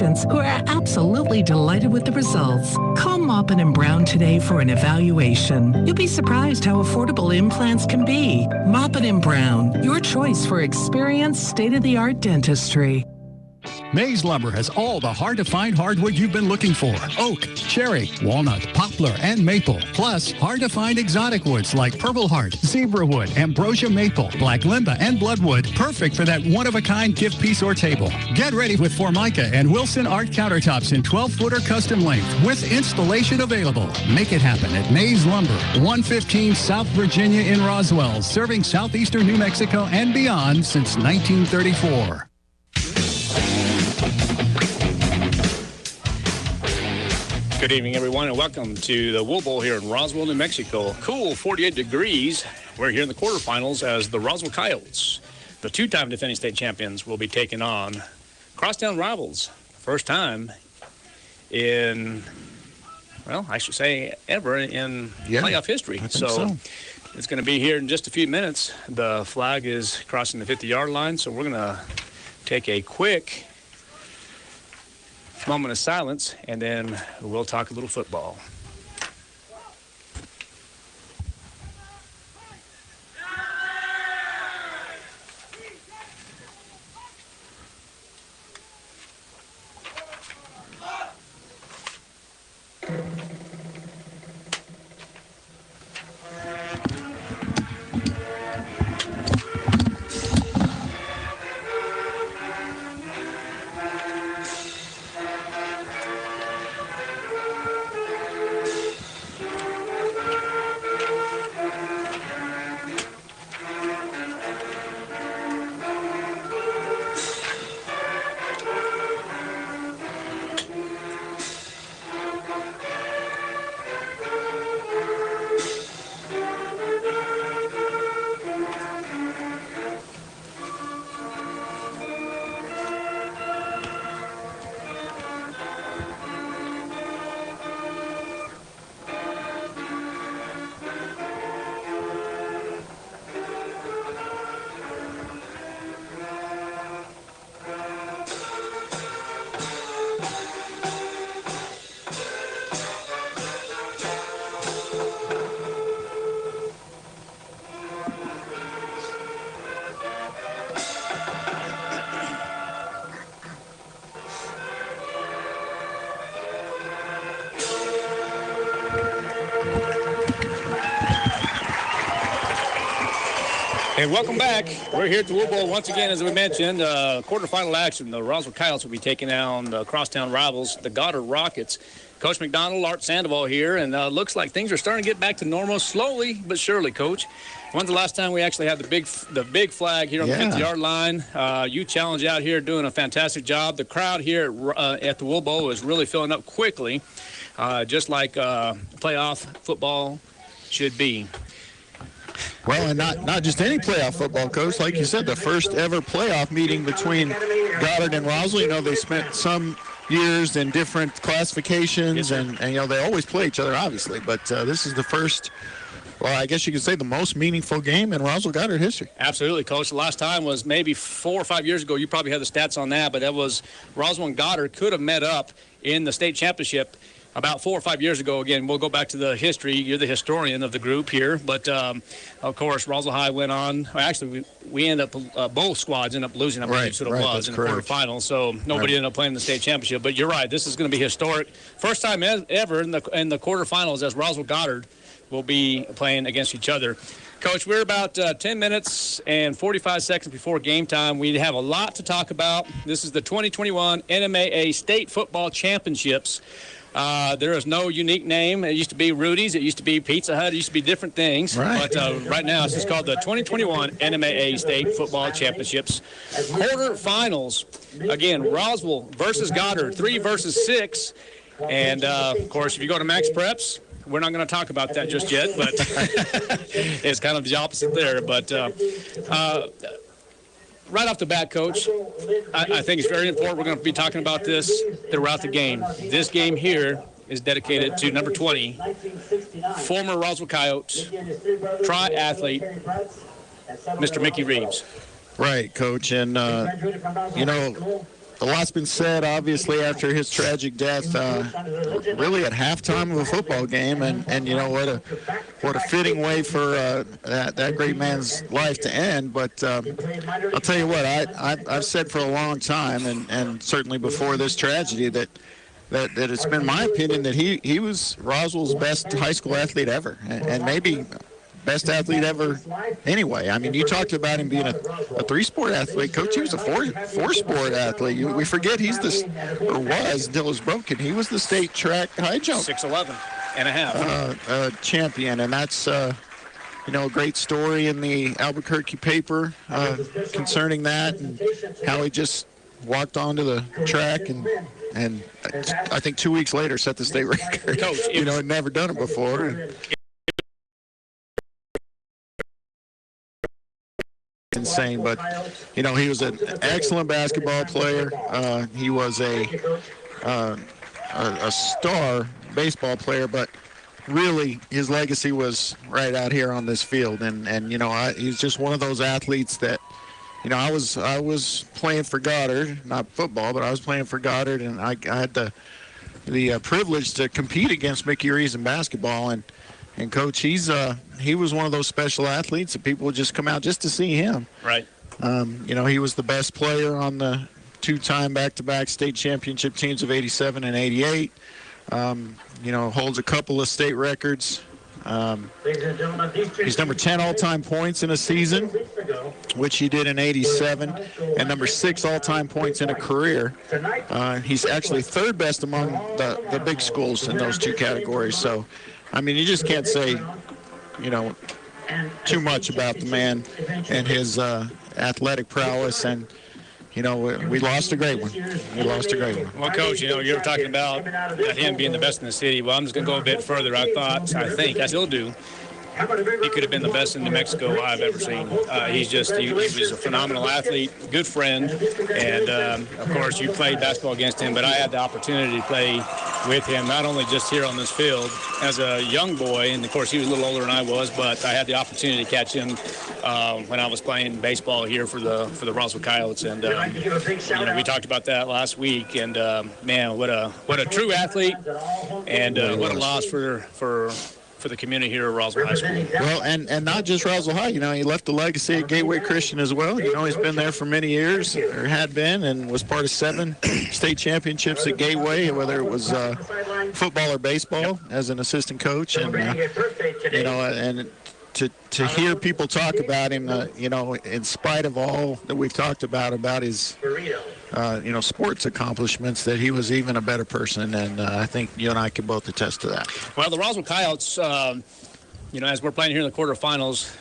patients who are absolutely delighted with the results. Call Maupin and Brown today for an evaluation. You'll be surprised how affordable implants can be. Maupin and Brown, your choice for experienced, state-of-the-art dentistry. Mays Lumber has all the hard-to-find hardwood you've been looking for. Oak, cherry, walnut, poplar, and maple. Plus, hard-to-find exotic woods like purple heart, zebra wood, ambrosia maple, black limba, and bloodwood. Perfect for that one-of-a-kind gift piece or table. Get ready with Formica and Wilson Art countertops in 12-footer custom length with installation available. Make it happen at Mays Lumber, 115 South Virginia in Roswell, serving southeastern New Mexico and beyond since 1934. Good evening, everyone, and welcome to the Wool Bowl here in Roswell, New Mexico. Cool 48 degrees. We're here in the quarterfinals as the Roswell Coyotes, the two-time defending state champions, will be taking on crosstown rivals. First time in, well, I should say ever in playoff history. So it's going to be here in just a few minutes. The flag is crossing the 50-yard line, so we're going to take a quick moment of silence, and then we'll talk a little football. And welcome back. We're here at the Wool Bowl once again, as we mentioned. Quarterfinal action. The Roswell Coyotes will be taking on the crosstown rivals, the Goddard Rockets. Coach McDonald, Art Sandoval here, and looks like things are starting to get back to normal slowly but surely, Coach. When's the last time we actually had the big flag here on the 50-yard line? You challenged out here, doing a fantastic job. The crowd here at the Wool Bowl is really filling up quickly, just like playoff football should be. Well, and not just any playoff football, Coach. Like you said, the first ever playoff meeting between Goddard and Roswell. You know, they spent some years in different classifications, and you know, they always play each other, obviously. But this is the first, well, I guess you could say the most meaningful game in Roswell Goddard history. Absolutely, Coach. The last time was maybe 4 or 5 years ago. You probably have the stats on that, but that was Roswell and Goddard could have met up in the state championship about 4 or 5 years ago. Again, we'll go back to the history. You're the historian of the group here. But, of course, Roswell High went on. Well, actually, we ended up, both squads ended up losing, I believe, so it was in the quarterfinals. So nobody ended up playing the state championship. But you're right. This is going to be historic. First time ever in the quarterfinals as Roswell Goddard will be playing against each other. Coach, we're about 10 minutes and 45 seconds before game time. We have a lot to talk about. This is the 2021 NMAA State Football Championships. There is no unique name. It used to be Rudy's. It used to be Pizza Hut. It used to be different things. Right. But right now it's just called the 2021 NMAA State Football Championships. Quarterfinals. Again, Roswell versus Goddard, 3 versus 6. And, of course, if you go to Max Preps, we're not going to talk about that just yet, but it's kind of the opposite there. But right off the bat, Coach, I think it's very important. We're going to be talking about this throughout the game. This game here is dedicated to number 20, former Roswell Coyotes, triathlete, Mr. Mickey Reeves. Right, Coach. And, you know, a lot's been said, obviously, after his tragic death, really at halftime of a football game, and you know what a fitting way for that great man's life to end. But I'll tell you what, I've said for a long time, and certainly before this tragedy, that it's been my opinion that he was Roswell's best high school athlete ever, and maybe best athlete ever anyway. I mean, you talked about him being a three-sport athlete. Coach, he was a four-sport athlete. We forget he's was until it was broken. He was the state track high jump 6'11" and a half champion, and that's a great story in the Albuquerque paper concerning that, and how he just walked onto the track and I think 2 weeks later set the state record. Coach, had never done it before. Insane, but he was an excellent basketball player. He was a star baseball player, but really his legacy was right out here on this field. And he's just one of those athletes that I was playing for Goddard, not football, but I was playing for Goddard, and I had the privilege to compete against Mickey Reeves in basketball. And Coach, he was one of those special athletes that people would just come out just to see him. Right. He was the best player on the two-time back-to-back state championship teams of 87 and 88. Holds a couple of state records. He's number 10 all-time points in a season, which he did in 87, and number 6 all-time points in a career. He's actually third best among the big schools in those two categories. So, I mean, you just can't say, too much about the man and his athletic prowess. And, we lost a great one. Well, Coach, you were talking about him being the best in the city. Well, I'm just going to go a bit further. I still do. He could have been the best in New Mexico I've ever seen. He was a phenomenal athlete, good friend, and of course you played basketball against him, but I had the opportunity to play with him, not only just here on this field as a young boy, and of course he was a little older than I was, but I had the opportunity to catch him when I was playing baseball here for the Roswell Coyotes, and we talked about that last week, and man, what a true athlete, and what a loss for the community here at Roswell High School. Well, and not just Roswell High. He left a legacy at Gateway Christian as well. He's been there for many years, or had been, and was part of 7 state championships at Gateway, whether it was football or baseball, as an assistant coach. And and to hear people talk about him, in spite of all that we've talked about his sports accomplishments, that he was even a better person, and I think you and I can both attest to that. Well, the Roswell Coyotes, as we're playing here in the quarterfinals,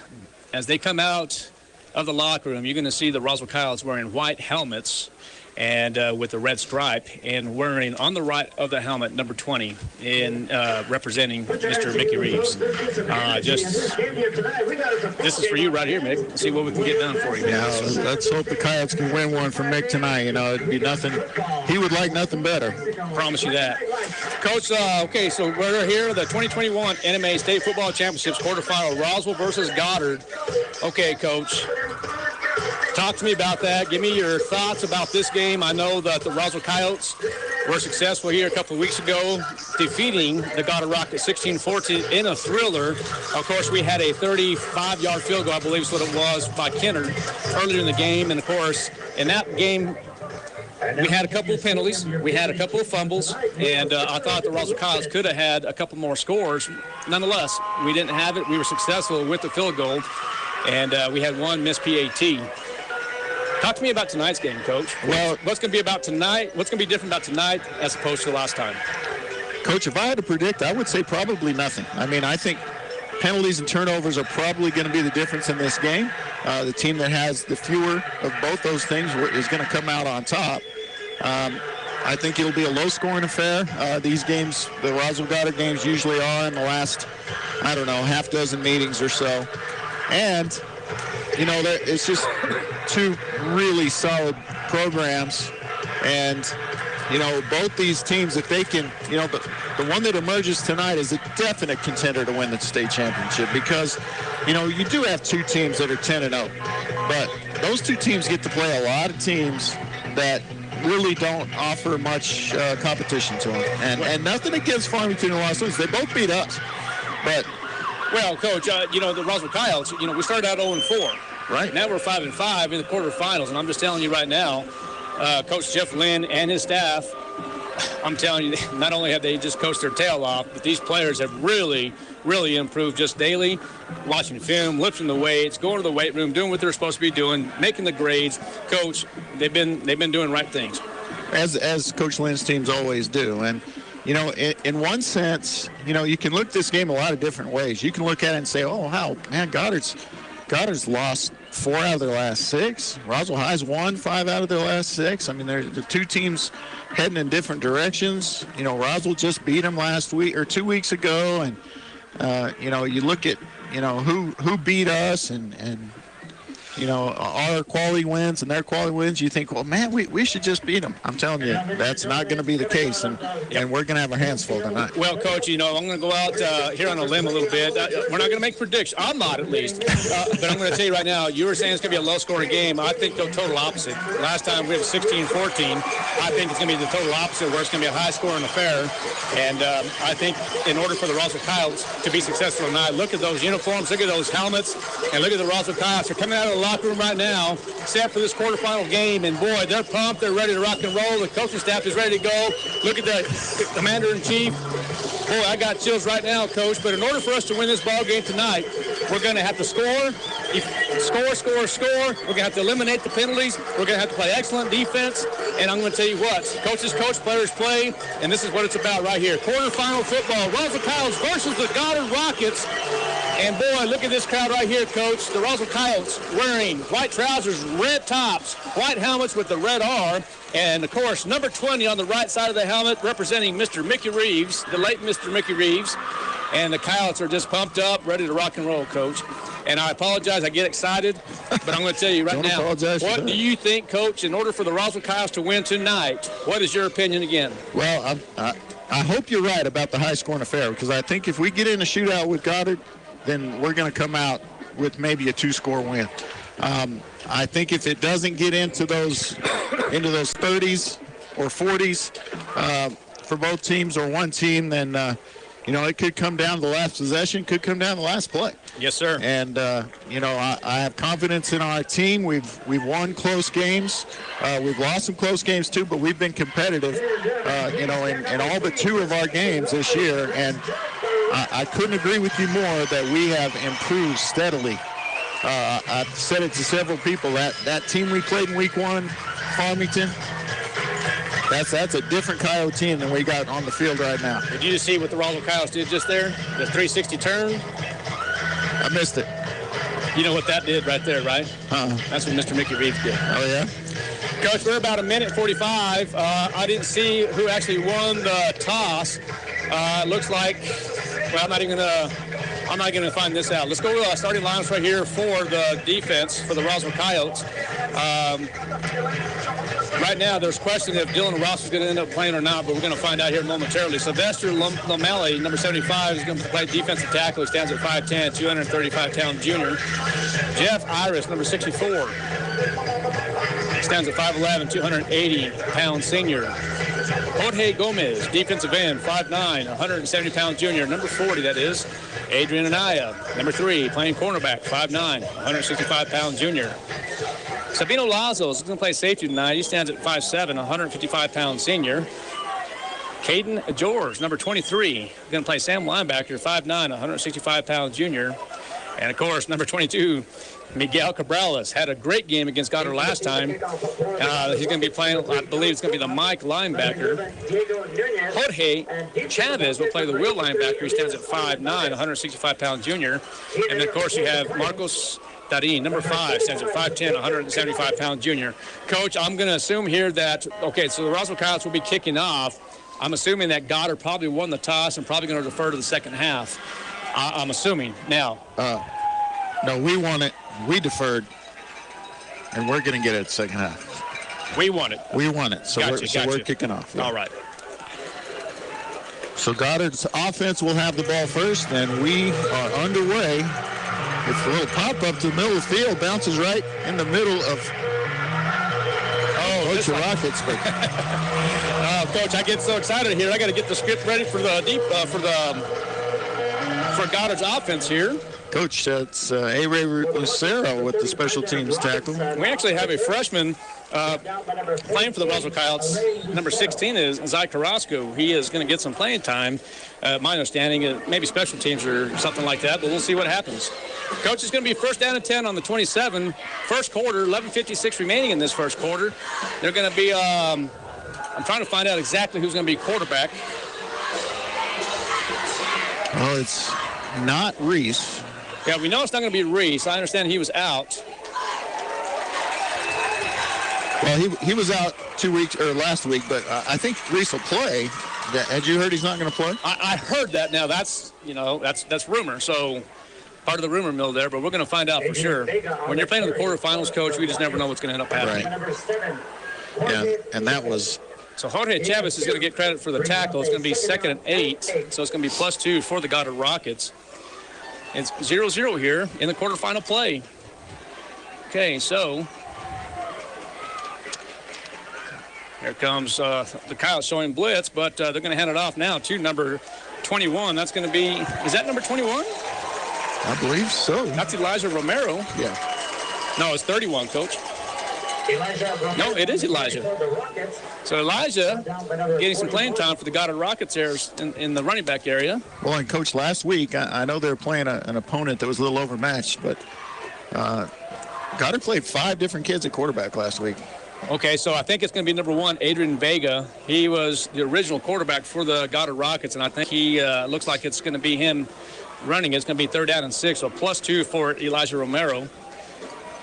as they come out of the locker room, you're going to see the Roswell Coyotes wearing white helmets and with a red stripe, and wearing on the right of the helmet number 20 in representing Mr. Mickey Reeves. This is for you right here, Mick. See what we can get done for you. Yeah, let's hope the Coyotes can win one for Mick tonight. It'd be nothing. He would like nothing better. Promise you that. Coach, okay, so we're here, the 2021 NMA State Football Championships quarterfinal, Roswell versus Goddard. Okay, Coach. Talk to me about that. Give me your thoughts about this game. I know that the Roswell Coyotes were successful here a couple of weeks ago, defeating the Goddard Rockets 16-14 in a thriller. Of course, we had a 35-yard field goal, I believe is what it was, by Kennard earlier in the game. And, of course, in that game, we had a couple of penalties. We had a couple of fumbles. And I thought the Roswell Coyotes could have had a couple more scores. Nonetheless, we didn't have it. We were successful with the field goal. And we had one missed PAT. Talk to me about tonight's game, Coach. Well, what's going to be about tonight? What's going to be different about tonight as opposed to last time? Coach, if I had to predict, I would say probably nothing. I mean, I think penalties and turnovers are probably going to be the difference in this game. The team that has the fewer of both those things is going to come out on top. I think it'll be a low-scoring affair. These games, the Roswell Goddard games, usually are in the last, half dozen meetings or so. And, it's just two really solid programs. And, both these teams, if they can, the one that emerges tonight is a definite contender to win the state championship because, you do have two teams that are 10-0. But those two teams get to play a lot of teams that really don't offer much competition to them. And nothing against Farmington and Los Angeles. They both beat us. But, well, Coach, the Roswell Coyotes, we started out 0-4. Right. Now we're 5-5 in the quarterfinals. And I'm just telling you right now, Coach Jeff Lynn and his staff, I'm telling you, not only have they just coached their tail off, but these players have really, really improved just daily, watching film, lifting the weights, going to the weight room, doing what they're supposed to be doing, making the grades. Coach, they've been doing right things. As Coach Lynn's teams always do. And, in one sense, you can look at this game a lot of different ways. You can look at it and say, Goddard's lost 4 out of their last 6. Roswell High's won 5 out of their last 6. I mean, they're the two teams heading in different directions. Roswell just beat them last week or 2 weeks ago, and you look at who beat us and our quality wins and their quality wins. You think, well, man, we should just beat them. I'm telling you, that's not going to be the case, and we're going to have our hands full tonight. Well, Coach, I'm going to go out here on a limb a little bit. We're not going to make predictions. I'm not, at least. But I'm going to tell you right now, you were saying it's going to be a low-scoring game. I think the total opposite. Last time we had 16-14. I think it's going to be the total opposite, where it's going to be a high-scoring affair. And I think in order for the Roswell Coyotes to be successful tonight, look at those uniforms, look at those helmets, and look at the Roswell Coyotes. They're coming out of the locker room right now, set for this quarterfinal game, and boy, they're pumped. They're ready to rock and roll. The coaching staff is ready to go. Look at the commander-in-chief. Boy, I got chills right now, Coach. But in order for us to win this ball game tonight, we're going to have to score. Score. We're going to have to eliminate the penalties. We're going to have to play excellent defense. And I'm going to tell you what, coaches coach, players play, and this is what it's about right here. Quarterfinal football, Roswell Coyotes versus the Goddard Rockets. And boy, look at this crowd right here, Coach. The Roswell Coyotes wearing white trousers, red tops, white helmets with the red R. And, of course, number 20 on the right side of the helmet representing Mr. Mickey Reeves, the late Mr. Mickey Reeves. And the Coyotes are just pumped up, ready to rock and roll, Coach. And I apologize, I get excited, but I'm going to tell you right now, what do you think, Coach, in order for the Roswell Coyotes to win tonight? What is your opinion again? Well, I hope you're right about the high-scoring affair, because I think if we get in a shootout with Goddard, then we're going to come out with maybe a 2-score win. I think if it doesn't get into those 30s or 40s for both teams or one team, then it could come down to the last possession, could come down to the last play. Yes, sir. And I have confidence in our team. We've won close games. We've lost some close games too, but we've been competitive. In all but 2 of our games this year, and I couldn't agree with you more that we have improved steadily. I've said it to several people, that team we played in week 1, Farmington, that's a different Coyote team than we got on the field right now. Did you see what the Roswell Coyotes did just there? The 360 turn? I missed it. You know what that did right there, right? That's what Mr. Mickey Reeves did. Oh, yeah? Coach, we're about 1:45. I didn't see who actually won the toss. It looks like, well, I'm not going to find this out. Let's go to starting lines right here for the defense for the Roswell Coyotes. Right now, there's question if Dylan Ross is going to end up playing or not, but we're going to find out here momentarily. Sylvester Lamelli, number 75, is going to play defensive tackle. He stands at 5'10", 235-pound junior. Jeff Iris, number 64, stands at 5'11", 280-pound senior. Jorge Gomez, defensive end, 5'9", 170-pound junior. Number 40, that is. Adrian Anaya, number 3, playing cornerback, 5'9", 165-pound junior. Sabino Lazo is going to play safety tonight. He stands at 5'7", 155-pound senior. Caden George, number 23, going to play Sam linebacker, 5'9", 165-pound junior. And, of course, number 22, Miguel Cabrales, had a great game against Goddard last time. He's going to be playing, I believe it's going to be the Mike linebacker. Jorge Chavez will play the Will linebacker. He stands at 5'9", 165-pound junior. And, of course, you have Marcos Darin, number 5, stands at 5'10", 175-pound junior. Coach, I'm going to assume here that, so the Roswell Coyotes will be kicking off. I'm assuming that Goddard probably won the toss and probably going to defer to the second half. I'm assuming. Now. No, we won it. We deferred, and we're going to get it second half. We won it. We won it, so we're kicking off. Yeah. All right. So Goddard's offense will have the ball first, and we are underway. It's a little pop-up to the middle of the field, bounces right in the middle of... Oh, coach the Rockets, but Coach, I get so excited here. I got to get the script ready for the for Goddard's offense here. Coach, that's A-Ray Lucero with the special teams tackle. We actually have a freshman playing for the Roswell Coyotes. Number 16 is Zai Carrasco. He is going to get some playing time. My understanding is maybe special teams or something like that, but we'll see what happens. Coach, is going to be first down and 10 on the 27. First quarter, 11:56 remaining in this first quarter. They're going to be, I'm trying to find out exactly who's going to be quarterback. Well, it's not Reese. Yeah, we know it's not going to be Reese. I understand he was out. Well, he was out last week, but I think Reese will play. Had you heard he's not going to play? I heard that. Now that's rumor. So part of the rumor mill there, but we're going to find out for sure. When you're playing in the quarterfinals, Coach, we just never know what's going to end up happening. Right. Yeah, and that was. So Jorge Chavez is going to get credit for the tackle. It's going to be 2nd and 8, so it's going to be +2 for the Goddard Rockets. It's 0-0 here in the quarterfinal play. Okay, so here comes the Coyotes showing blitz, but they're going to hand it off now to number 21. That's going to be, is that number 21? I believe so. That's Elijah Romero. Yeah. No, it's 31, Coach. No, it is Elijah. So Elijah getting some playing time for the Goddard Rockets there in the running back area. Well, and Coach, last week, I know they were playing an opponent that was a little overmatched, but Goddard played 5 different kids at quarterback last week. Okay, so I think it's going to be number 1, Adrian Vega. He was the original quarterback for the Goddard Rockets, and I think he looks like it's going to be him running. It's going to be 3rd down and 6, so +2 for Elijah Romero.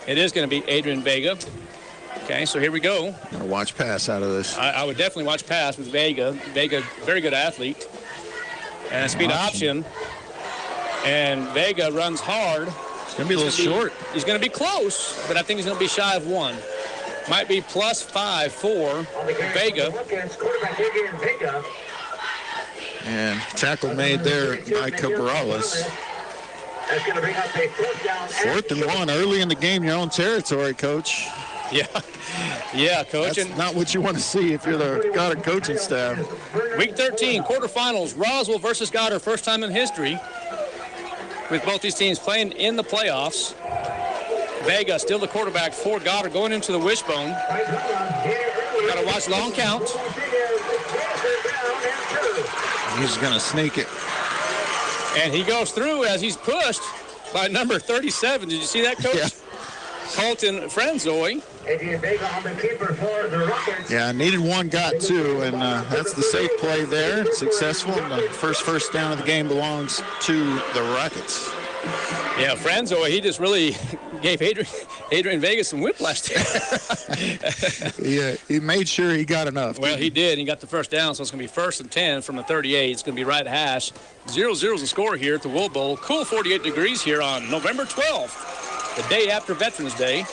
It is going to be Adrian Vega. Okay, so here we go. Gonna watch pass out of this. I would definitely watch pass with Vega. Vega, very good athlete. And speed option. And Vega runs hard. It's going to be a little short. He's going to be close, but I think he's going to be shy of 1. Might be +5 for Vega. And tackle made there by Cabrales. 4th and 1 early in the game, your own territory, Coach. Yeah, Coach. That's not what you want to see if you're the Goddard coaching staff. Week 13, quarterfinals, Roswell versus Goddard, first time in history with both these teams playing in the playoffs. Vega still the quarterback for Goddard going into the wishbone. Got to watch long count. He's going to sneak it. And he goes through as he's pushed by number 37. Did you see that, Coach? Yeah. Colton Franzoy. Yeah, needed 1, got 2, and that's the safe play there. Successful, and the first down of the game belongs to the Rockets. Yeah, Franzoy, he just really gave Adrian Vega some whiplash there. Yeah, he made sure he got enough. Well, he did. He got the first down, so it's going to be 1st and 10 from the 38. It's going to be right at hash. 0-0 is the score here at the Wool Bowl. Cool 48 degrees here on November 12th, the day after Veterans Day.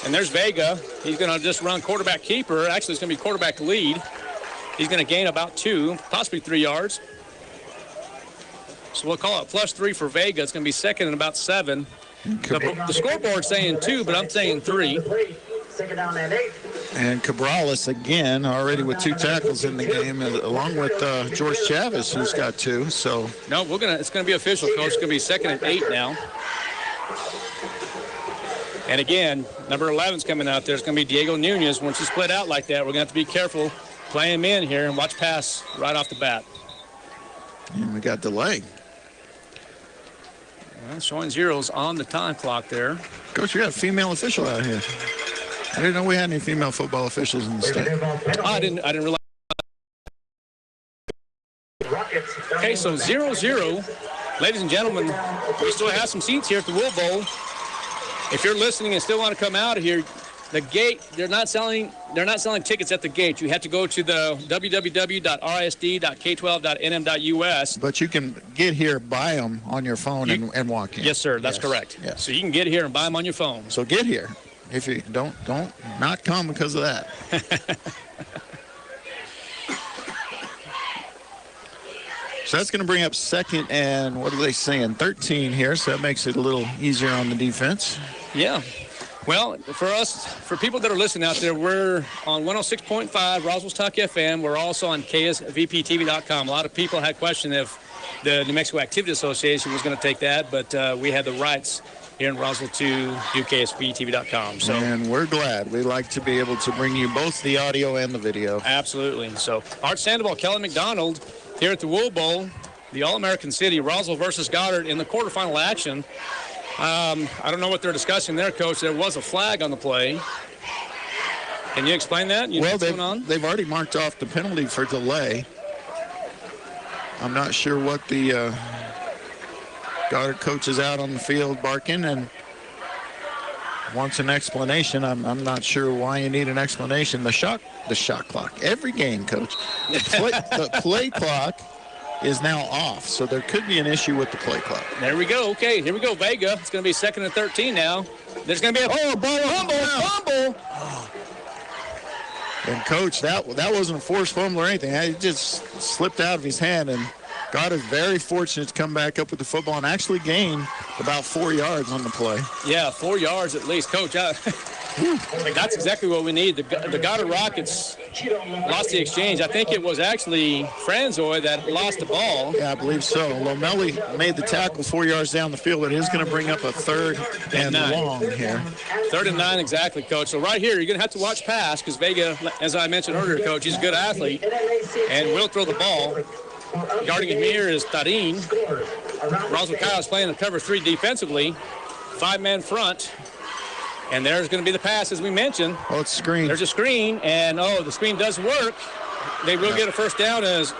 And there's Vega. He's going to just run quarterback keeper. Actually, it's going to be quarterback lead. He's going to gain about 2, possibly 3 yards. So we'll call it +3 for Vega. It's going to be 2nd and about 7. The scoreboard's saying 2, but I'm saying 3. And Cabrales again, already with 2 tackles in the game, along with George Chavez, who's got 2. So no, it's going to be official, Coach. It's going to be 2nd and 8 now. And again, number 11's coming out there. It's going to be Diego Nunez. Once you split out like that, we're going to have to be careful. Play him in here and watch pass right off the bat. And we got delay. Well, showing zeros on the time clock there. Coach, we got a female official out here. I didn't know we had any female football officials in the state. I didn't realize. Okay, so 0-0. Ladies and gentlemen, we still have some seats here at the Wool Bowl. If you're listening and still want to come out of here, the gate, they're not selling tickets at the gate. You have to go to the www.rsd.k12.nm.us. But you can get here, buy them on your phone and walk in. Yes, sir. That's correct. Yes. So you can get here and buy them on your phone. So get here. If you don't not come because of that. So that's going to bring up 2nd and, what are they saying, 13 here. So that makes it a little easier on the defense. Yeah. Well, for people that are listening out there, we're on 106.5 Roswell's Talk FM. We're also on KSVPTV.com. A lot of people had questioned if the New Mexico Activity Association was going to take that, but we had the rights here in Roswell to do KSVTV.com. So, and we're glad. We like to be able to bring you both the audio and the video. Absolutely. So, Art Sandoval, Kelly McDonald here at the Wool Bowl, the All-American City, Roswell versus Goddard in the quarterfinal action. I don't know what they're discussing there, Coach. There was a flag on the play. Can you explain that? Well, they've already marked off the penalty for delay. I'm not sure what the Goddard coach is out on the field barking and wants an explanation. I'm not sure why you need an explanation. The shot clock. Every game, Coach. The play clock is now off, so there could be an issue with the play clock. There we go. Okay, here we go, Vega. It's going to be 2nd and 13 now. There's going to be a fumble. And Coach, that wasn't a forced fumble or anything. It just slipped out of his hand, and Goddard very fortunate to come back up with the football and actually gain about 4 yards on the play. Yeah, 4 yards at least, Coach. That's exactly what we need. The Goddard Rockets lost the exchange. I think it was actually Franzoy that lost the ball. Yeah, I believe so. Lomelli made the tackle 4 yards down the field, but it is going to bring up a 3rd and long here. 3rd and 9, exactly, Coach. So right here, you're going to have to watch pass because Vega, as I mentioned earlier, Coach, he's a good athlete and will throw the ball. Guarding him here is Tarin. Roswell Kyle's playing the cover 3 defensively. 5-man front. And there's going to be the pass, as we mentioned. Oh, it's a screen. There's a screen, and, the screen does work. They will get a first down as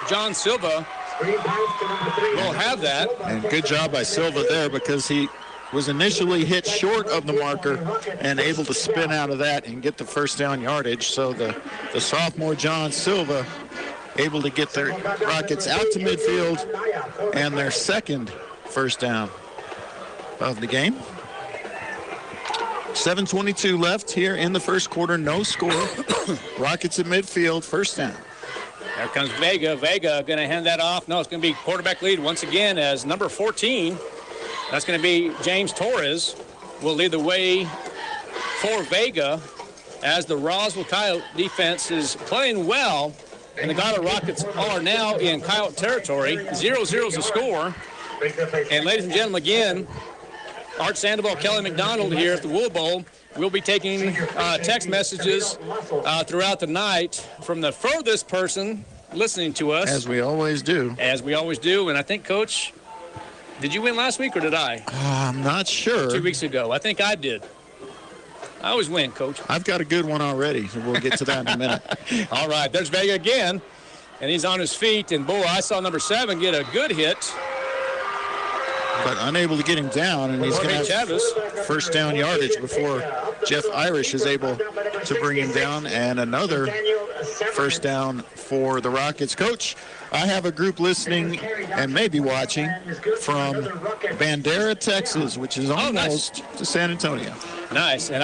John Silva will have that. And good job by Silva there because he was initially hit short of the marker and able to spin out of that and get the first down yardage. So the sophomore John Silva able to get their Rockets out to midfield and their 2nd first down of the game. 7:22 left here in the first quarter. No score. Rockets at midfield. First down. There comes Vega. Vega going to hand that off. No, it's going to be quarterback lead once again as number 14. That's going to be James Torres will lead the way for Vega as the Roswell Coyote defense is playing well. And the Goddard Rockets are now in Coyote territory. 0-0 is the score. And ladies and gentlemen, again, Art Sandoval, Kelly McDonald here at the Wool Bowl. We'll be taking text messages throughout the night from the furthest person listening to us. As we always do. As we always do. And I think, Coach, did you win last week or did I? I'm not sure. 2 weeks ago. I think I did. I always win, Coach. I've got a good one already, so we'll get to that in a minute. All right, there's Vega again, and he's on his feet. And, boy, I saw number 7 get a good hit. But unable to get him down, and he's going to have first down yardage before Jeff Irish is able to bring him down, and another first down for the Rockets. Coach, I have a group listening and maybe watching from Bandera, Texas, which is almost to San Antonio. Nice. And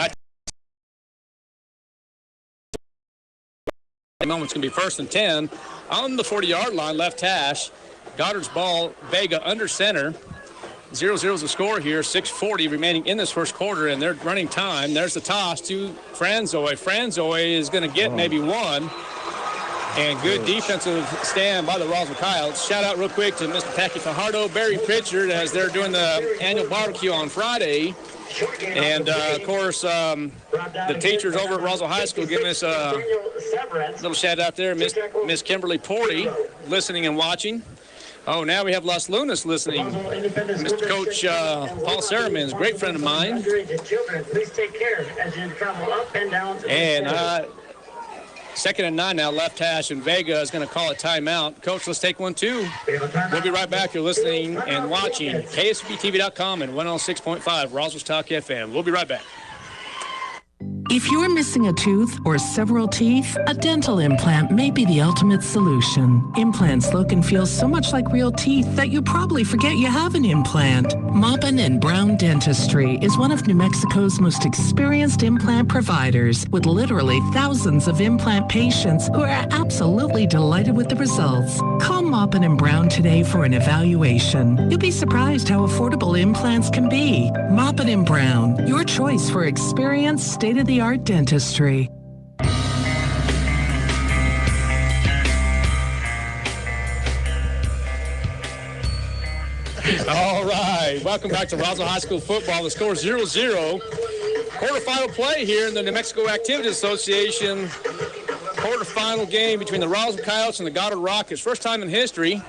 moment's going to be 1st and 10 on the 40-yard line, left hash. Goddard's ball, Vega under center. 0-0 is the score here, 6:40 remaining in this first quarter, and they're running time. There's the toss to Franzoy. Franzoy is going to get maybe one. And good defensive stand by the Roswell Coyotes. Shout out real quick to Mr. Tacky Fajardo, Barry Pritchard, as they're doing the annual barbecue on Friday. And, of course, the teachers over at Roswell High School giving us a little shout out there. Miss Kimberly Porty listening and watching. Oh, now we have Las Lunas listening. Mr. Coach Paul Saramans, great friend of mine. And 2nd and 9 now, left hash, and Vega is going to call a timeout. Coach, let's take one, too. We'll be right back. You're listening and watching KSVTV.com and 106.5 Roswell's Talk FM. We'll be right back. If you're missing a tooth or several teeth, a dental implant may be the ultimate solution. Implants look and feel so much like real teeth that you probably forget you have an implant. Maupin and Brown Dentistry is one of New Mexico's most experienced implant providers, with literally thousands of implant patients who are absolutely delighted with the results. Call Maupin and Brown today for an evaluation. You'll be surprised how affordable implants can be. Maupin and Brown, your choice for experienced, state-of-the-art dentistry. All right, welcome back to Roswell High School football. The score is 0-0. Quarterfinal play here in the New Mexico Activities Association. Quarterfinal game between the Roswell Coyotes and the Goddard Rockets. First time in history,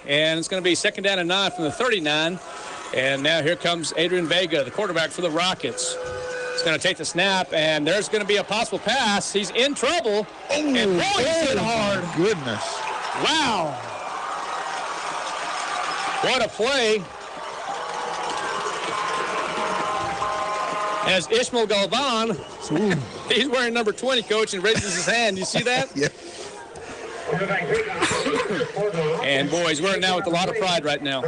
and it's going to be 2nd down and 9 from the 39. And now here comes Adrian Vega, the quarterback for the Rockets. He's going to take the snap, and there's going to be a possible pass. He's in trouble. Oh, and boy, he's hit hard. Goodness. Wow. What a play. As Ishmael Galvan, he's wearing number 20, Coach, and raises his hand. You see that? Yeah. And boy, he's wearing that with a lot of pride right now.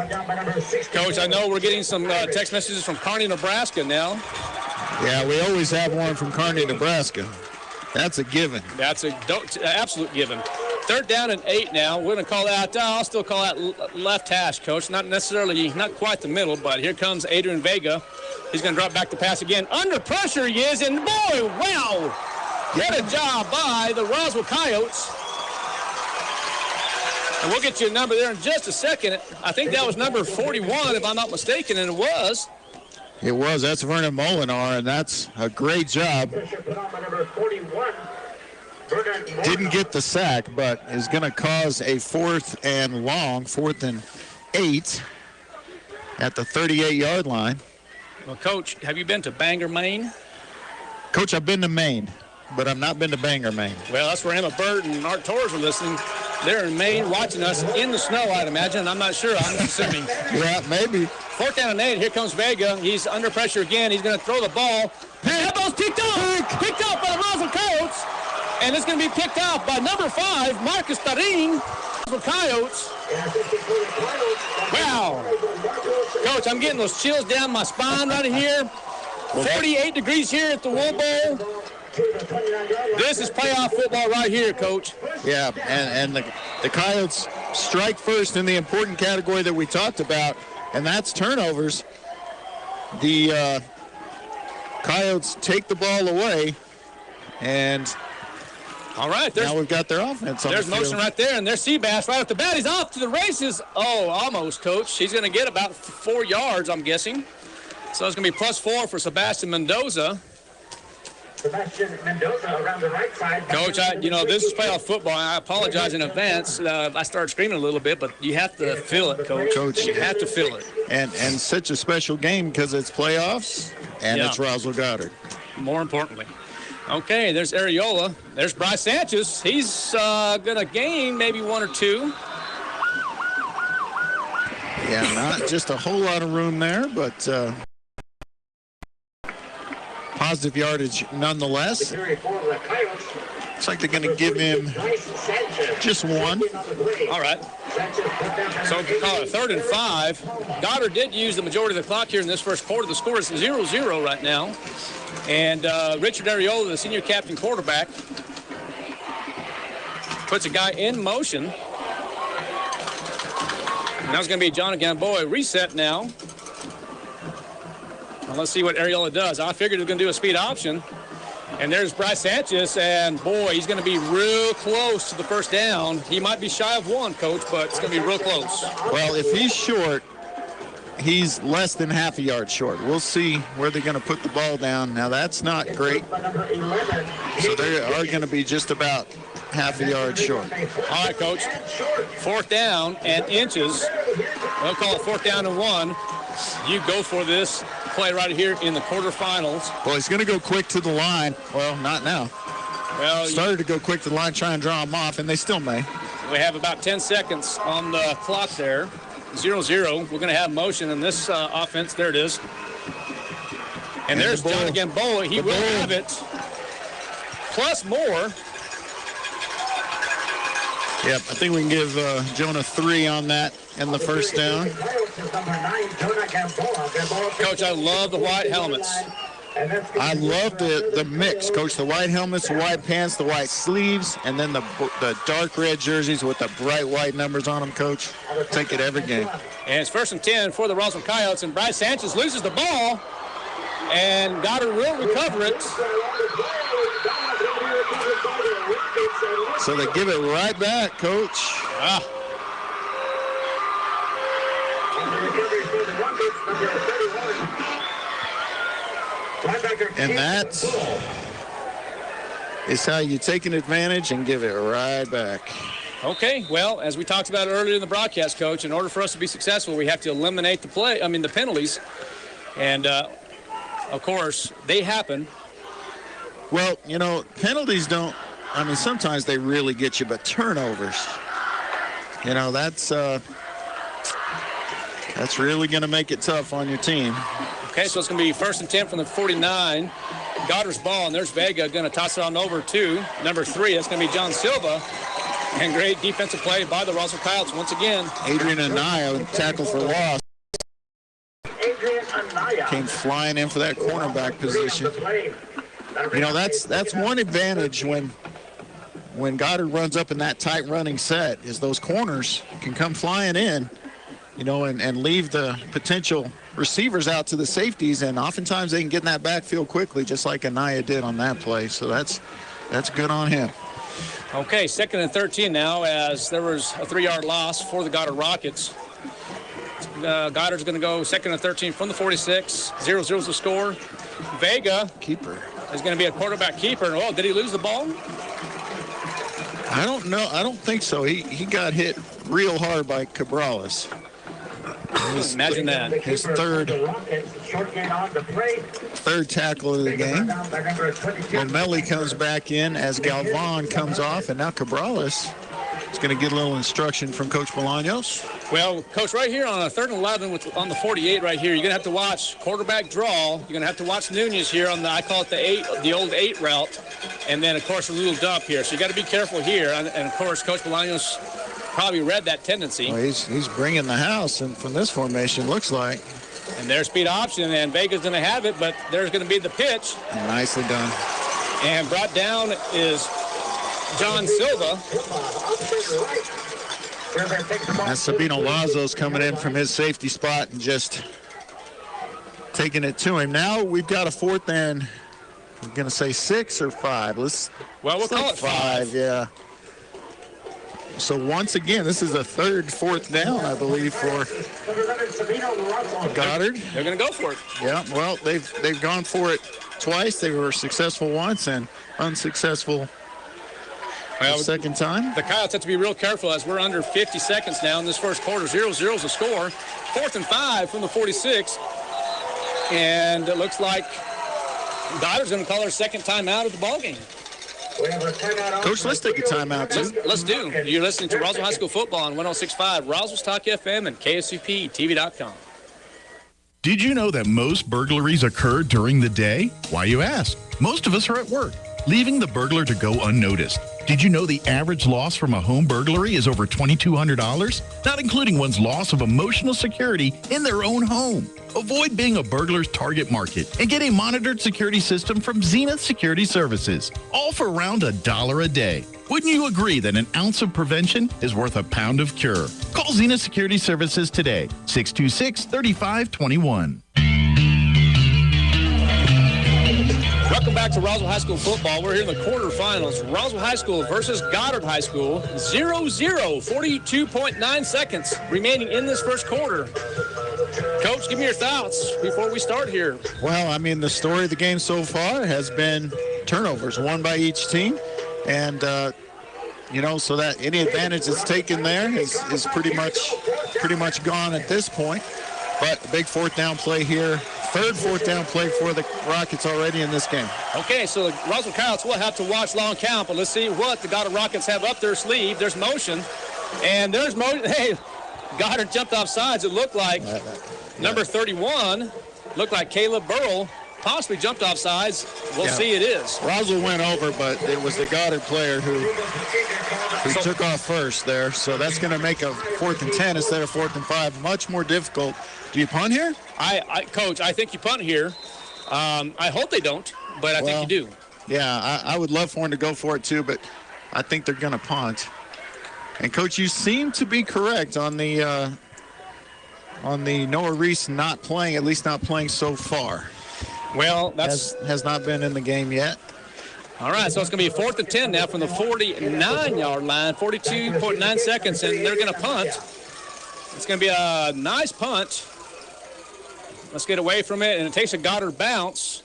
Coach, I know we're getting some text messages from Kearney, Nebraska now. Yeah, we always have one from Kearney, Nebraska. That's a given. That's an absolute given. 3rd down and 8 now. We're going to call out, I'll still call out left hash, Coach. Not quite the middle, but here comes Adrian Vega. He's going to drop back the pass again. Under pressure he is, and boy, wow. What a job by the Roswell Coyotes. And we'll get you a number there in just a second. I think that was number 41, if I'm not mistaken, and it was. It was. That's Vernon Molinar, and that's a great job. Didn't get the sack, but is going to cause a 4th and 8 at the 38-yard line. Well, Coach, have you been to Bangor, Maine? Coach, I've been to Maine, but I've not been to Bangor, Maine. Well, that's where Emma Bird and Art Torres are listening. They're in Maine watching us in the snow, I'd imagine. I'm not sure. I'm assuming. Yeah, maybe. 4th down and 8. Here comes Vega. He's under pressure again. He's going to throw the ball. Hey, that ball's picked up. Picked up by the Roswell Coyotes. And it's going to be picked up by number 5, Marcus Tarin. Roswell Coyotes. Wow. Coach, I'm getting those chills down my spine right here. 48 degrees here at the Wool Bowl. This is playoff football right here, Coach. Yeah, and the Coyotes strike first in the important category that we talked about, and that's turnovers. The Coyotes take the ball away, and all right, now we've got their offense on there's the field. motion right there, and there's Seabass right off the bat. He's off to the races. Oh, almost, Coach. He's going to get about 4 yards, I'm guessing. So it's going to be +4 for Sebastian Mendoza. Sebastian Mendoza around the right side. Coach, this is playoff football. I apologize in advance. I started screaming a little bit, but you have to feel it, Coach. You have to feel it. And such a special game because it's playoffs and it's Roswell Goddard. More importantly. Okay, there's Areola. There's Bryce Sanchez. He's going to gain maybe 1 or 2. Yeah, not just a whole lot of room there, but positive yardage nonetheless. Looks like they're going to give him just 1. All right. So we'll call it 3rd and 5. Goddard did use the majority of the clock here in this first quarter. The score is 0-0 right now. And Richard Areola, the senior captain quarterback, puts a guy in motion. Now it's going to be John Gamboa reset now. Well, let's see what Areola does. I figured he was going to do a speed option. And there's Bryce Sanchez, and boy, he's going to be real close to the first down. He might be shy of 1, Coach, but it's going to be real close. Well, if he's short, he's less than half a yard short. We'll see where they're going to put the ball down. Now, that's not great. So they are going to be just about half a yard short. All right, Coach. 4th down and inches. We'll call it 4th down and 1. You go for this play right here in the quarterfinals. Well, he's going to go quick to the line. Well, not now. Well, started to go quick to the line, try and draw him off, and they still may. We have about 10 seconds on the clock there. 0-0. We're going to have motion in this offense. There it is. And there's John Gamboa. He will have it. plus more. Yep, I think we can give Jonah 3 on that in the first down. Coach, I love the white helmets. I love the mix, Coach. The white helmets, the white pants, the white sleeves, and then the dark red jerseys with the bright white numbers on them, Coach. Take it every game. And it's 1st and 10 for the Roswell Coyotes, and Bryce Sanchez loses the ball, and Goddard will recover it. So they give it right back, Coach. And that is how you take an advantage and give it right back. Okay, well, as we talked about earlier in the broadcast, Coach, in order for us to be successful, we have to eliminate the penalties. And, of course, they happen. Well, you know, penalties don't, I mean, sometimes they really get you, but turnovers, you know, that's really going to make it tough on your team. Okay, so it's going to be 1st and 10 from the 49. Goddard's ball, and there's Vega going to toss it on over to number 3. That's going to be John Silva. And great defensive play by the Roswell Coyotes once again. Adrian Anaya, tackle for loss. Came flying in for that cornerback position. You know, that's one advantage when Goddard runs up in that tight running set, is those corners can come flying in, you know, and leave the potential receivers out to the safeties, and oftentimes they can get in that backfield quickly, just like Anaya did on that play. So that's good on him. Okay, 2nd and 13 now, as there was a 3-yard loss for the Goddard Rockets. Goddard's going to go 2nd and 13 from the 46. 0-0 is the score. Vega keeper is going to be a quarterback keeper. Oh, did he lose the ball? I don't know. I don't think so. He got hit real hard by Cabrales. Imagine that. His third tackle of the game. Lomelli comes back in as Galvan comes off, and now Cabrales is going to get a little instruction from Coach Bolaños. Well, Coach, right here on a 3rd and 11 on the 48 right here, you're going to have to watch quarterback draw. You're going to have to watch Nunez here on I call it the old 8 route, and then, of course, a little dump here. So you got to be careful here. And of course, Coach Bolaños probably read that tendency. Well, he's bringing the house, and from this formation, looks like. And there's speed option, and Vega's going to have it, but there's going to be the pitch. Nicely done. And brought down is John Silva. That's Sabino Lazo's coming in from his safety spot and just taking it to him. Now we've got a 4th and, I'm going to say 6 or 5. We'll call it 5. Yeah. So once again, this is a 3rd, 4th down, I believe, for Goddard. They're going to go for it. Yeah, well, they've gone for it twice. They were successful once and unsuccessful the second time. The Coyotes have to be real careful as we're under 50 seconds now in this first quarter. 0-0 is the score. 4th and 5 from the 46. And it looks like Goddard's going to call her second timeout of the ballgame. Coach, let's take a timeout, too. Let's do. You're listening to Roswell High School Football on 106.5, Roswell's Talk FM, and KSUPTV.com. Did you know that most burglaries occur during the day? Why, you ask? Most of us are at work, leaving the burglar to go unnoticed. Did you know the average loss from a home burglary is over $2,200? Not including one's loss of emotional security in their own home. Avoid being a burglar's target market and get a monitored security system from Zenith Security Services, all for around $1 a day. Wouldn't you agree that an ounce of prevention is worth a pound of cure? Call Zenith Security Services today, 626-3521. Welcome back to Roswell High School Football. We're here in the quarterfinals. Roswell High School versus Goddard High School. 0-0, 42.9 seconds remaining in this first quarter. Coach, give me your thoughts before we start here. Well, I mean, the story of the game so far has been turnovers, one by each team. And, you know, so that any advantage that's taken there is pretty much gone at this point. But a big 4th down play here. 3rd 4th down play for the Rockets already in this game. Okay, so the Roswell Coyotes will have to watch long count, but let's see what the Goddard Rockets have up their sleeve. There's motion, and there's motion. Hey, Goddard jumped off sides. It looked like number 31, looked like Caleb Burrell possibly jumped off sides. We'll see it is. Roswell went over, but it was the Goddard player who took off first there. So that's going to make a 4th and 10 instead of 4th and 5. Much more difficult. Do you punt here? Coach, I think you punt here. I hope they don't, but I think you do. Yeah, I would love for him to go for it too, but I think they're going to punt. And Coach, you seem to be correct on the Noah Reese not playing, at least not playing so far. Well, that's has not been in the game yet. All right, so it's going to be 4th and 10 now from the 49-yard line, 42.9 seconds, and they're going to punt. It's going to be a nice punt. Let's get away from it, and it takes a Goddard bounce.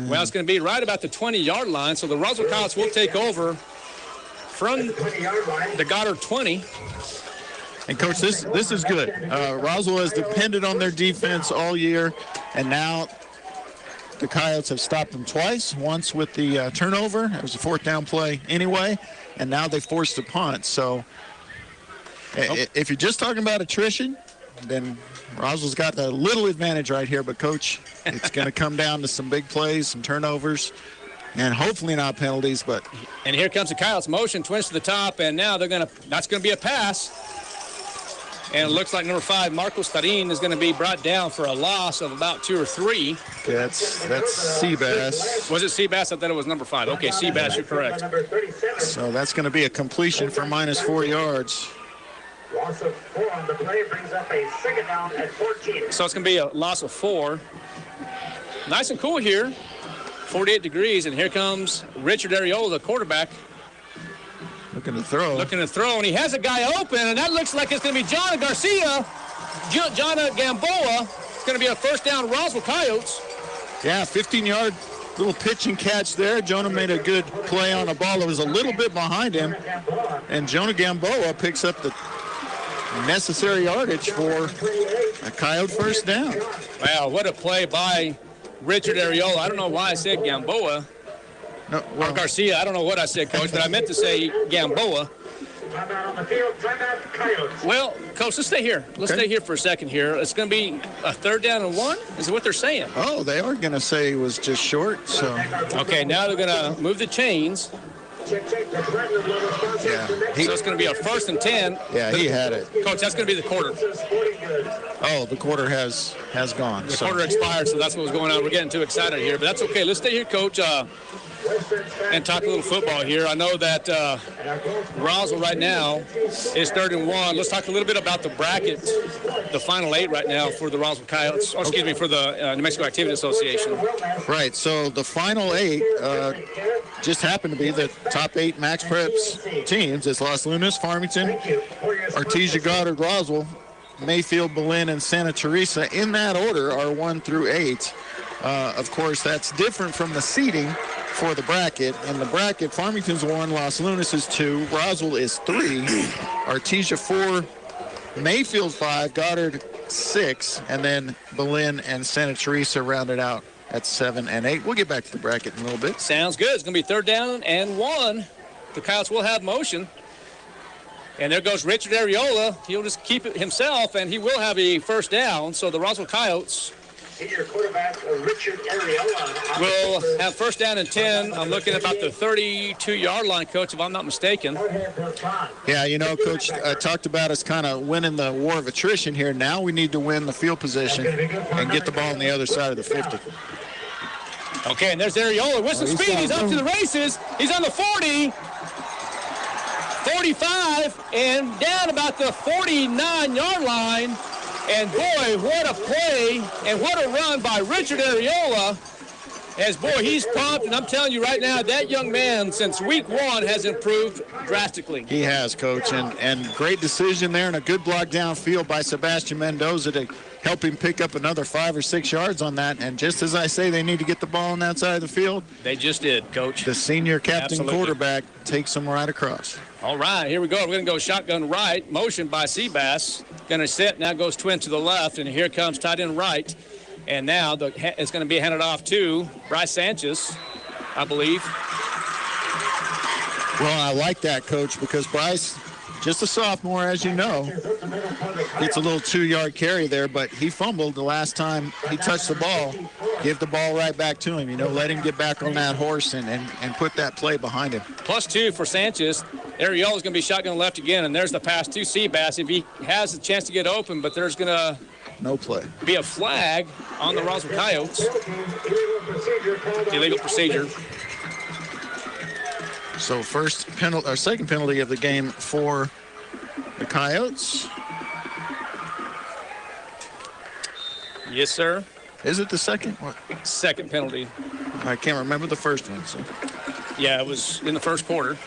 Well, it's going to be right about the 20-yard line, so the Roswell Coyotes will take over from the Goddard 20. And, Coach, this is good. Roswell has depended on their defense all year, and now the Coyotes have stopped them twice, once with the turnover. It was a 4th down play anyway, and now they forced a punt. So if you're just talking about attrition, then Roswell's got a little advantage right here. But, Coach, it's going to come down to some big plays, some turnovers, and hopefully not penalties. And here comes the Coyotes motion, twins to the top, and now that's going to be a pass. And it looks like number 5, Marco Starin, is going to be brought down for a loss of about 2 or 3. That's Seabass. Was it Seabass? I thought it was number 5. Okay, Seabass, you're correct. So that's going to be a completion for -4 yards. Loss of 4 on the play brings up a 2nd down at 14. So it's going to be a loss of 4. Nice and cool here. 48 degrees, and here comes Richard Areola, the quarterback. Looking to throw, and he has a guy open, and that looks like it's going to be Jonah Garcia. Jonah Gamboa. It's going to be a 1st down Roswell Coyotes. Yeah, 15-yard little pitch and catch there. Jonah made a good play on a ball that was a little bit behind him, and Jonah Gamboa picks up the necessary yardage for a Coyote 1st down. Wow, what a play by Richard Areola. I don't know why I said Gamboa. No, or Garcia. I don't know what I said, Coach, but I meant to say Gamboa. Well, Coach, let's stay here. Let's stay here for a second here. It's going to be a 3rd down and 1? Is what they're saying? Oh, they are going to say it was just short. So okay, now they're going to move the chains. Yeah. So it's going to be a 1st and 10. Yeah, he had it. Coach, that's going to be the quarter. Oh, the quarter has gone. The quarter expired, so that's what was going on. We're getting too excited here, but that's okay. Let's stay here, Coach, and talk a little football here. I know that Roswell right now is 3rd and 1. Let's talk a little bit about the bracket, the final 8 right now for the Roswell Coyotes. Oh, excuse me, for the New Mexico Activity Association. Right, so the final 8 just happened to be the top 8 Max Preps teams. It's Los Lunas, Farmington, Artesia, Goddard, Roswell, Mayfield, Belen, and Santa Teresa. In that order are 1 through 8. Of course, that's different from the seeding for the bracket. In the bracket, Farmington's 1, Los Lunas is 2, Roswell is 3, Artesia 4, Mayfield 5, Goddard 6, and then Belen and Santa Teresa rounded out at 7 and 8. We'll get back to the bracket in a little bit. Sounds good. It's going to be 3rd down and 1. The Coyotes will have motion. And there goes Richard Areola. He'll just keep it himself, and he will have a 1st down. So the Roswell Coyotes senior quarterback Richard Areola will have 1st down and 10. I'm looking at about the 32-yard line, Coach, if I'm not mistaken. Yeah, you know, Coach, I talked about us kind of winning the war of attrition here. Now we need to win the field position and get the ball on the other side of the 50. Okay, and there's Areola with some speed. He's up to the races. He's on the 40, 45, and down about the 49-yard line. And boy, what a play and what a run by Richard Areola. As boy, he's pumped, and I'm telling you right now, that young man since week 1 has improved drastically. He has, Coach, and great decision there and a good block downfield by Sebastian Mendoza to help him pick up another 5 or 6 yards on that. And just as I say, they need to get the ball on that side of the field. They just did, Coach. The senior captain quarterback takes them right across. All right, here we go. We're going to go shotgun right. Motion by Seabass. Going to sit. Now goes twin to the left. And here comes tight end right. And now it's going to be handed off to Bryce Sanchez, I believe. Well, I like that, Coach, because Bryce just a sophomore, as you know. Gets a little 2-yard carry there, but he fumbled the last time he touched the ball. Give the ball right back to him, let him get back on that horse and put that play behind him. +2 for Sanchez. Ariola's going to be shotgun left again, and there's the pass to Seabass. If he has a chance to get open, but there's going to no play. Be a flag on the Roswell Coyotes. Illegal procedure. So second penalty of the game for the Coyotes. Yes, sir. Is it the second? What? Second penalty. I can't remember the first one. So. Yeah, it was in the first quarter.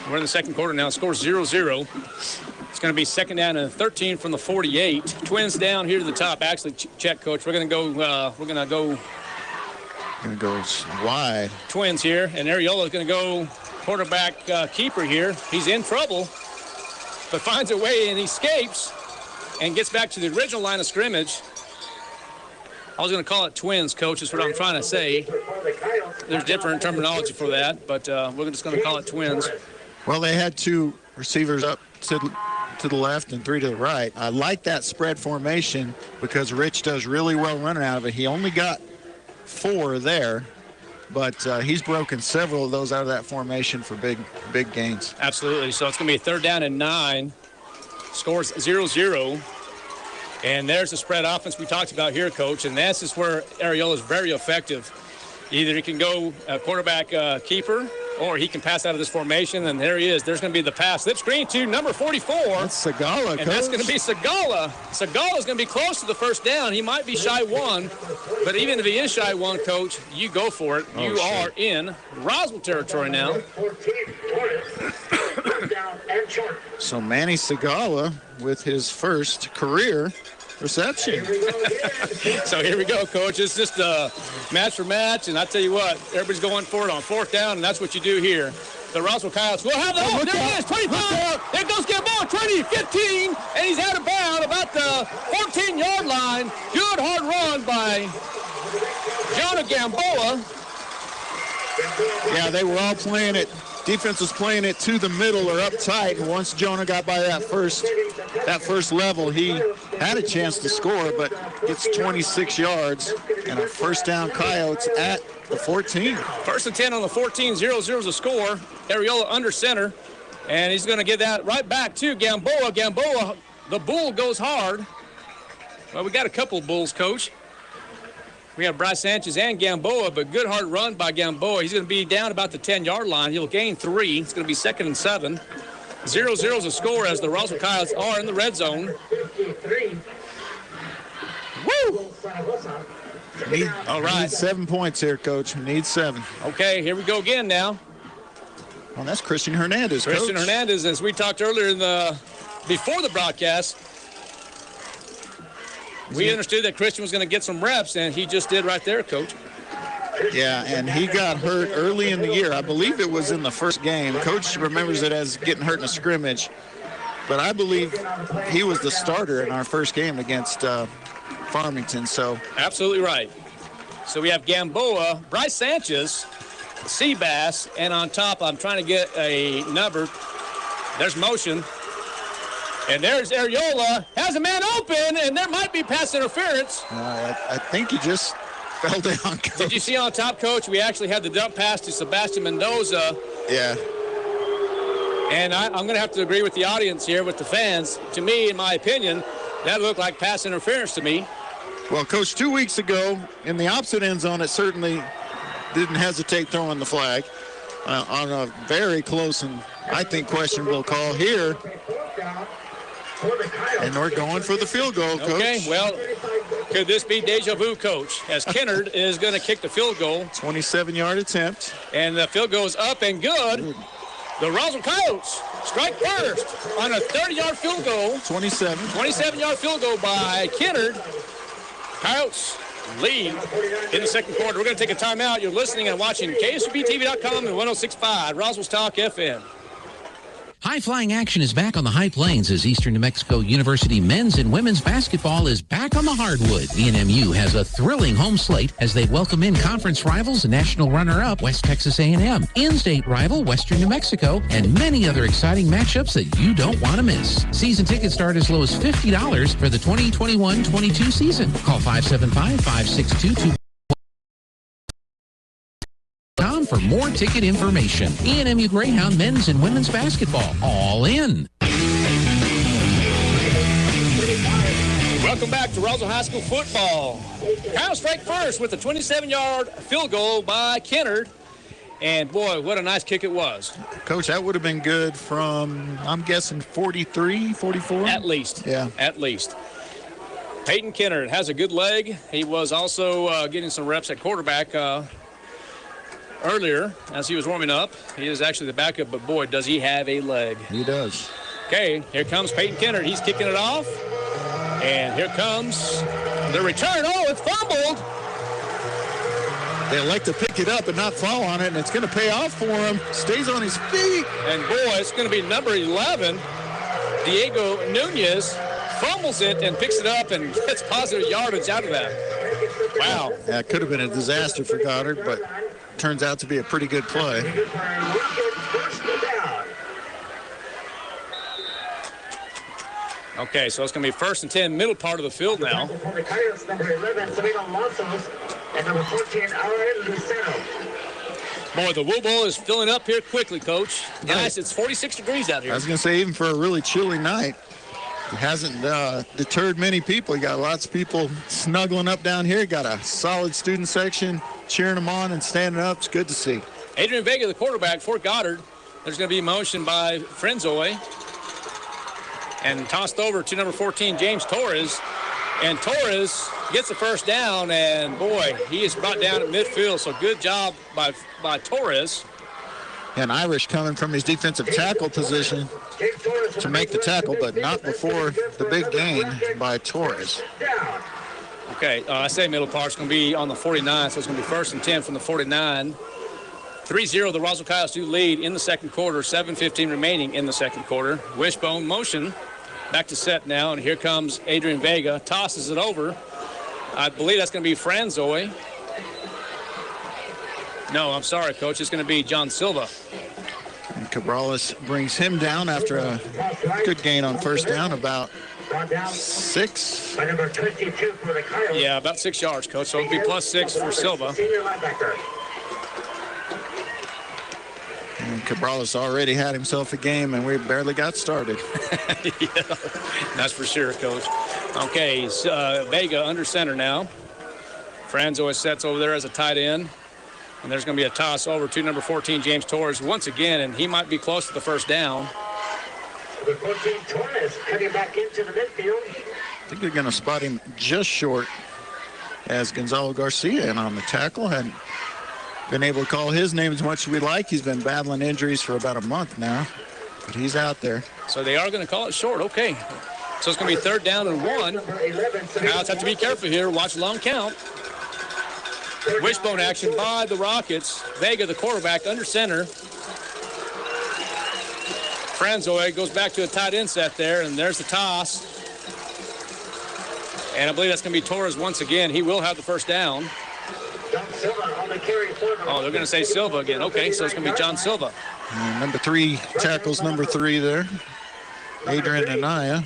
We're in the second quarter now. Score 0-0. It's going to be second down and 13 from the 48. Twins down here to the top. Actually, check, Coach. We're going to go wide. Twins here, and Ariola's going to go quarterback keeper here. He's in trouble, but finds a way and escapes and gets back to the original line of scrimmage. I was going to call it twins, Coach, is what I'm trying to say. There's different terminology for that, but we're just going to call it twins. Well, they had 2 receivers up to the left and 3 to the right. I like that spread formation because Rich does really well running out of it. He only got 4 there, but he's broken several of those out of that formation for big gains. Absolutely. So it's going to be a third down and 9. Scores 0-0. And there's the spread offense we talked about here, Coach, and this is where Ariola is very effective. Either he can go quarterback keeper, or he can pass out of this formation, and there he is. There's going to be the pass. Slip screen to number 44. That's Segala, and Coach. That's going to be Segala. Segala's going to be close to the first down. He might be shy 1, but even if he is shy 1, Coach, you go for it. You are in Roswell territory now. So Manny Segala with his first career reception. So here we go, Coach. It's just a match for match, and I tell you what, everybody's going for it on fourth down, and that's what you do here. The Roswell Coyotes will have the there it is, 25. There goes Gamboa, 20, 15, and he's out of bounds about the 14-yard line. Good hard run by Jonah Gamboa. Yeah, they were all playing it. Defense was playing it to the middle or up tight, and once Jonah got by that first level, he had a chance to score, but gets 26 yards and a first down Coyotes at the 14. First and 10 on the 14, 0-0 is the score. Ariola under center, and he's going to get that right back to Gamboa. Gamboa, the bull goes hard. Well, we got a couple of bulls, Coach. We have Bryce Sanchez and Gamboa, but good hard run by Gamboa. He's going to be down about the 10-yard line. He'll gain 3. It's going to be second and 7. 0-0 is the score as the Roswell Coyotes are in the red zone. Woo! All right. Need 7 points here, Coach. We need 7. Okay, here we go again now. Well, that's Christian Hernandez, Christian Coach. Hernandez, as we talked earlier before the broadcast, we understood that Christian was going to get some reps, and he just did right there, Coach. Yeah, and he got hurt early in the year. I believe it was in the first game. Coach remembers it as getting hurt in a scrimmage, but I believe he was the starter in our first game against Farmington. So absolutely right. So we have Gamboa, Bryce Sanchez, Seabass, and on top, I'm trying to get a number. There's motion. And there's Ariola, has a man open, and there might be pass interference. I think he just fell down, Coach. Did you see on top, Coach, we actually had the dump pass to Sebastian Mendoza. Yeah. And I'm going to have to agree with the audience here, with the fans. To me, in my opinion, that looked like pass interference to me. Well, Coach, 2 weeks ago, in the opposite end zone, it certainly didn't hesitate throwing the flag on a very close and, I think, questionable call here. And we're going for the field goal, Coach. Okay, well, could this be deja vu, Coach? As Kennard is going to kick the field goal. 27-yard attempt. And the field goes up and good. The Roswell Coyotes strike first on a 30-yard field goal. 27-yard field goal by Kennard. Coyotes lead in the second quarter. We're going to take a timeout. You're listening and watching KSUPTV.com and 106.5 Roswell's Talk FM. High-flying action is back on the High Plains as Eastern New Mexico University men's and women's basketball is back on the hardwood. ENMU has a thrilling home slate as they welcome in conference rivals and national runner-up West Texas A&M, in-state rival Western New Mexico, and many other exciting matchups that you don't want to miss. Season tickets start as low as $50 for the 2021-22 season. Call 575-5622 for more ticket information. ENMU Greyhound men's and women's basketball, all in. Welcome back to Roswell High School football. Kyle strike first with a 27-yard field goal by Kennard. And boy, what a nice kick it was. Coach, that would have been good from, I'm guessing, 43, 44? At least. Yeah. At least. Peyton Kennard has a good leg. He was also getting some reps at quarterback earlier as he was warming up. He is actually the backup, but boy, does he have a leg. He does. Okay, here comes Peyton Kennard. He's kicking it off. And here comes the return. Oh, it's fumbled. They elect to pick it up and not fall on it, and it's going to pay off for him. Stays on his feet. And boy, it's going to be number 11, Diego Nunez, fumbles it and picks it up and gets positive yardage out of that. Wow. Yeah, it could have been a disaster for Goddard, but turns out to be a pretty good play. Okay, so it's going to be 1st and 10, middle part of the field now. Boy, the Woo Bowl is filling up here quickly, Coach. Nice, it's 46 degrees out here. I was going to say, even for a really chilly night, it hasn't deterred many people. You got lots of people snuggling up down here. Got a solid student section cheering them on and standing up. It's good to see. Adrian Vega, the quarterback for Goddard. There's going to be motion by Frenzoy. And tossed over to number 14, James Torres. And Torres gets the first down, and boy, he is brought down at midfield. So good job by Torres. And Irish coming from his defensive tackle position to make the tackle, but not before the big gain by Torres. Okay, I say middle part. It's going to be on the 49, so it's going to be 1st and 10 from the 49. 3-0, the Roswell Coyotes do lead in the second quarter. 7:15 remaining in the second quarter. Wishbone motion. Back to set now, and here comes Adrian Vega. Tosses it over. I believe that's going to be Franzoy. No, I'm sorry, Coach. It's going to be John Silva. And Cabrales brings him down after a good gain on first down, about 6. Yeah, about 6 yards, Coach. So it'll be +6 for Silva. And Cabrales already had himself a game, and we barely got started. Yeah, that's for sure, Coach. Okay, Vega under center now. Franzoy sets over there as a tight end. And there's going to be a toss over to number 14, James Torres, once again, and he might be close to the first down. The 14, Torres, cutting back into the midfield. I think they're going to spot him just short as Gonzalo Garcia in on the tackle. Hadn't been able to call his name as much as we like. He's been battling injuries for about a month now, but he's out there. So they are going to call it short. Okay. So it's going to be 3rd down and 1. Coyotes have to be careful here. Watch long count. Wishbone action by the Rockets. Vega, the quarterback, under center. Franzoy goes back to a tight end set there, and there's the toss. And I believe that's going to be Torres once again. He will have the first down. Oh, they're going to say Silva again. Okay, so it's going to be John Silva. And number 3 tackles number 3 there, Adrian Anaya.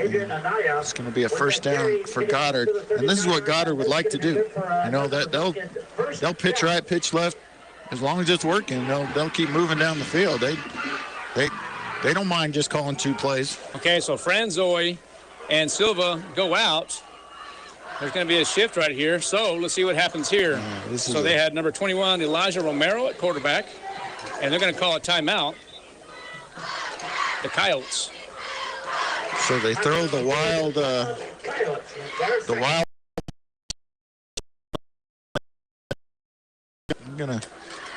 It's going to be a first down for Goddard, and this is what Goddard would like to do. You know, that they'll pitch right, pitch left, as long as it's working. They'll keep moving down the field. They don't mind just calling 2 plays. Okay, so Franzoy and Silva go out. There's going to be a shift right here, so let's see what happens here. So they had number 21, Elijah Romero at quarterback, and they're going to call a timeout. The Coyotes. So they throw the wild. I'm going to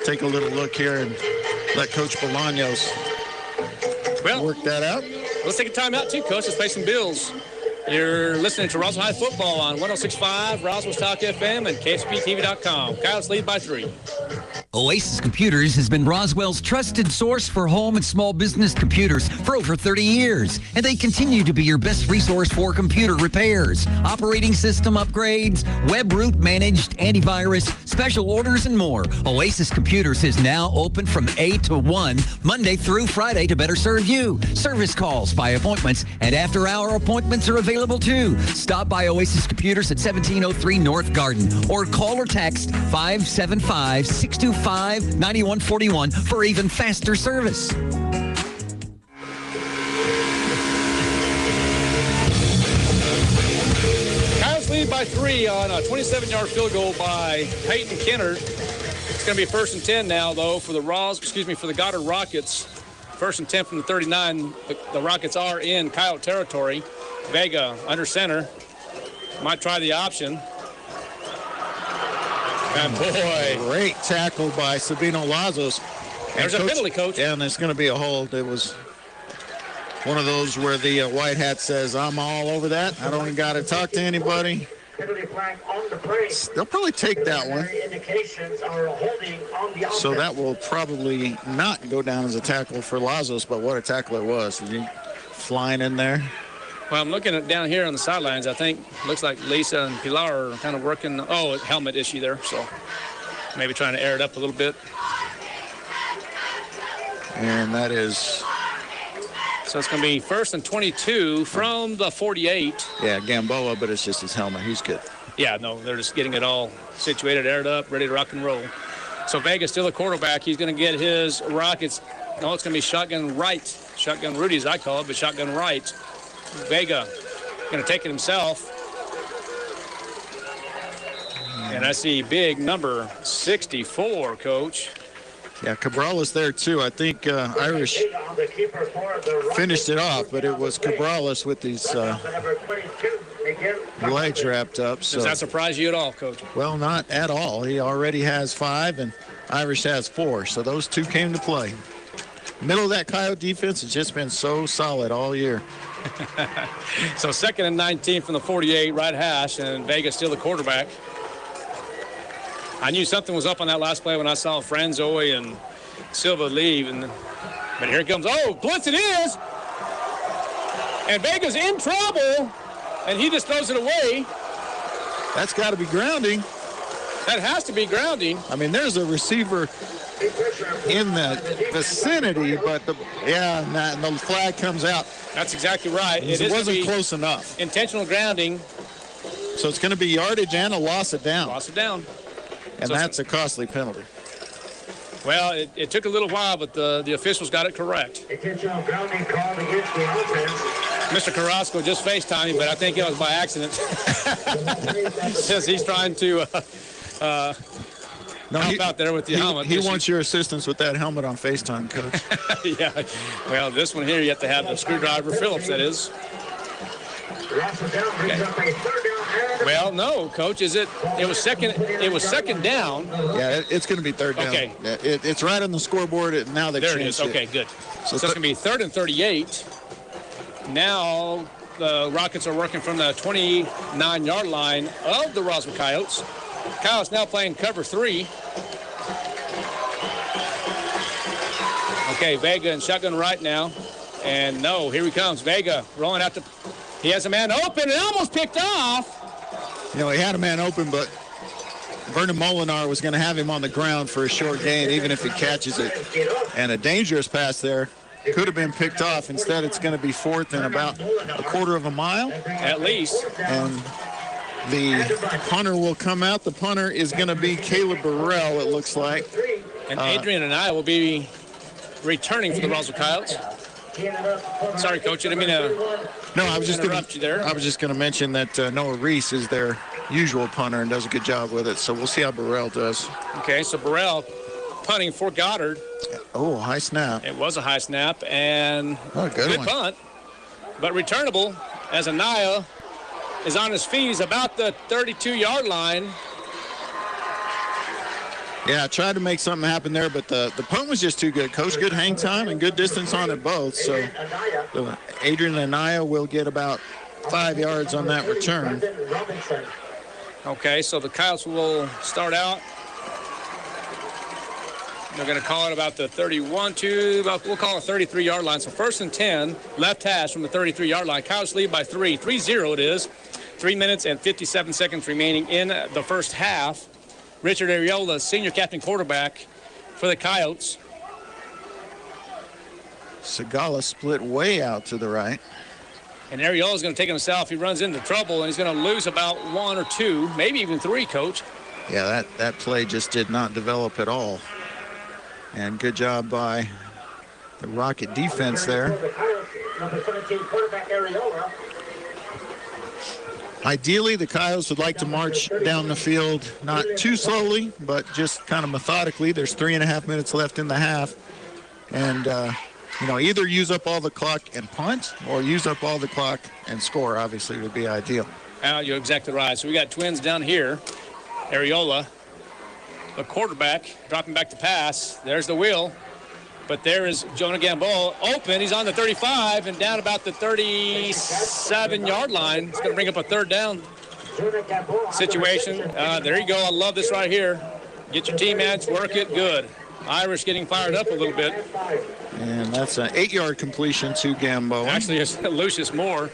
take a little look here and let Coach Bolaños work that out. Let's take a timeout too, Coach. Let's pay some bills. You're listening to Roswell High Football on 106.5, Roswell's Talk FM, and KSPTV.com. Coyotes lead by 3. Oasis Computers has been Roswell's trusted source for home and small business computers for over 30 years, and they continue to be your best resource for computer repairs, operating system upgrades, web root managed, antivirus, special orders, and more. Oasis Computers is now open from 8 to 1, Monday through Friday to better serve you. Service calls by appointments and after-hour appointments are available too. Stop by Oasis Computers at 1703 North Garden or call or text 575-625-9141 for even faster service. Coyotes lead by 3 on a 27-yard field goal by Peyton Kennard. It's going to be 1st and 10 now, though, for the Goddard Rockets. 1st and 10 from the 39. The Rockets are in Coyote territory. Vega under center. Might try the option. And boy. Great tackle by Sabino Lazos. There's a penalty, Coach. Yeah, and there's going to be a hold. It was one of those where the white hat says, I'm all over that. I don't got to talk to anybody. They'll probably take that one. So that will probably not go down as a tackle for Lazos, but what a tackle it was. He flying in there. Well, I'm looking at down here on the sidelines. I think looks like Lisa and Pilar are kind of working. Oh, helmet issue there. So maybe trying to air it up a little bit. And that is. So it's going to be 1st and 22 from the 48. Yeah, Gamboa, but it's just his helmet. He's good. Yeah, no, they're just getting it all situated, aired up, ready to rock and roll. So Vega's still a quarterback. He's going to get his Rockets. No, it's going to be shotgun right. Shotgun Rudy, as I call it, but shotgun right. Vega going to take it himself. And I see big number 64, Coach. Yeah, Cabral is there, too. I think Irish finished it off, but it was Cabrales with these legs wrapped up. So. Does that surprise you at all, Coach? Well, not at all. He already has 5, and Irish has 4. So those two came to play. Middle of that Coyote defense has just been so solid all year. So 2nd and 19 from the 48, right hash, and Vega's still the quarterback. I knew something was up on that last play when I saw Franzoy and Silva leave, but here it comes. Oh, blitz it is! And Vega's in trouble, and he just throws it away. That's got to be grounding. That has to be grounding. I mean, there's a receiver in the vicinity, but the flag comes out. That's exactly right. It wasn't close enough. Intentional grounding. So it's going to be yardage and a loss of down. Loss of down. And so that's a costly penalty. Well, it took a little while, but the officials got it correct. Intentional grounding called against the offense. Mr. Carrasco just FaceTiming, but I think it was by accident. Since he's trying to help out there with the helmet. He wants your assistance with that helmet on FaceTime, Coach. Yeah. Well, this one here, you have to have the screwdriver Phillips, that is. Okay. Well, no, Coach. It was second down. Yeah, it's going to be 3rd down. Okay. Yeah, it's right on the scoreboard. Now they've there changed it is. Okay, good. So it's going to be 3rd and 38. Now the Rockets are working from the 29-yard line of the Roswell Coyotes. Coyotes now playing cover 3. Okay, Vega and shotgun right now. And no, here he comes. Vega rolling out he has a man open and almost picked off. You know, he had a man open, but Vernon Molinar was going to have him on the ground for a short gain, even if he catches it. And a dangerous pass there. Could have been picked off. Instead, it's going to be 4th and about a quarter of a mile. At least. And the punter will come out. The punter is going to be Caleb Burrell, it looks like. And Adrian and I will be returning for the Roswell Coyotes. Sorry, Coach. I didn't mean to interrupt you there. I was just going to mention that Noah Reese is their usual punter and does a good job with it. So we'll see how Burrell does. Okay, so Burrell punting for Goddard. Oh, high snap. It was a high snap and good punt. But returnable as Anaya is on his feet. He's about the 32-yard line. Yeah, I tried to make something happen there, but the punt was just too good. Coach, good hang time and good distance on it both. So Adrian Anaya will get about 5 yards on that return. Okay, so the Coyotes will start out. They're going to call it about the 31 to, we'll call it 33-yard line. So 1st and 10, left hash from the 33-yard line. Coyotes lead by 3. 3-0 it is. 3 minutes and 57 seconds remaining in the first half. Richard Ariola, senior captain quarterback for the Coyotes. Segala split way out to the right. And Ariola's going to take himself. He runs into trouble, and he's going to lose about 1 or 2, maybe even 3, Coach. Yeah, that play just did not develop at all. And good job by the Rocket defense there. Number 17, quarterback Ariola. Ideally, the Coyotes would like to march down the field, not too slowly, but just kind of methodically. There's 3.5 minutes left in the half. And, either use up all the clock and punt or use up all the clock and score, obviously, would be ideal. You're exactly right. So we got twins down here. Ariola, the quarterback, dropping back to pass. There's the wheel. But there is Jonah Gamboa open. He's on the 35 and down about the 37-yard line. It's going to bring up a 3rd down situation. There you go. I love this right here. Get your teammates, work it, good. Irish getting fired up a little bit. And that's an 8-yard completion to Gamboa. Actually, it's Lucius Moore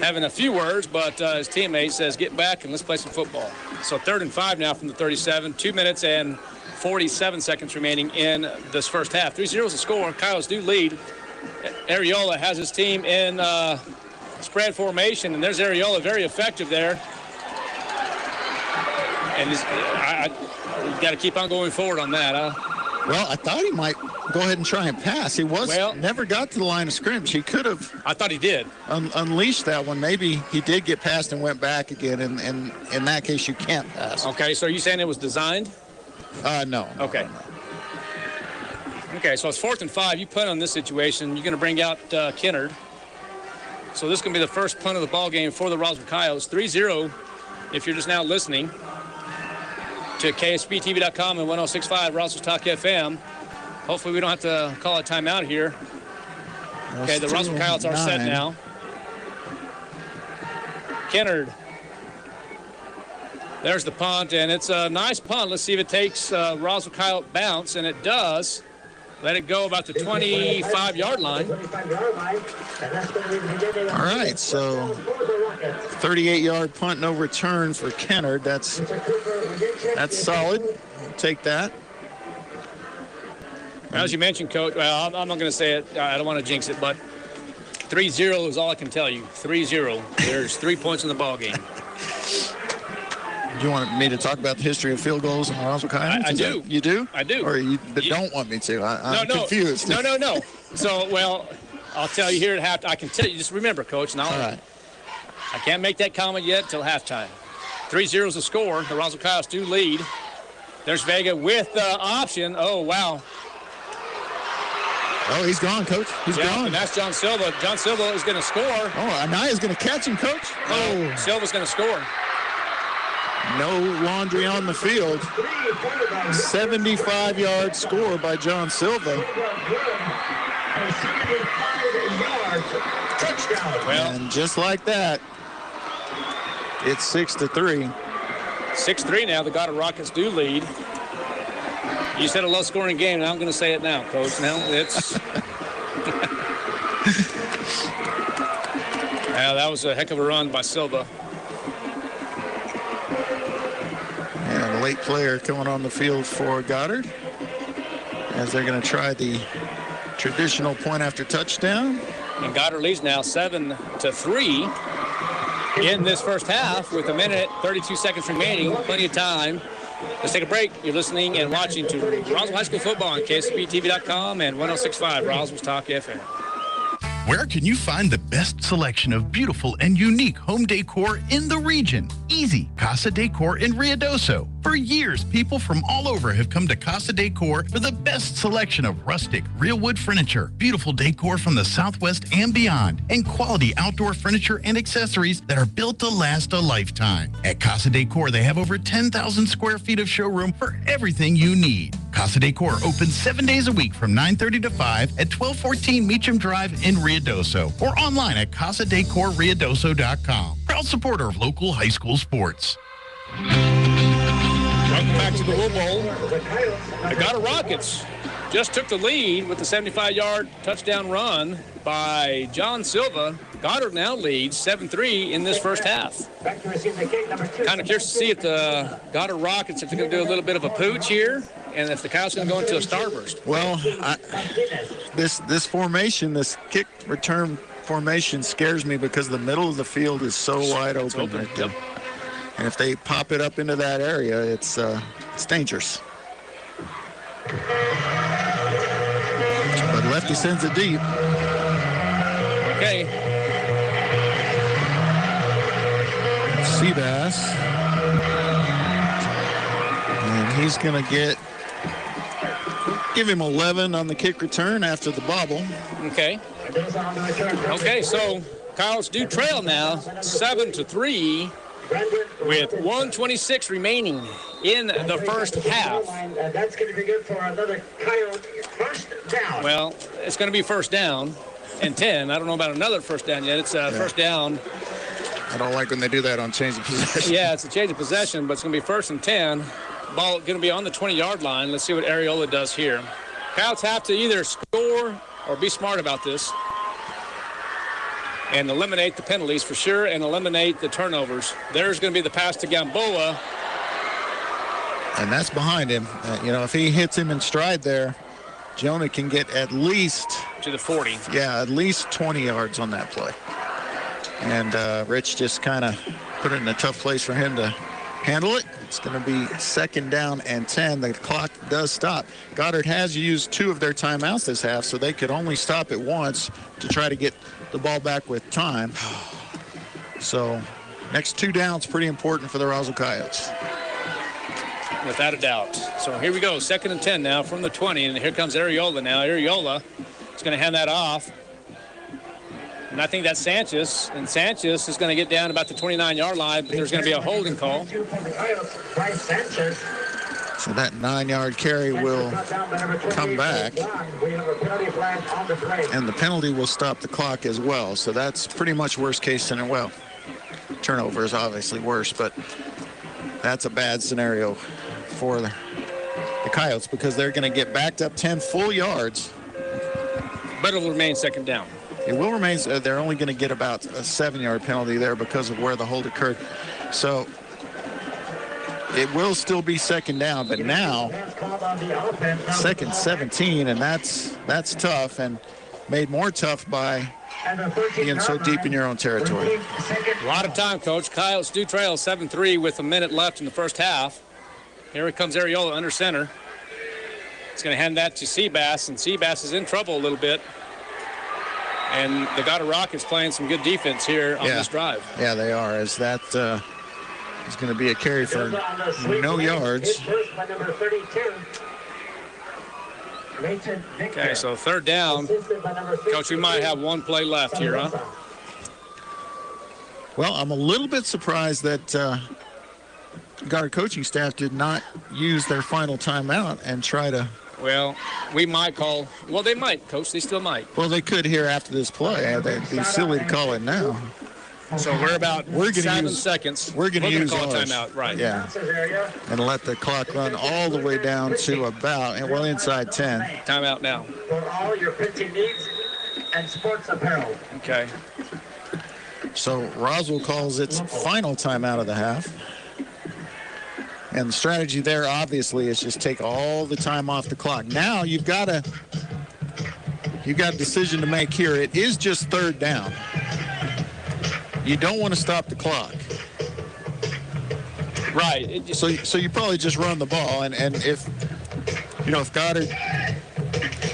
having a few words, but his teammate says, get back and let's play some football. So 3rd and 5 now from the 37. 2 minutes and 47 seconds remaining in this first half. 3-0 is the score. Coyotes do lead. Ariola has his team in spread formation, and there's Ariola, very effective there. And you've got to keep on going forward on that, huh? Well, I thought he might go ahead and try and pass. He never got to the line of scrimmage. He could have. I thought he did. Unleashed that one. Maybe he did get past and went back again, and in that case, you can't pass. Okay, so are you saying it was designed? No. Okay. No. Okay, so it's 4th and 5. You punt on this situation. You're going to bring out Kennard. So this is going to be the first punt of the ball game for the Roswell Coyotes. 3-0 if you're just now listening to KSBTV.com and 106.5 Roswell Talk FM. Hopefully we don't have to call a timeout here. Okay, the Roswell Coyotes are set now. Kennard. There's the punt, and it's a nice punt. Let's see if it takes Roswell Coyote bounce, and it does. Let it go about the 25-yard line. All right, so 38-yard punt, no return for Kennard. That's solid. We'll take that. As you mentioned, Coach, well, I'm not going to say it. I don't want to jinx it, but 3-0 is all I can tell you. 3-0. There's 3 points in the ball game. Do you want me to talk about the history of field goals in the Roswell Coyotes? I do. You do? I do. Or you don't want me to? I'm confused. No. So, well, I'll tell you here at halftime. I can tell you. Just remember, Coach. Now, all right. I can't make that comment yet until halftime. 3-0 is the score. The Roswell Coyotes do lead. There's Vega with the option. Oh, wow. Oh, he's gone, Coach. He's gone. And that's John Silva. John Silva is going to score. Oh, Anaya's going to catch him, Coach. Oh, Silva's going to score. No laundry on the field. 75-yard score by John Silva. Well, and just like that, it's 6-3. 6-3 now. The Goddard Rockets do lead. You said a low-scoring game, and I'm going to say it now, Coach. Now it's. Yeah, that was a heck of a run by Silva. And a late player coming on the field for Goddard as they're going to try the traditional point after touchdown. And Goddard leads now 7-3 in this first half with 1:32 seconds remaining. Plenty of time. Let's take a break. You're listening and watching to Roswell High School Football on KSBTV.com and 106.5 Roswell's Talk FM. Where can you find the best selection of beautiful and unique home decor in the region? Easy. Casa Decor in Ruidoso. For years, people from all over have come to Casa Decor for the best selection of rustic, real wood furniture, beautiful decor from the Southwest and beyond, and quality outdoor furniture and accessories that are built to last a lifetime. At Casa Decor, they have over 10,000 square feet of showroom for everything you need. Casa Decor opens 7 days a week from 9:30 to 5 at 1214 Meacham Drive in Ruidoso or online at casadecorruidoso.com. Proud supporter of local high school sports. Welcome back to the Wool Bowl. The Goddard Rockets just took the lead with the 75-yard touchdown run by John Silva. Goddard now leads 7-3 in this first half. Kind of curious to see if the Goddard Rockets, if they're going to do a little bit of a pooch here, and if the Coyotes are going to go into a starburst. Well, this formation, this kick return formation scares me because the middle of the field is so wide open. Right there. Yep. And if they pop it up into that area, it's dangerous. But lefty sends it deep. Okay. Seabass. And he's going to give him 11 on the kick return after the bobble. Okay. Okay, so Coyotes do trail now 7-3 with 1:26 remaining in the first half. That's going to be good for another Coyote first down. Well, it's going to be first down and 10. I don't know about another first down yet. It's first down. I don't like when they do that on change of possession. Yeah, it's a change of possession, but it's going to be first and 10. Ball going to be on the 20-yard line. Let's see what Areola does here. Coyotes have to either score or be smart about this and eliminate the penalties for sure and eliminate the turnovers. There's going to be the pass to Gamboa. And that's behind him. If he hits him in stride there, Jonah can get at least to the 40. Yeah, at least 20 yards on that play. And Rich just kind of put it in a tough place for him to handle it. It's going to be second down and 10. The clock does stop. Goddard has used 2 of their timeouts this half, so they could only stop it once to try to get the ball back with time. So next 2 downs pretty important for the Roswell Coyotes. Without a doubt. So here we go, second and 10 now from the 20, and here comes Areola now. Areola is going to hand that off. And I think that's Sanchez, and Sanchez is going to get down about the 29-yard line, but there's going to be a holding call. So that 9-yard carry will come back, and the penalty will stop the clock as well. So that's pretty much worst case scenario. Well, turnover is obviously worse, but that's a bad scenario for the Coyotes because they're going to get backed up 10 full yards. But it will remain second down. It will remain. They're only going to get about a 7-yard penalty there because of where the hold occurred. So it will still be second down, but now second 17, and that's tough and made more tough by being so deep in your own territory. A lot of time, Coach. Coyotes do trail 7-3 with a minute left in the first half. Here comes Areola under center. He's going to hand that to Seabass, and Seabass is in trouble a little bit. And the Goddard Rockets playing some good defense here on this drive. Yeah, they are, as that is going to be a carry for no yards. Okay, so third down. Coach, we might have one play left here, huh? Well, I'm a little bit surprised that Goddard coaching staff did not use their final timeout and try to. Well, we might call. Well, they might, Coach. They still might. Well, they could here after this play. They'd be silly to call it now. So we're about 7 seconds. We're going to use call a ours. timeout, right? Yeah. And let the clock run all the way down to about, well, inside 10. Timeout now. For all your printing needs and sports apparel. Okay. So Roswell calls its final timeout of the half. And the strategy there, obviously, is just take all the time off the clock. Now you've got a decision to make here. It is just third down. You don't want to stop the clock. Right. So you probably just run the ball. And if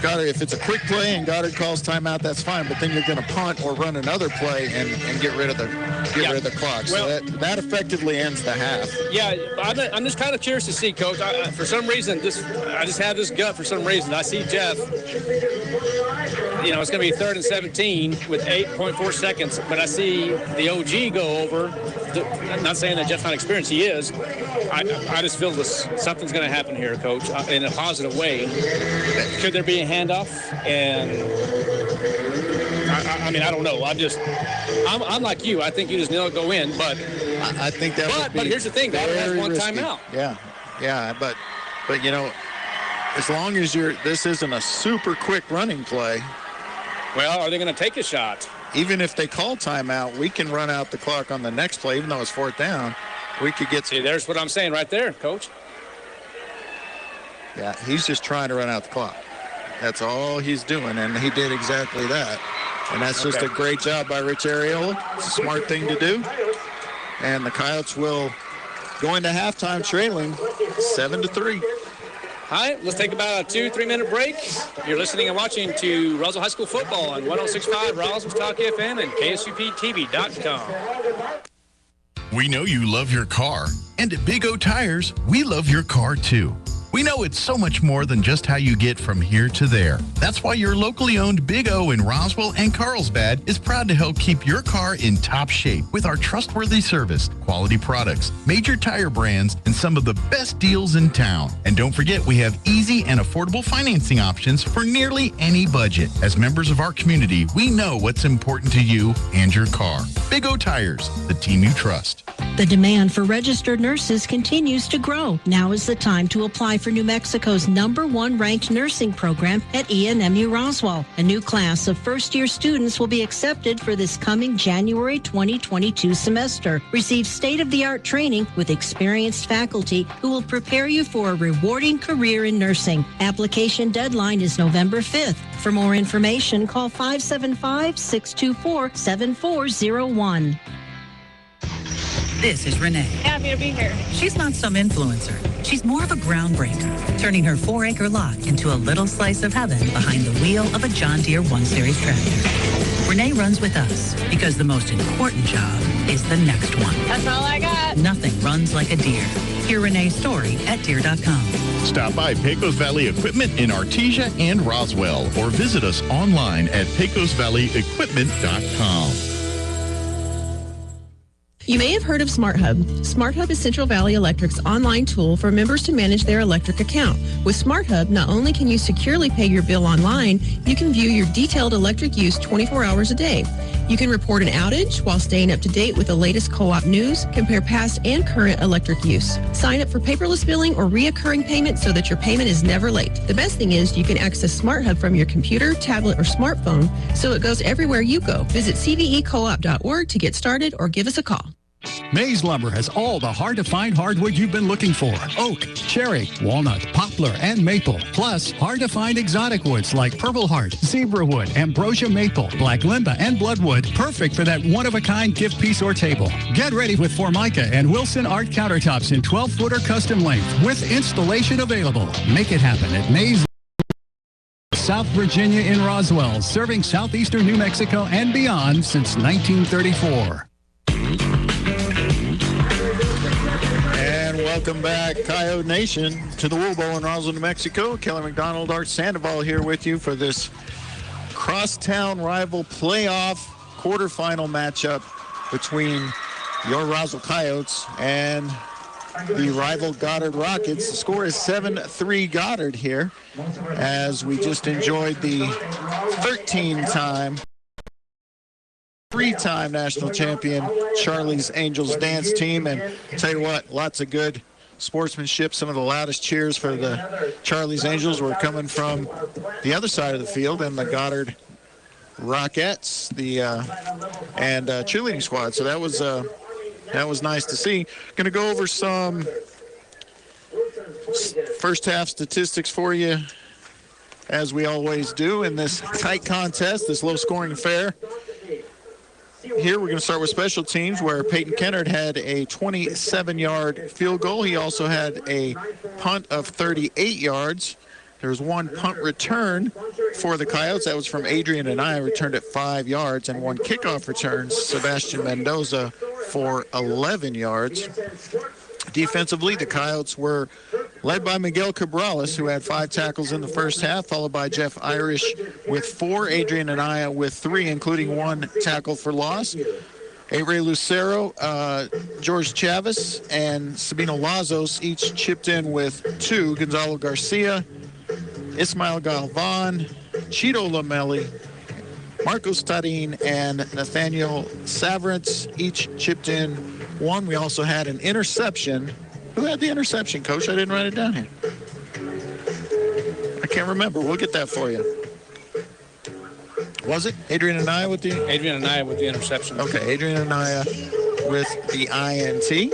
Goddard, if it's a quick play and Goddard calls timeout, that's fine. But then you're going to punt or run another play and get rid of the clock. So that effectively ends the half. Yeah, I'm just kind of curious to see, Coach. For some reason, I just have this gut. For some reason, I see Jeff. It's going to be third and 17 with 8.4 seconds. But I see the OG go over. I'm not saying that Jeff's not experienced. He is. I just feel something's going to happen here, Coach, in a positive way. Could there be a handoff? And I don't know. I'm like you. I think you just go in, but I think that. But here's the thing. Goddard has one timeout. Yeah. Yeah, but you know, as long as this isn't a super quick running play. Well, are they going to take a shot? Even if they call timeout, we can run out the clock on the next play, even though it's 4th down. We could get. See, there's what I'm saying right there, Coach. Yeah, he's just trying to run out the clock. That's all he's doing, and he did exactly that. And that's just a great job by Rich Areola. It's a smart thing to do. And the Coyotes will go into halftime trailing 7-3. All right, let's take about a 2-3 minute break. You're listening and watching to Roswell High School football on 106.5 Roswell Talk FM and KSUPTV.com. We know you love your car, and at Big O Tires, we love your car too. We know it's so much more than just how you get from here to there. That's why your locally owned Big O in Roswell and Carlsbad is proud to help keep your car in top shape with our trustworthy service, quality products, major tire brands, and some of the best deals in town. And don't forget, we have easy and affordable financing options for nearly any budget. As members of our community, we know what's important to you and your car. Big O Tires, the team you trust. The demand for registered nurses continues to grow. Now is the time to apply for New Mexico's #1 ranked nursing program at ENMU Roswell. A new class of first-year students will be accepted for this coming January 2022 semester. Receive state-of-the-art training with experienced faculty who will prepare you for a rewarding career in nursing. Application deadline is November 5th. For more information, call 575-624-7401. This is Renee. Happy to be here. She's not some influencer. She's more of a groundbreaker, turning her 4-acre lot into a little slice of heaven behind the wheel of a John Deere 1 Series tractor. Renee runs with us because the most important job is the next one. That's all I got. Nothing runs like a Deere. Hear Renee's story at Deere.com. Stop by Pecos Valley Equipment in Artesia and Roswell, or visit us online at pecosvalleyequipment.com. You may have heard of SmartHub. SmartHub is Central Valley Electric's online tool for members to manage their electric account. With SmartHub, not only can you securely pay your bill online, you can view your detailed electric use 24 hours a day. You can report an outage while staying up to date with the latest co-op news, compare past and current electric use. Sign up for paperless billing or reoccurring payment so that your payment is never late. The best thing is you can access SmartHub from your computer, tablet, or smartphone, so it goes everywhere you go. Visit cvecoop.org to get started or give us a call. Mays Lumber has all the hard-to-find hardwood you've been looking for. Oak, cherry, walnut, poplar, and maple. Plus, hard-to-find exotic woods like purple heart, zebra wood, ambrosia maple, black limba, and bloodwood. Perfect for that one-of-a-kind gift piece or table. Get ready with Formica and Wilson Art countertops in 12-footer custom length with installation available. Make it happen at Mays South Virginia in Roswell, serving southeastern New Mexico and beyond since 1934. Welcome back, Coyote Nation, to the Wool Bowl in Roswell, New Mexico. Kelly McDonald, Art Sandoval here with you for this crosstown rival playoff quarterfinal matchup between your Roswell Coyotes and the rival Goddard Rockets. The score is 7-3 Goddard here, as we just enjoyed the 13-time, 3-time national champion Charlie's Angels dance team. And I'll tell you what, lots of good sportsmanship. Some of the loudest cheers for the Charlie's Angels were coming from the other side of the field, and the Goddard Rockettes, and cheerleading squad. So that was nice to see. Going to go over some first half statistics for you, as we always do in this tight contest, this low scoring affair. Here we're going to start with special teams, where Peyton Kennard had a 27-yard field goal. He also had a punt of 38 yards. There was one punt return for the Coyotes. That was from Adrian and I, returned at 5 yards, and one kickoff return, Sebastian Mendoza, for 11 yards. Defensively, the Coyotes were led by Miguel Cabrales, who had 5 tackles in the first half, followed by Jeff Irish with 4, Adrian Anaya with 3, including 1 tackle for loss. A-Ray Lucero, George Chavez, and Sabino Lazos each chipped in with 2. Gonzalo Garcia, Ismael Galvan, Cheeto Lamelli, Marcos Tarin, and Nathaniel Savrance each chipped in 1. We also had an interception Who had the interception, Coach? I didn't write it down here. I can't remember. We'll get that for you. Was it Adrian Anaya with the interception? Okay, Adrian Anaya with the INT.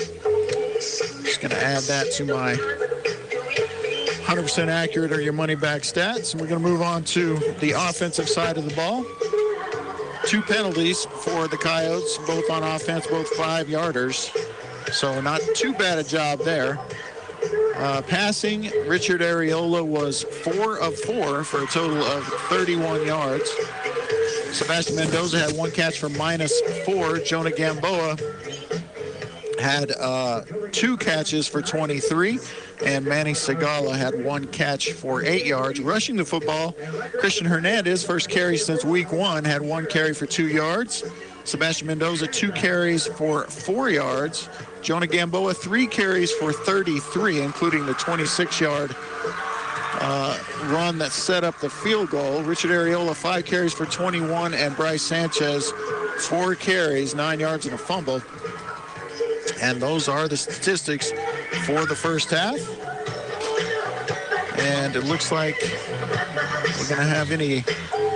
Just going to add that to my 100% accurate or your money back stats. And we're going to move on to the offensive side of the ball. 2 penalties for the Coyotes, both on offense, both 5-yarders. So not too bad a job there. Passing, Richard Areola was 4 of 4 for a total of 31 yards. Sebastian Mendoza had 1 catch for -4. Jonah Gamboa had 2 catches for 23. And Manny Segala had 1 catch for 8 yards. Rushing the football, Christian Hernandez, first carry since week 1, had 1 carry for 2 yards. Sebastian Mendoza, 2 carries for 4 yards. Jonah Gamboa, 3 carries for 33, including the 26-yard run that set up the field goal. Richard Areola, 5 carries for 21, and Bryce Sanchez, 4 carries, 9 yards and a fumble. And those are the statistics for the first half. And it looks like we're going to have any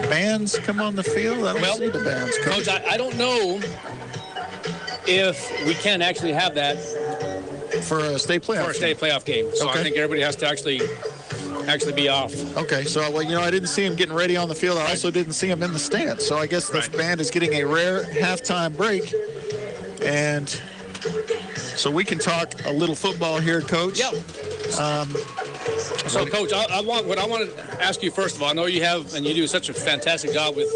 bands come on the field. I don't see the bands. Coach, I don't know if we can actually have that for a state playoff game. So okay. I think everybody has to actually be off. Okay, so well, I didn't see him getting ready on the field. I also didn't see him in the stands. So I guess this band is getting a rare halftime break. And so we can talk a little football here, Coach. Yeah. So, Coach, I want to ask you first of all. I know you have, and you do such a fantastic job with,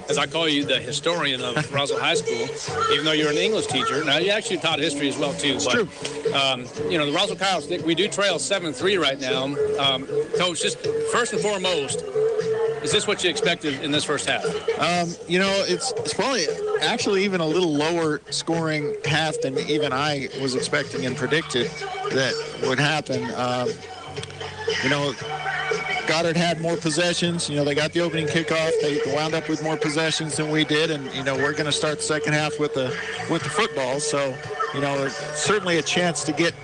as I call you, the historian of Roswell High School. Even though you're an English teacher, now you actually taught history as well too. It's true. The Roswell Coyotes, we do trail 7-3 right now. Coach, just first and foremost, is this what you expected in this first half? It's probably actually even a little lower scoring half than even I was expecting and predicted that would happen. Goddard had more possessions. They got the opening kickoff. They wound up with more possessions than we did, and we're going to start the second half with the football. So, certainly a chance to get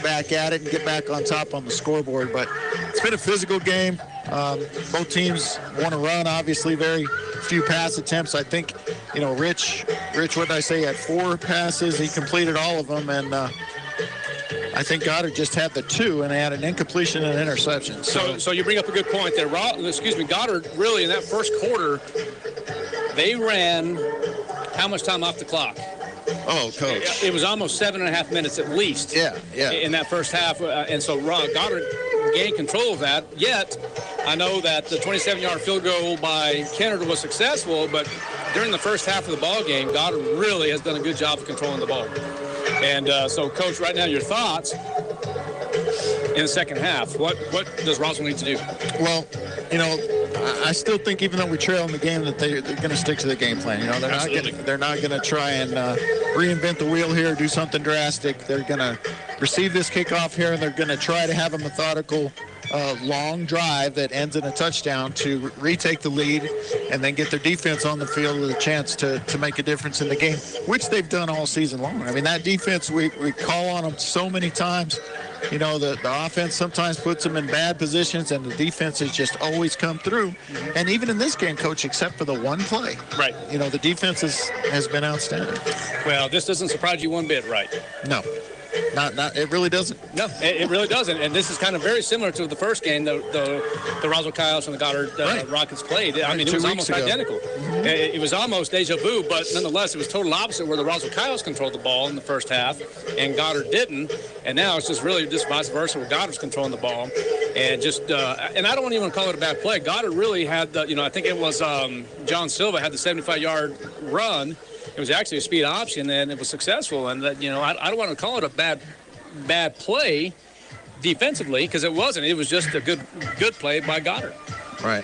back at it and get back on top on the scoreboard. But it's been a physical game. Both teams want to run. Obviously, very few pass attempts. I think, Rich, what did I say? Had 4 passes. He completed all of them, and I think Goddard just had the 2, and they had an incompletion and an interception. So you bring up a good point there. Goddard really in that first quarter, they ran how much time off the clock? Oh, Coach. It was almost 7.5 minutes at least. Yeah. In that first half, and so Goddard gained control of that. Yet, I know that the 27-yard field goal by Kennard was successful, but during the first half of the ball game, Goddard really has done a good job of controlling the ball. And so, Coach, right now, your thoughts in the second half. What does Roswell need to do? Well, I still think even though we trail in the game that they're going to stick to the game plan. They're not going to try and reinvent the wheel here, do something drastic. They're going to receive this kickoff here, and they're going to try to have a methodical long drive that ends in a touchdown to retake the lead and then get their defense on the field with a chance to make a difference in the game, which they've done all season long. I mean, that defense, we call on them so many times. The offense sometimes puts them in bad positions, and the defense has just always come through. Mm-hmm. And even in this game, Coach, except for the one play, right? The defense has been outstanding. Well, this doesn't surprise you one bit, right? No. Not. It really doesn't. No, it really doesn't. And this is kind of very similar to the first game the Roswell Coyotes and the Goddard Rockets played. I mean, it was almost identical. Mm-hmm. It was almost deja vu, but nonetheless, it was total opposite where the Roswell Coyotes controlled the ball in the first half and Goddard didn't. And now it's just really just vice versa where Goddard's controlling the ball. And and I don't even want to call it a bad play. Goddard really had I think it was John Silva had the 75-yard run. It was actually a speed option, and it was successful. And I don't want to call it a bad play defensively because it wasn't. It was just a good play by Goddard. Right.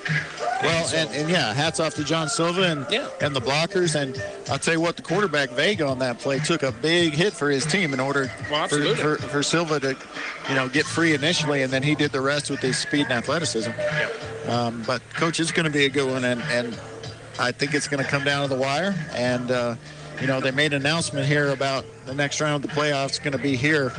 Well, and hats off to John Silva and the blockers. And I'll tell you what, the quarterback Vega on that play took a big hit for his team in order for Silva to, get free initially, and then he did the rest with his speed and athleticism. Yeah. But Coach, it's going to be a good one, and I think it's going to come down to the wire. And, they made an announcement here about the next round of the playoffs going to be here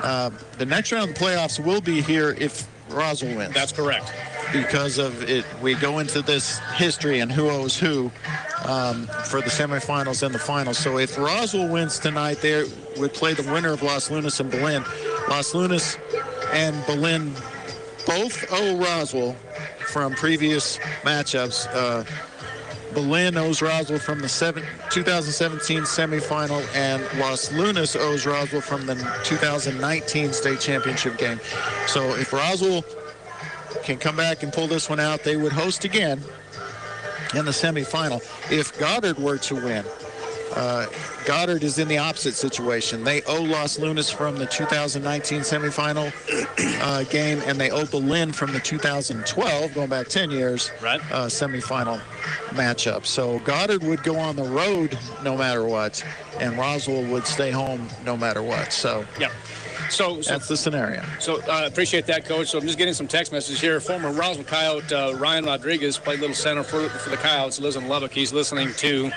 The next round of the playoffs will be here if Roswell wins. That's correct. Because of it, we go into this history and who owes who for the semifinals and the finals. So if Roswell wins tonight, they would play the winner of Los Lunas and Belen. Los Lunas and Belen both owe Roswell from previous matchups. Belen owes Roswell from the 2017 semifinal, and Los Lunas owes Roswell from the 2019 state championship game. So if Roswell can come back and pull this one out, they would host again in the semifinal. If Goddard were to win, Goddard is in the opposite situation. They owe Los Lunas from the 2019 semifinal game, and they owe Belen from the 2012, going back 10 years, semifinal matchup. So Goddard would go on the road no matter what, and Roswell would stay home no matter what. So yeah. So that's the scenario. So I appreciate that, Coach. So I'm just getting some text messages here. Former Roswell Coyote Ryan Rodriguez played little center for the Coyotes, lives in Lubbock. He's listening to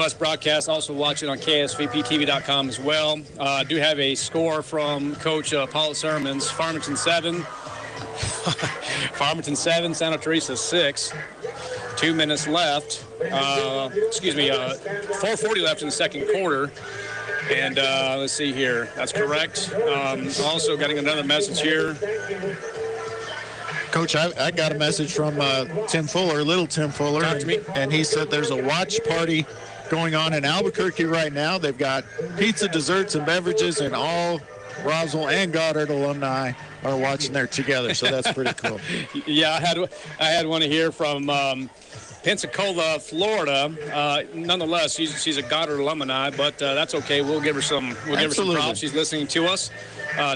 us broadcast, also watching on KSVPTV.com as well. I do have a score from Coach Paul Sermons. Farmington 7, Santa Teresa 6. 2 minutes left. 4:40 left in the second quarter. And let's see here. That's correct. Also getting another message here. Coach, I got a message from Tim Fuller, little Tim Fuller, and he said there's a watch party going on in Albuquerque right now. They've got pizza, desserts, and beverages, and all Roswell and Goddard alumni are watching there together, so that's pretty cool. Yeah, I had one here from Pensacola, Florida. Nonetheless, she's a Goddard alumni, but that's okay. We'll give her some props. She's listening to us.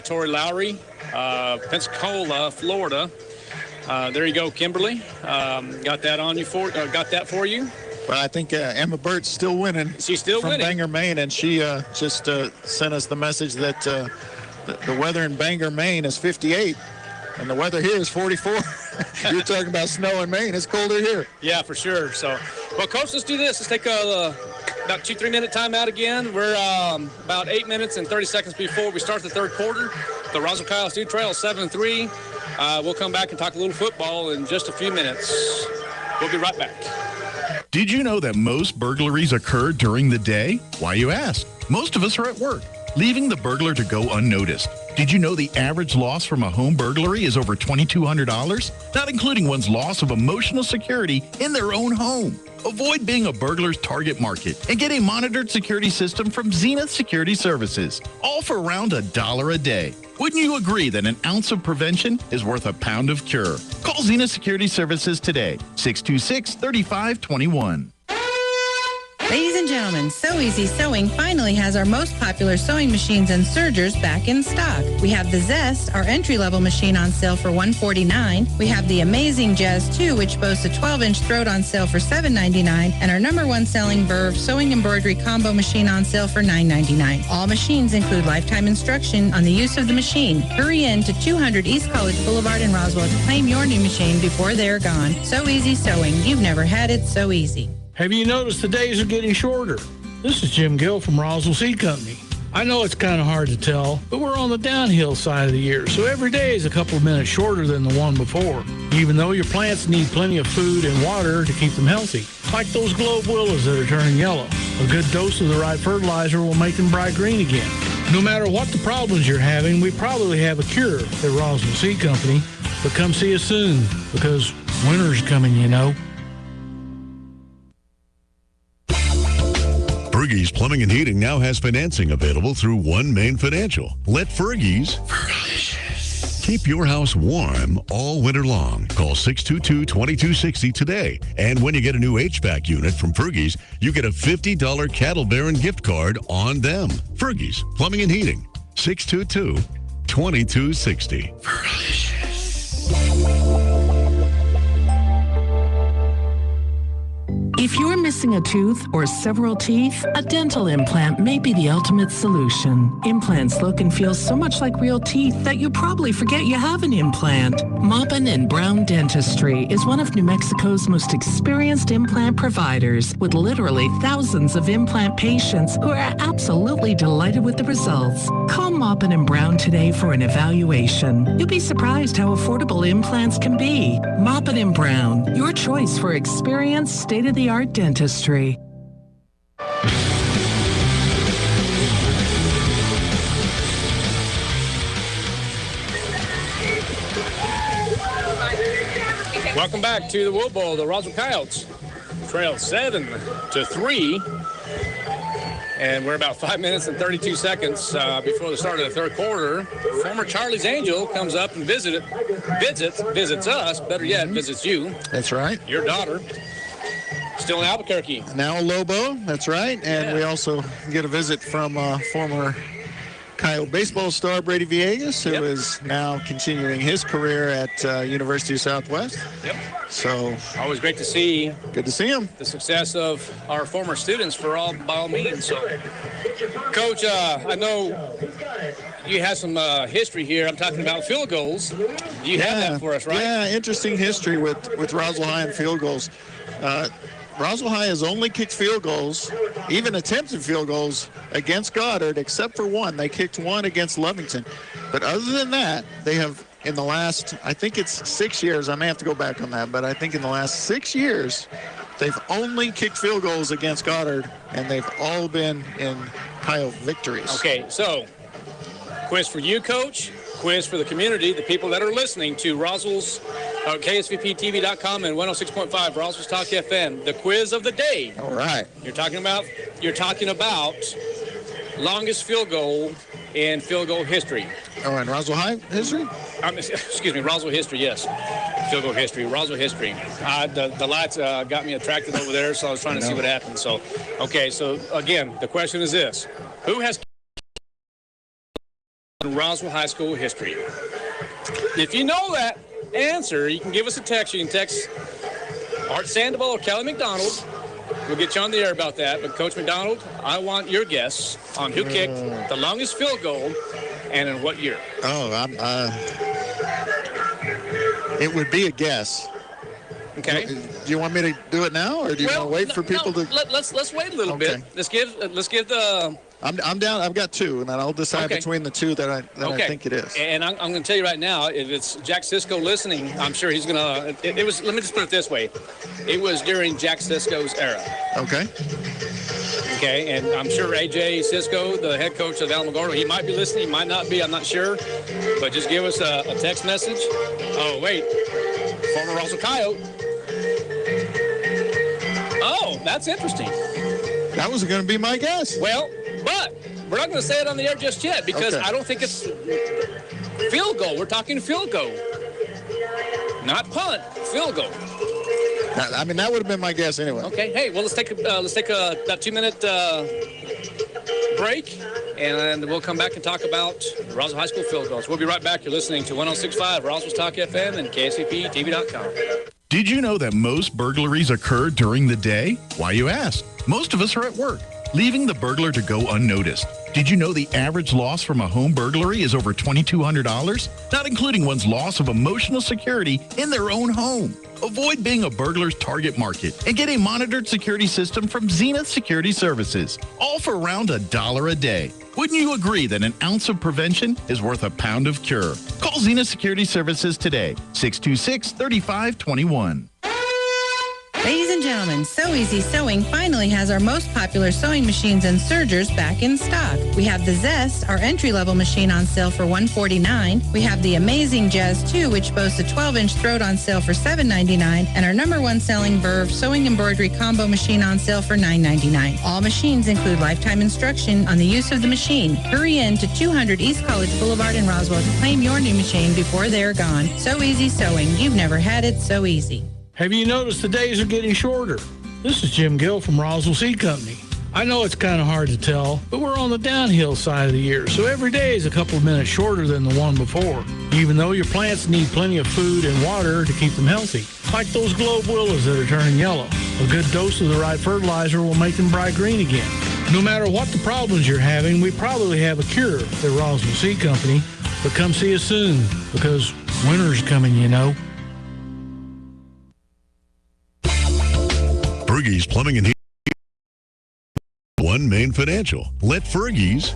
Tori Lowry, Pensacola, Florida. There you go, Kimberly. Got that for you. Well, I think Emma Burt's still winning. She's still from winning. Bangor, Maine, and she just sent us the message that the weather in Bangor, Maine is 58, and the weather here is 44. You're talking about snow in Maine. It's colder here. Yeah, for sure. So, well, Coach, let's do this. Let's take about 2-3 minute timeout again. We're about 8 minutes and 30 seconds before we start the third quarter. The Roswell Coyotes do trail 7-3. We'll come back and talk a little football in just a few minutes. We'll be right back. Did you know that most burglaries occur during the day? Why, you ask? Most of us are at work, leaving the burglar to go unnoticed. Did you know the average loss from a home burglary is over $2,200? Not including one's loss of emotional security in their own home. Avoid being a burglar's target market and get a monitored security system from Zenith Security Services, all for around $1 a day. Wouldn't you agree that an ounce of prevention is worth a pound of cure? Call Zenith Security Services today, 626-3521. Ladies and gentlemen, So Easy Sewing finally has our most popular sewing machines and sergers back in stock. We have the Zest, our entry-level machine, on sale for $149. We have the Amazing Jazz 2, which boasts a 12-inch throat, on sale for $7.99, and our number one selling Verve sewing embroidery combo machine on sale for $9.99. All machines include lifetime instruction on the use of the machine. Hurry in to 200 East College Boulevard in Roswell to claim your new machine before they're gone. So Easy Sewing. You've never had it so easy. Have you noticed the days are getting shorter? This is Jim Gill from Roswell Seed Company. I know it's kind of hard to tell, but we're on the downhill side of the year, so every day is a couple of minutes shorter than the one before, even though your plants need plenty of food and water to keep them healthy, like those globe willows that are turning yellow. A good dose of the right fertilizer will make them bright green again. No matter what the problems you're having, we probably have a cure at Roswell Seed Company, but come see us soon, because winter's coming, you know. Fergie's Plumbing and Heating now has financing available through One Main Financial. Let Fergie's keep your house warm all winter long. Call 622-2260 today. And when you get a new HVAC unit from Fergie's, you get a $50 Cattle Baron gift card on them. Fergie's Plumbing and Heating, 622-2260. If you're missing a tooth or several teeth, a dental implant may be the ultimate solution. Implants look and feel so much like real teeth that you probably forget you have an implant. Maupin and Brown Dentistry is one of New Mexico's most experienced implant providers, with literally thousands of implant patients who are absolutely delighted with the results. Call Maupin and Brown today for an evaluation. You'll be surprised how affordable implants can be. Maupin and Brown, your choice for experienced, state-of-the-art dentistry. Welcome back to the Wool Bowl. The Roswell Coyotes trail 7-3. And we're about 5 minutes and 32 seconds before the start of the third quarter. Former Charlie's Angel comes up and visits us, better yet, visits you. That's right. Your daughter. Still in Albuquerque. Now a Lobo, that's right. And we also get a visit from former Coyote baseball star Brady Villegas, who is now continuing his career at University of Southwest. Yep. So always great to see. Good to see him. The success of our former students by all means. So, Coach, I know you have some history here. I'm talking about field goals. You have that for us, right? Yeah, interesting history with Roswell High and field goals. Roswell High has only kicked field goals, even attempted field goals, against Goddard, except for one. They kicked one against Lovington. But other than that, they have, in the last, I think it's 6 years, I may have to go back on that, but I think in the last 6 years, they've only kicked field goals against Goddard, and they've all been in Coyote victories. Okay, so quiz for you, Coach. Quiz for the community, the people that are listening to Roswell's KSVPTV.com and 106.5 Roswell's Talk FM. The quiz of the day. All right. You're talking about longest field goal in field goal history. Oh, in Roswell High history? Excuse me, Roswell history, yes. Field goal history, Roswell history. The lights got me attracted over there, so I was trying to see what happened. So, okay, so again, the question is this. Who has in Roswell High School history? If you know that answer, you can give us a text. You can text Art Sandoval or Kelly McDonald. We'll get you on the air about that. But Coach McDonald, I want your guess on who kicked the longest field goal and in what year. It would be a guess. Okay. Do you want me to do it now, or do you want to wait for people to? Let's wait a little bit. Let's give the. I'm down. I've got two, and then I'll decide between the two that I think it is. And I'm going to tell you right now, if it's Jack Sisko listening, I'm sure he's going to. It was. Let me just put it this way. It was during Jack Sisko's era. Okay. Okay, and I'm sure A.J. Sisko, the head coach of Alamogordo, he might be listening, he might not be, I'm not sure. But just give us a text message. Oh, wait. Former Roswell Coyote. Oh, that's interesting. That was going to be my guess. Well, but we're not going to say it on the air just yet because I don't think it's field goal. We're talking field goal. Not punt, field goal. I mean, that would have been my guess anyway. Okay. Hey, well, let's take a about 2-minute break, and we'll come back and talk about Roswell High School field goals. We'll be right back. You're listening to 106.5 Roswell's Talk FM and KSVPTV.com. Did you know that most burglaries occur during the day? Why, you ask? Most of us are at work, leaving the burglar to go unnoticed. Did you know the average loss from a home burglary is over $2,200? Not including one's loss of emotional security in their own home. Avoid being a burglar's target market and get a monitored security system from Zenith Security Services, all for around $1 a day. Wouldn't you agree that an ounce of prevention is worth a pound of cure? Call Zenith Security Services today, 626-3521. Ladies and gentlemen, So Easy Sewing finally has our most popular sewing machines and sergers back in stock. We have the Zest, our entry-level machine, on sale for $149. We have the Amazing Jazz 2, which boasts a 12-inch throat, on sale for $7.99, and our #1 selling Verve sewing embroidery combo machine on sale for $9.99. All machines include lifetime instruction on the use of the machine. Hurry in to 200 East College Boulevard in Roswell to claim your new machine before they're gone. So Easy Sewing. You've never had it so easy. Have you noticed the days are getting shorter? This is Jim Gill from Roswell Seed Company. I know it's kind of hard to tell, but we're on the downhill side of the year, so every day is a couple of minutes shorter than the one before, even though your plants need plenty of food and water to keep them healthy, like those globe willows that are turning yellow. A good dose of the right fertilizer will make them bright green again. No matter what the problems you're having, we probably have a cure at Roswell Seed Company. But come see us soon, because winter's coming, you know. Fergie's Plumbing and Heating. One Main Financial. Let Fergie's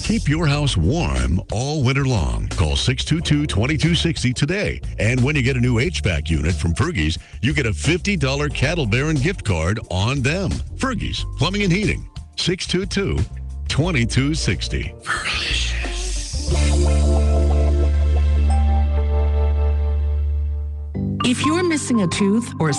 keep your house warm all winter long. Call 622-2260 today. And when you get a new HVAC unit from Fergie's, you get a $50 Cattle Baron gift card on them. Fergie's Plumbing and Heating. 622-2260. If you're missing a tooth or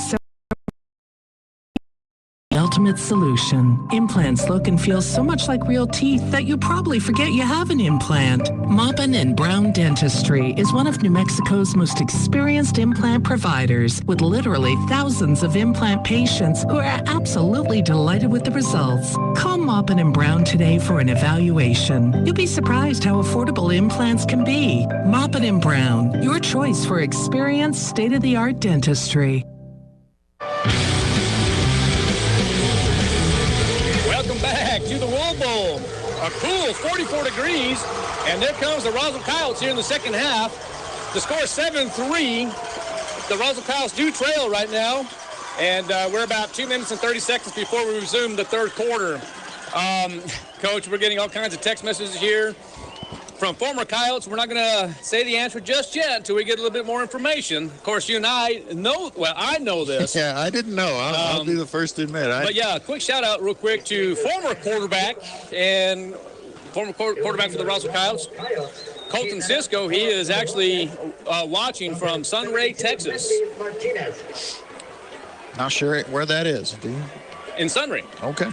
ultimate solution. Implants look and feel so much like real teeth that you probably forget you have an implant. Maupin and Brown Dentistry is one of New Mexico's most experienced implant providers, with literally thousands of implant patients who are absolutely delighted with the results. Call Maupin and Brown today for an evaluation. You'll be surprised how affordable implants can be. Maupin and Brown, your choice for experienced, state-of-the-art dentistry. Back to the Wool Bowl. A cool 44 degrees, and there comes the Roswell Coyotes here in the second half. The score is 7-3. The Roswell Coyotes do trail right now, and we're about 2 minutes and 30 seconds before we resume the third quarter. Coach, we're getting all kinds of text messages here from former Coyotes. We're not going to say the answer just yet until we get a little bit more information. Of course, you and I know, well, I know this. Yeah, I didn't know. I'll be the first to admit. But yeah, quick shout out real quick to former quarterback and former quarterback for the Roswell Coyotes, Colton Cisco. He is actually watching from Sunray, Texas. Not sure where that is, do you? In Sunray. Okay.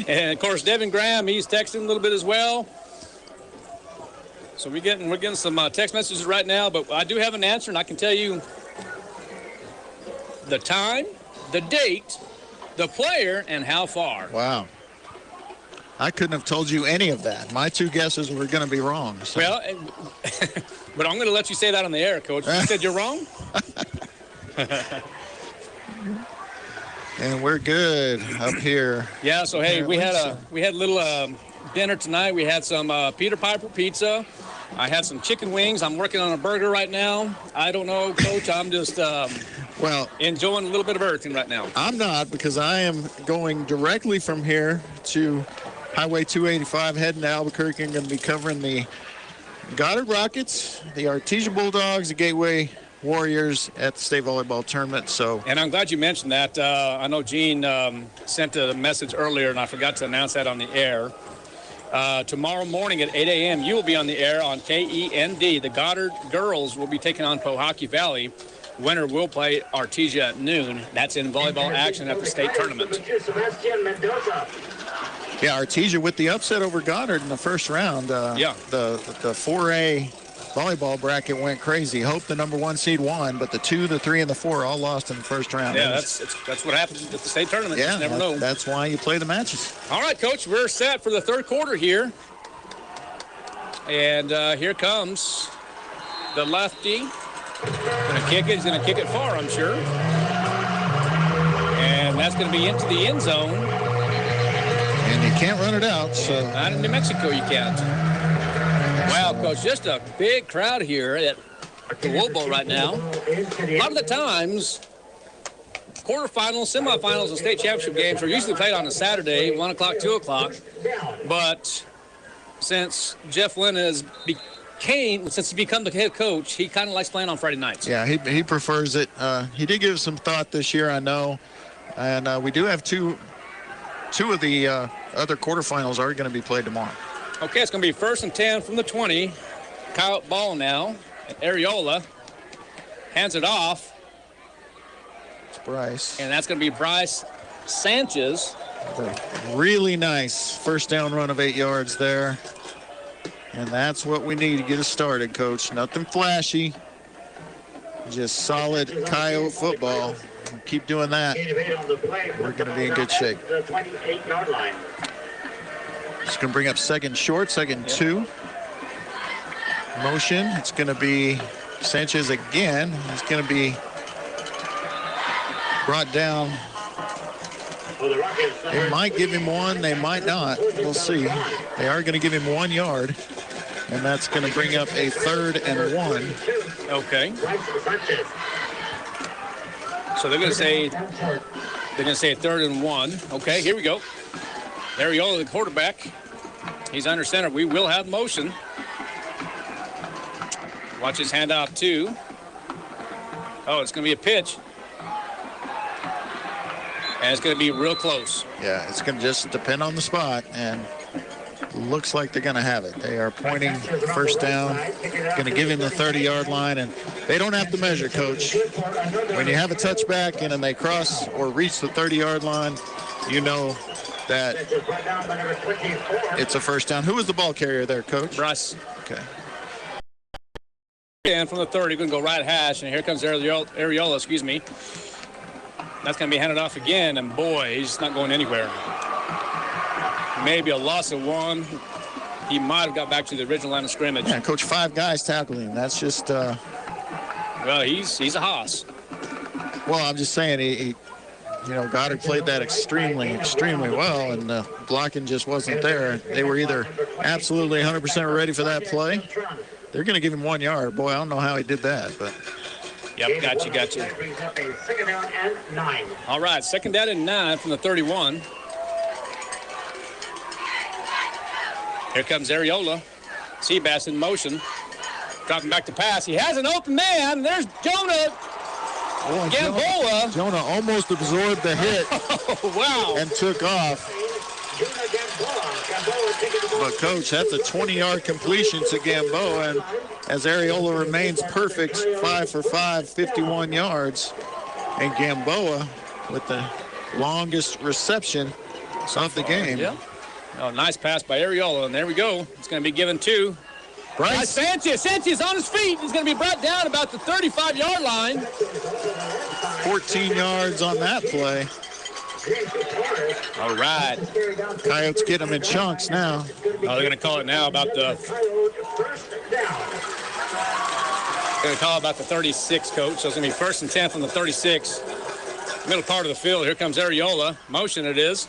And of course, Devin Graham, he's texting a little bit as well. So we're getting some text messages right now, but I do have an answer, and I can tell you the time, the date, the player, and how far. Wow. I couldn't have told you any of that. My two guesses were going to be wrong. So. Well, but I'm going to let you say that on the air, Coach. You said you're wrong? And we're good up here. Yeah, so hey, we had a little dinner tonight. We had some Peter Piper pizza. I had some chicken wings. I'm working on a burger right now. I don't know, Coach. I'm just enjoying a little bit of everything right now. I'm not, because I am going directly from here to Highway 285 heading to Albuquerque. I'm going to be covering the Goddard Rockets, the Artesia Bulldogs, the Gateway Warriors at the state volleyball tournament. And I'm glad you mentioned that. I know Gene sent a message earlier, and I forgot to announce that on the air. Tomorrow morning at 8 a.m., you will be on the air on KEND. The Goddard girls will be taking on Pojoaque Valley. Winner will play Artesia at noon. That's in volleyball action at the state tournament. Yeah, Artesia with the upset over Goddard in the first round. The 4A volleyball bracket went crazy. Hope the number 1 seed won, but the 2, the 3, and the 4 all lost in the first round. Yeah, that's what happens at the state tournament. Yeah, you just never know. That's why you play the matches. All right, Coach, we're set for the third quarter here. And here comes the lefty. Gonna kick it. He's going to kick it far, I'm sure. And that's going to be into the end zone. And you can't run it out. So. Not in New Mexico, you can't. Wow, Coach, just a big crowd here at the Wool Bowl right now. A lot of the times, quarterfinals, semifinals, and state championship games are usually played on a Saturday, 1 o'clock, 2 o'clock. But since Jeff Lynn has since he become the head coach, he kind of likes playing on Friday nights. Yeah, he prefers it. He did give some thought this year, I know. And we do have two of the other quarterfinals are going to be played tomorrow. Okay, it's going to be 1st and 10 from the 20. Coyote ball now. Areola hands it off. It's Bryce. And that's going to be Bryce Sanchez. Really nice first down run of 8 yards there. And that's what we need to get us started, Coach. Nothing flashy. Just solid Coyote football. Keep doing that. We're going to be in good shape. The 28-yard line. It's going to bring up second short, second 2. Motion. It's going to be Sanchez again. It's going to be brought down. They might give him one, they might not. We'll see. They are going to give him 1 yard, and that's going to bring up a 3rd and 1. Okay. So they're going to say a 3rd and 1. Okay, here we go. Ariola, the quarterback. He's under center. We will have motion. Watch his handoff too. Oh, it's going to be a pitch. And it's going to be real close. Yeah, it's going to just depend on the spot, and looks like they're going to have it. They are pointing first down, going to give him the 30-yard line, and they don't have to measure, Coach. When you have a touchback and then they cross or reach the 30-yard line, you know that it's a first down. Who was the ball carrier there, Coach? Russ. Okay. And from the 30, going to go right hash, and here comes Ariola, excuse me. That's going to be handed off again, and boy, he's not going anywhere. Maybe a loss of 1. He might have got back to the original line of scrimmage. Yeah, Coach, 5 guys tackling him. That's just... Well, he's a hoss. Well, I'm just saying, he Goddard played that extremely well, and the blocking just wasn't there. They were either absolutely 100% ready for that play. They're going to give him 1 yard. Boy, I don't know how he did that, but... Yep, got you. All right, 2nd down and 9 from the 31. Here comes Ariola. Seabass in motion. Dropping back to pass. He has an open man. There's Jonah. Gamboa. Jonah almost absorbed the hit. Oh, wow. And took off. But, Coach, that's a 20-yard completion to Gamboa, and as Ariola remains perfect, 5 for 5, 51 yards. And Gamboa with the longest reception of the game. Yeah. Oh, nice pass by Ariola, and there we go. It's going to be given to Bryce Sanchez. Sanchez on his feet. He's going to be brought down about the 35-yard line. 14 yards on that play. All right. Coyotes get them in chunks now. Oh, they're going to call it now about the... Going to call it about the 36, Coach. So it's going to be 1st and 10 from the 36. Middle part of the field. Here comes Ariola. Motion it is.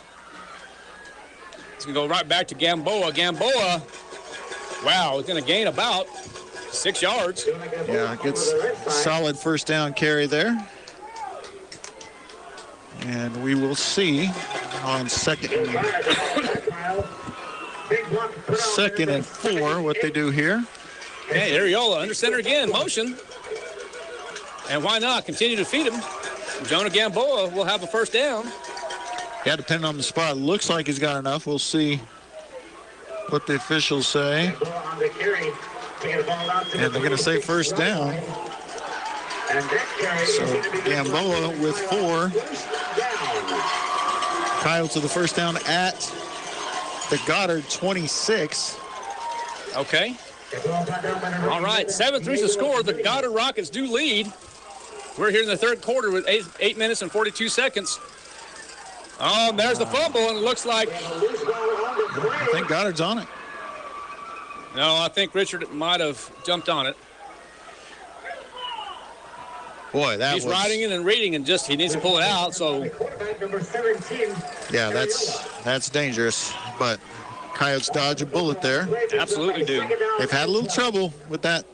It's going to go right back to Gamboa. Gamboa, wow, it's going to gain about 6 yards. Yeah, gets solid first down carry there. And we will see on second and 4 what they do here. Hey, Ariola under center again, motion. And why not continue to feed him? Jonah Gamboa will have a first down. Yeah, depending on the spot. Looks like he's got enough. We'll see what the officials say. And they're going to say first down. So Gamboa with 4. Coyotes to the first down at the Goddard 26. Okay. All right, 7-3 the score. The Goddard Rockets do lead. We're here in the 3rd quarter with 8 minutes and 42 seconds. There's the fumble, and it looks like... I think Goddard's on it. No, I think Richard might have jumped on it. Boy, he's riding it and reading, and he needs to pull it out. So, yeah, that's dangerous. But Coyotes dodge a bullet there. Absolutely do. They've had a little trouble with that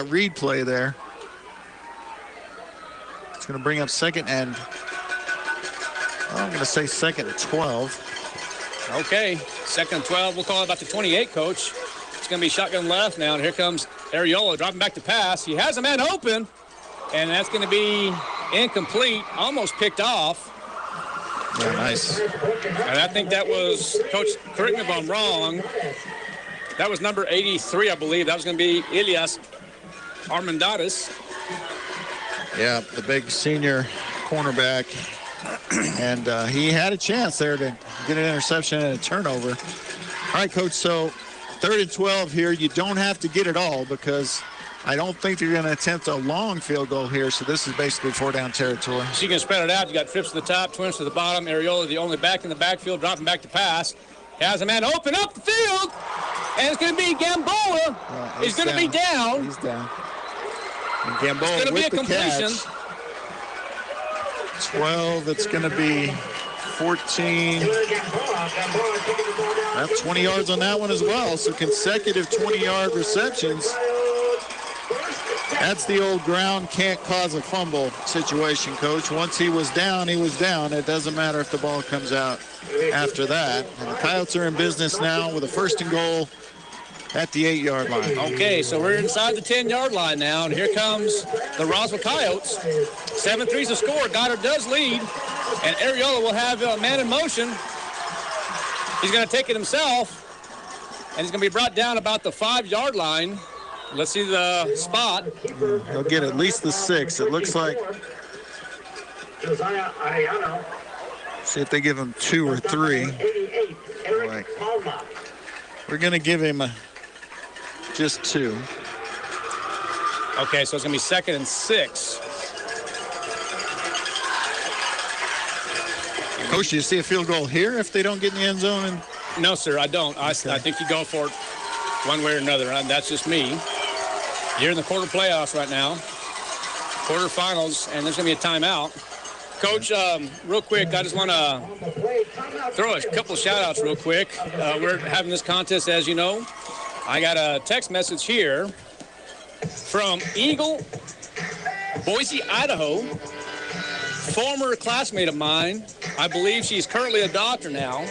read play there. It's going to bring up 2nd and I'm going to say 2nd and 12. Okay, 2nd and 12. We'll call it about the 28, Coach. It's going to be shotgun left now, and here comes Ariola dropping back to pass. He has a man open, and that's going to be incomplete, almost picked off. Yeah, nice. And I think that was, Coach, correct me if I'm wrong, that was number 83, I believe. That was going to be Elias Armendariz. Yeah, the big senior cornerback. And he had a chance there to get an interception and a turnover. All right, Coach, so 3rd and 12 here. You don't have to get it all because I don't think they're going to attempt a long field goal here, so this is basically 4-down territory. So you can spread it out. You got trips to the top, twins to the bottom. Ariola, the only back in the backfield, dropping back to pass. Has a man open up the field, and it's going to be Gamboa. He's going to be down. He's down. And Gamboa it's going to be a completion. Catch. 12, it's going to be 14. That's 20 yards on that one as well. So consecutive 20-yard receptions. That's the old ground can't cause a fumble situation, Coach. Once he was down, he was down. It doesn't matter if the ball comes out after that. And the Coyotes are in business now with a 1st and goal at the 8-yard line. Okay, so we're inside the 10-yard line now, and here comes the Roswell Coyotes. 7-3's the score. Goddard does lead, and Ariola will have a man in motion. He's going to take it himself, and he's going to be brought down about the 5-yard line. Let's see the spot. He'll get at least the 6. It looks like. See if they give him 2 or 3. Right. We're going to give him just 2. Okay, so it's going to be 2nd and 6. Coach, do you see a field goal here if they don't get in the end zone? And... No, sir, I don't. I think you go for it one way or another. That's just me. You're in the quarter playoffs right now. Quarterfinals, and there's going to be a timeout. Coach, real quick, I just want to throw a couple of shout-outs real quick. We're having this contest, as you know. I got a text message here from Eagle, Boise, Idaho. Former classmate of mine. I believe she's currently a doctor now.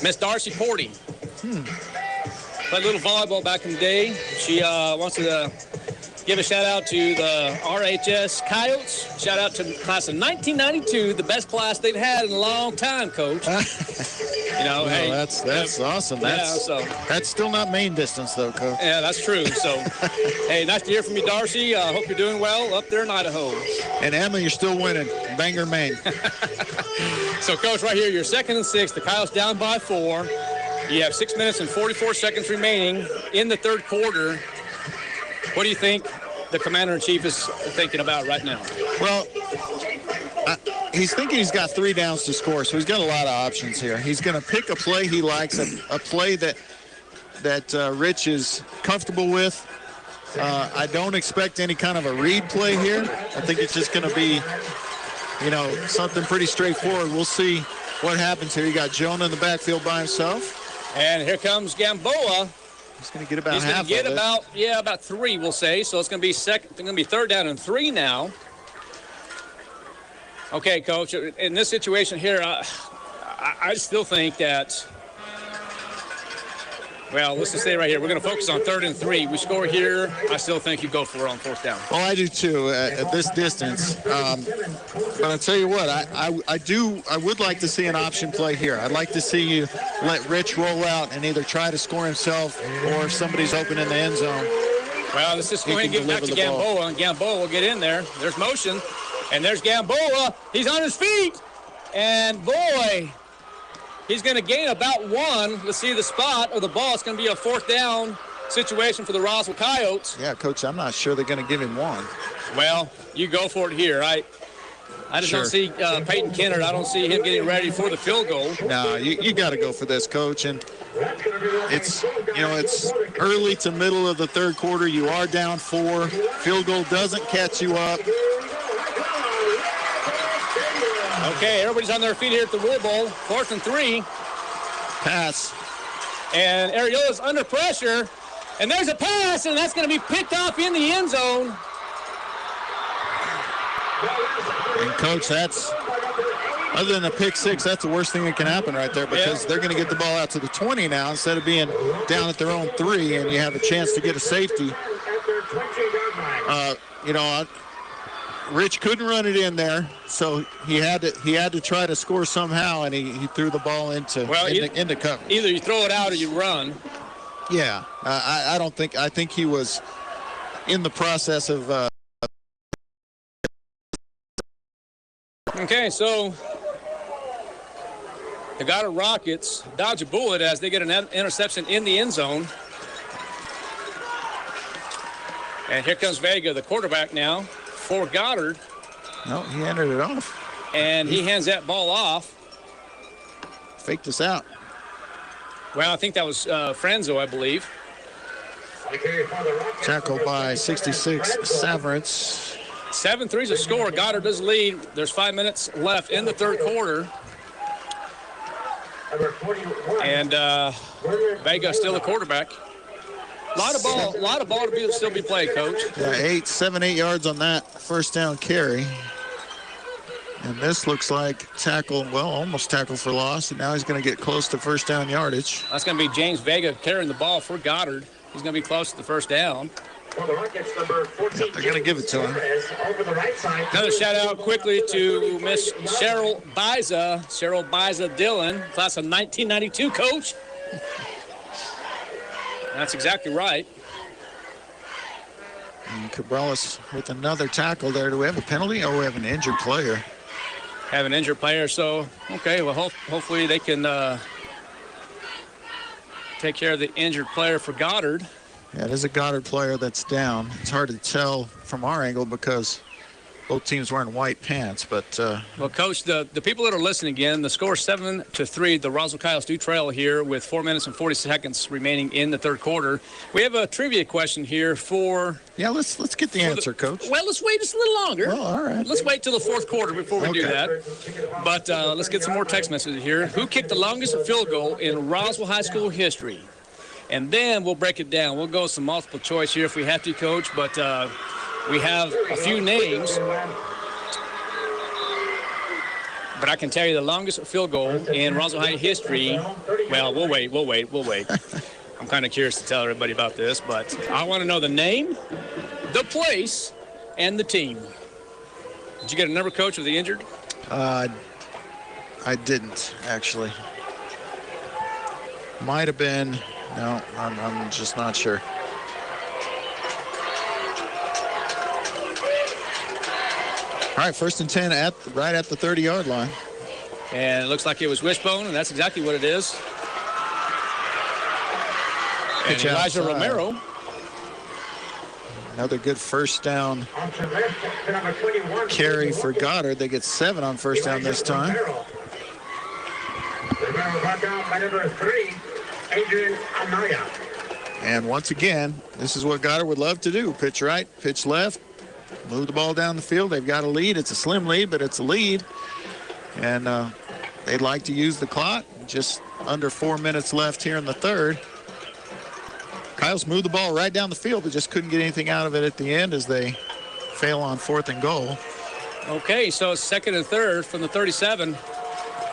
Miss Darcy Porty. Played a little volleyball back in the day. She wants to give a shout out to the RHS Coyotes. Shout out to the class of 1992, the best class they've had in a long time, Coach. Well, hey, that's awesome. That's still not main distance, though, Coach. Yeah, that's true. So, hey, nice to hear from you, Darcy. I hope you're doing well up there in Idaho. And Emma, you're still winning. Bangor, Maine. So, Coach, right here, you're 2nd and 6. The Coyotes down by 4. You have 6 minutes and 44 seconds remaining in the 3rd quarter. What do you think the commander-in-chief is thinking about right now? Well, he's thinking he's got 3 downs to score, so he's got a lot of options here. He's going to pick a play he likes, a play that Rich is comfortable with. I don't expect any kind of a read play here. I think it's just going to be, something pretty straightforward. We'll see what happens here. You got Jonah in the backfield by himself. And here comes Gamboa. He's going to get about half of it. About 3, we'll say. So it's going to be 3rd down and 3 now. Okay, Coach. In this situation here, I still think that. Well, let's just say right here, we're going to focus on 3rd and 3. We score here. I still think you go for it on 4th down. Well, I do too at this distance. But I'll tell you what, I would like to see an option play here. I'd like to see you let Rich roll out and either try to score himself or if somebody's open in the end zone. Well, let's just go ahead and get back to Gamboa, and Gamboa will get in there. There's motion, and there's Gamboa. He's on his feet, and boy, he's going to gain about 1. Let's see the spot of the ball. It's going to be a 4th down situation for the Roswell Coyotes. Yeah, Coach, I'm not sure they're going to give him 1. Well, you go for it here. I just don't see Peyton Kennard. I don't see him getting ready for the field goal. No, you got to go for this, Coach. And it's early to middle of the 3rd quarter. You are down 4. Field goal doesn't catch you up. Okay, everybody's on their feet here at the Wool Bowl. 4th and 3. Pass. And Ariola's under pressure. And there's a pass, and that's going to be picked off in the end zone. And, Coach, that's, other than a pick 6, that's the worst thing that can happen right there because they're going to get the ball out to the 20 now instead of being down at their own 3, and you have a chance to get a safety. Rich couldn't run it in there, so he had to try to score somehow, and he threw the ball into coverage. Either you throw it out or you run. Yeah, I think he was in the process of. Okay, so the Goddard Rockets dodge a bullet as they get an interception in the end zone. And here comes Vega, the quarterback now, for Goddard. No, he handed it off. And he hands that ball off. Faked us out. Well, I think that was Franzo, I believe. Tackled by 66, Severance. 7-3 is the score. Goddard does lead. There's 5 minutes left in the third quarter. And Vega still the quarterback. A lot of ball to still be played, Coach. Yeah, 7, 8 yards on that first down carry. And this looks like almost tackle for loss. And now he's going to get close to first down yardage. That's going to be James Vega carrying the ball for Goddard. He's going to be close to the first down. For the Rockets, number 14, they're going to give it to him. Over the right side. Another shout out quickly to Miss Cheryl Biza Dillon, class of 1992, Coach. That's exactly right. And Cabrales with another tackle there. Do we have a penalty? Oh, we have an injured player. Have an injured player, so, okay, well, hopefully they can take care of the injured player for Goddard. Yeah, it is a Goddard player that's down. It's hard to tell from our angle because both teams wearing white pants, but... Well, Coach, the people that are listening again, the score is 7-3. The Roswell Coyotes do trail here with 4 minutes and 40 seconds remaining in the third quarter. We have a trivia question here for... Yeah, let's get the answer, Coach. Well, let's wait just a little longer. Well, all right. Let's wait till the fourth quarter before we do that. But let's get some more text messages here. Who kicked the longest field goal in Roswell High School history? And then we'll break it down. We'll go with some multiple choice here if we have to, Coach, but... we have a few names, but I can tell you the longest field goal in Roswell High history. Well, we'll wait. I'm kind of curious to tell everybody about this, but I want to know the name, the place, and the team. Did you get a number, Coach, of the injured? I didn't, actually. Might have been. No, I'm just not sure. All right, 1st and 10 right at the 30-yard line. And it looks like it was wishbone, and that's exactly what it is. And Elijah Romero. Another good first down carry for Goddard. They get 7 on first down this time. And once again, this is what Goddard would love to do. Pitch right, pitch left. Move the ball down the field. They've got a lead. It's a slim lead, but it's a lead. And they'd like to use the clock. Just under 4 minutes left here in the third. Kyle's moved the ball right down the field, but just couldn't get anything out of it at the end as they fail on 4th and goal. Okay, so it's 2nd and 3rd from the 37.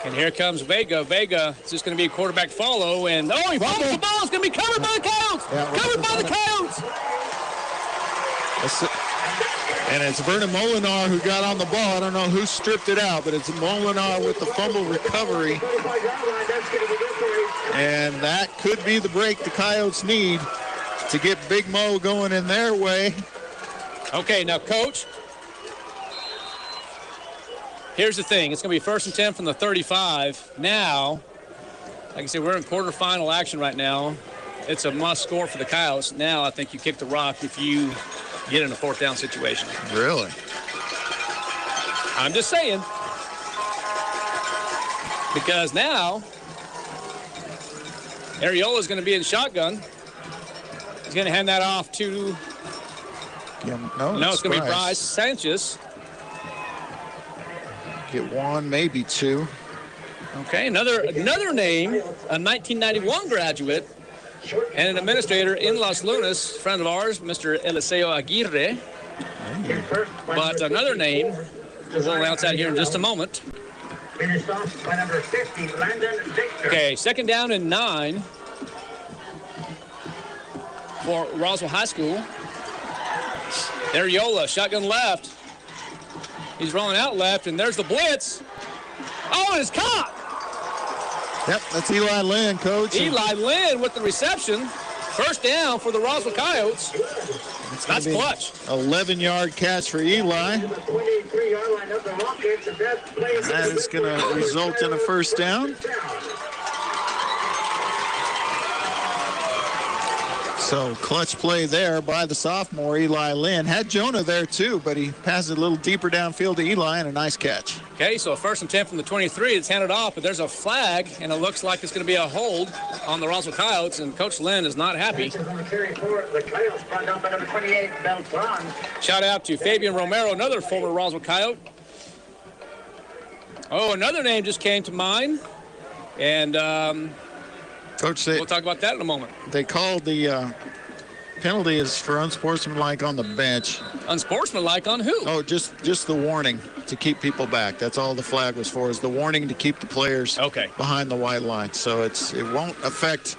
And here comes Vega. Vega is just going to be a quarterback follow. And, he fumbles the ball. It's going to be covered by the Coyotes. Covered by the Coyotes. And it's Vernon Molinar who got on the ball. I don't know who stripped it out, but it's Molinar with the fumble recovery. And that could be the break the Coyotes need to get Big Mo going in their way. Okay, now, Coach, here's the thing. It's going to be 1st and 10 from the 35. Now, like I said, we're in quarterfinal action right now. It's a must score for the Coyotes. Now I think you kick the rock if you get in a 4th down situation. Really? I'm just saying. Because now, Ariola is going to be in shotgun. He's going to hand that off to... No, it's going to be Bryce Sanchez. Get 1, maybe 2. Okay, another name, a 1991 graduate and an administrator in Los Lunas, friend of ours, Mr. Eliseo Aguirre. But another name, we'll announce that here in just a moment. Okay, 2nd down and 9 for Roswell High School. Ariola, shotgun left. He's rolling out left, and there's the blitz. Oh, it's caught. Yep, that's Eli Lynn, Coach. Eli Lynn with the reception. 1st down for the Roswell Coyotes. That's clutch. 11-yard catch for Eli. That is going to result in a 1st down. So clutch play there by the sophomore, Eli Lynn. Had Jonah there too, but he passes it a little deeper downfield to Eli and a nice catch. Okay, so 1st and 10 from the 23. It's handed off, but there's a flag, and it looks like it's going to be a hold on the Roswell Coyotes, and Coach Lynn is not happy. Shout out to Fabian Romero, another former Roswell Coyote. Oh, another name just came to mind, and Coach, we'll talk about that in a moment. They called the penalty is for unsportsmanlike on the bench. Unsportsmanlike on who? Oh, just the warning to keep people back. That's all the flag was for, is the warning to keep the players behind the white line. So it won't affect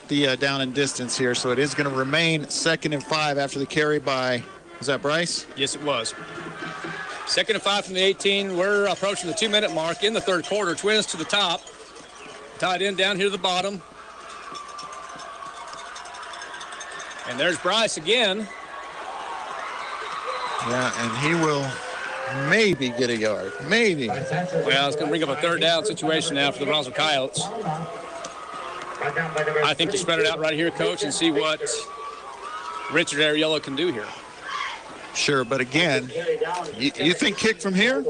the down and distance here. So it is going to remain 2nd and 5 after the carry by, was that Bryce? Yes, it was. 2nd and 5 from the 18. We're approaching the 2-minute mark in the 3rd quarter. Twins to the top. Tied in down here to the bottom. And there's Bryce again. Yeah, and he will maybe get a yard. Maybe. Well, it's going to bring up a 3rd down situation now for the Roswell Coyotes. I think you spread it out right here, Coach, and see what Richard Ariello can do here. Sure, but again, you think kick from here?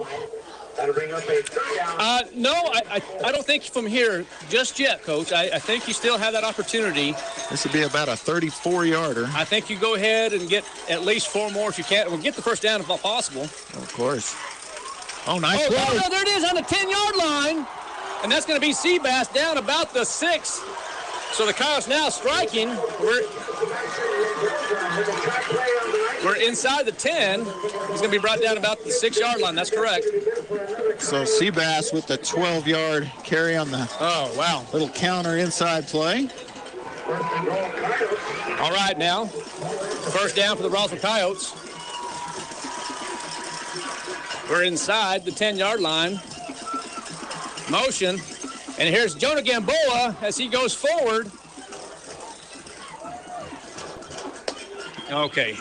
No, I don't think from here just yet, Coach. I think you still have that opportunity. This would be about a 34-yarder. I think you go ahead and get at least 4 more if you can. We'll get the 1st down if possible. Of course. Oh, nice play. Oh, no, there it is on the 10-yard line. And that's going to be Seabass down about the 6. So the Coyotes now striking. We're inside the 10. He's going to be brought down about the 6-yard line. That's correct. So Seabass with the 12-yard carry on the little counter inside play. All right, now 1st down for the Roswell Coyotes. We're inside the 10-yard line. Motion. And here's Jonah Gamboa as he goes forward. Okay.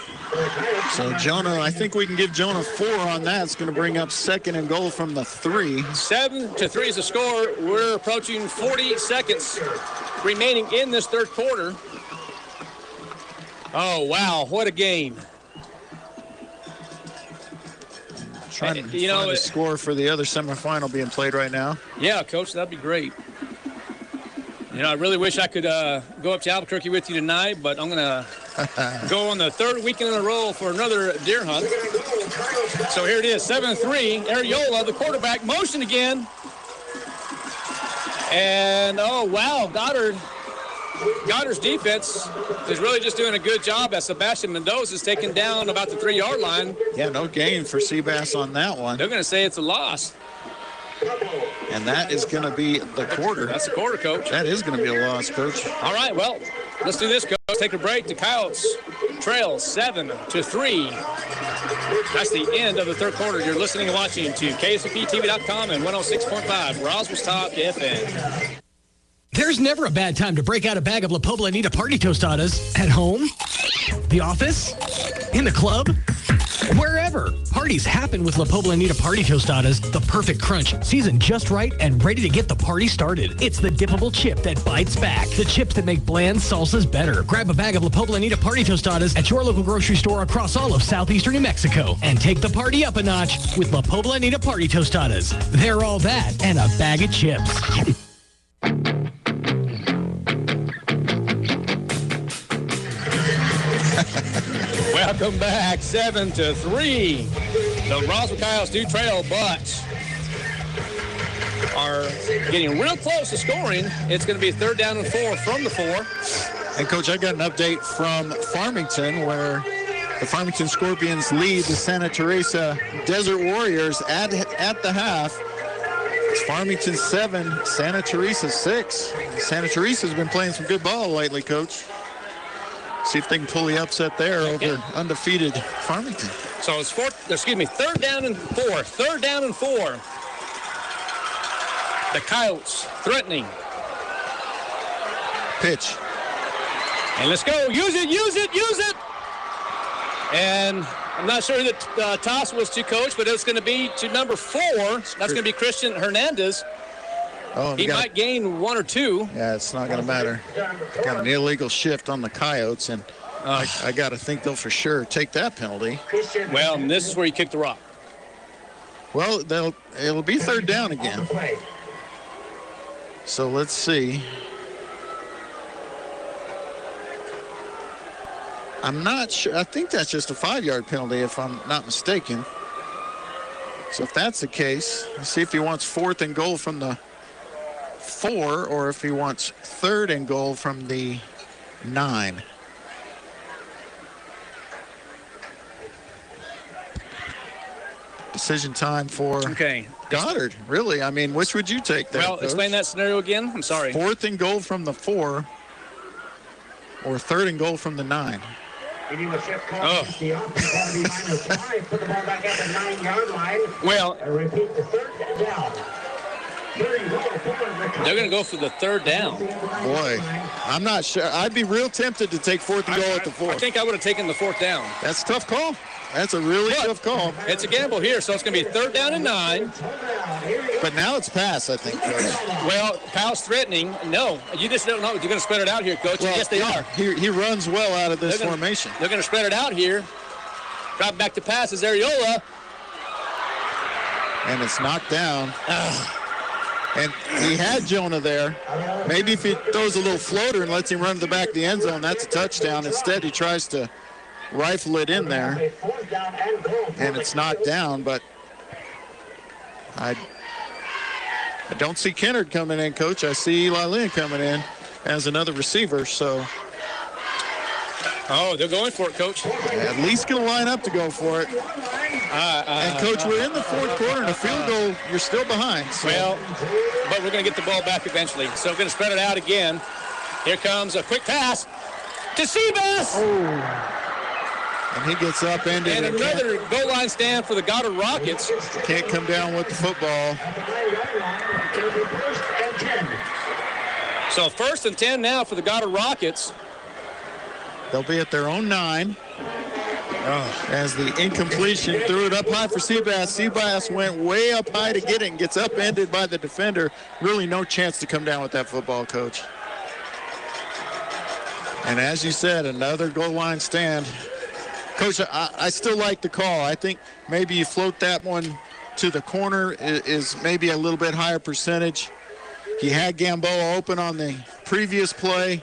So Jonah, I think we can give Jonah 4 on that. It's going to bring up 2nd and goal from the 3. 7-3 is the score. We're approaching 40 seconds remaining in this 3rd quarter. Oh, wow. What a game. Trying to score for the other semifinal being played right now. Yeah, Coach, that'd be great. I really wish I could go up to Albuquerque with you tonight, but I'm going to go on the 3rd weekend in a row for another deer hunt. So here it is, 7-3. Ariola, the quarterback, motion again. And, oh, wow, Goddard's defense is really just doing a good job as Sebastian Mendoza is taken down about the 3-yard line. Yeah, no gain for Seabass on that one. They're going to say it's a loss. And that is going to be the quarter. That's the quarter, Coach. That is going to be a loss, Coach. All right, well, let's do this, Coach. Take a break. The Coyotes trail 7-3. That's the end of the 3rd quarter. You're listening and watching to KSOPTV.com and 106.5 Roswell's Top FM. There's never a bad time to break out a bag of La Poblanita Party Tostadas at home, the office, in the club, wherever. Parties happen with La Poblanita Party Tostadas, the perfect crunch, seasoned just right and ready to get the party started. It's the dippable chip that bites back, the chips that make bland salsas better. Grab a bag of La Poblanita Party Tostadas at your local grocery store across all of southeastern New Mexico and take the party up a notch with La Poblanita Party Tostadas. They're all that and a bag of chips. Welcome back, 7-3. The Roswell Coyotes do trail, but are getting real close to scoring. It's going to be 3rd down and 4 from the 4. And, Coach, I got an update from Farmington where the Farmington Scorpions lead the Santa Teresa Desert Warriors at the half. It's Farmington 7, Santa Teresa 6. Santa Teresa's been playing some good ball lately, Coach. See if they can pull the upset there over undefeated Farmington. So it's 3rd down and 4. 3rd down and 4. The Coyotes threatening. Pitch. And let's go. Use it, use it, use it. And I'm not sure who the toss was to, Coach, but it's going to be to number 4. That's going to be Christian Hernandez. Oh, he might gain 1 or 2. Yeah, it's not going to matter. Got an illegal shift on the Coyotes, and I got to think they'll for sure take that penalty. Well, and this is where you kick the rock. Well, it'll be third down again. So let's see. I'm not sure. I think that's just a 5-yard penalty, if I'm not mistaken. So if that's the case, let's see if he wants 4th and goal from the 4, or if he wants 3rd and goal from the 9. Decision time for Goddard. Really? I mean, which would you take there? Well, Coach? explain that scenario again. I'm sorry. 4th and goal from the 4, or 3rd and goal from the 9. Oh. The offense had to be -5. Put the ball back at the 9-yard line. Well, and repeat the 3rd down. They're going to go for the 3rd down. Boy, I'm not sure. I'd be real tempted to take 4th and goal at the 4. I think I would have taken the 4th down. That's a tough call. That's a really tough call. It's a gamble here, so it's going to be 3rd down and 9. But now it's pass, I think, Coach. Well, Powell's threatening. No, you just don't know. You're going to spread it out here, Coach. Well, yes, they are. He runs well out of this formation. They're going to spread it out here. Drop back to pass is Areola. And it's knocked down. And he had Jonah there. Maybe if he throws a little floater and lets him run to the back of the end zone, that's a touchdown. Instead, he tries to rifle it in there. And it's knocked down, but I don't see Kennard coming in, Coach. I see Eli Lynn coming in as another receiver, so. Oh, they're going for it, Coach. At least going to line up to go for it. And, Coach, we're in the 4th quarter, and a field goal, you're still behind. So. Well, but we're going to get the ball back eventually. So we're going to spread it out again. Here comes a quick pass to Seabass. Oh. And he gets upended. And another goal line stand for the Goddard Rockets. Can't come down with the football. So 1st and 10 now for the Goddard Rockets. They'll be at their own 9. As the incompletion threw it up high for Seabass. Seabass went way up high to get it and gets upended by the defender. Really no chance to come down with that football, Coach. And as you said, another goal line stand. Coach, I still like the call. I think maybe you float that one to the corner is maybe a little bit higher percentage. He had Gamboa open on the previous play.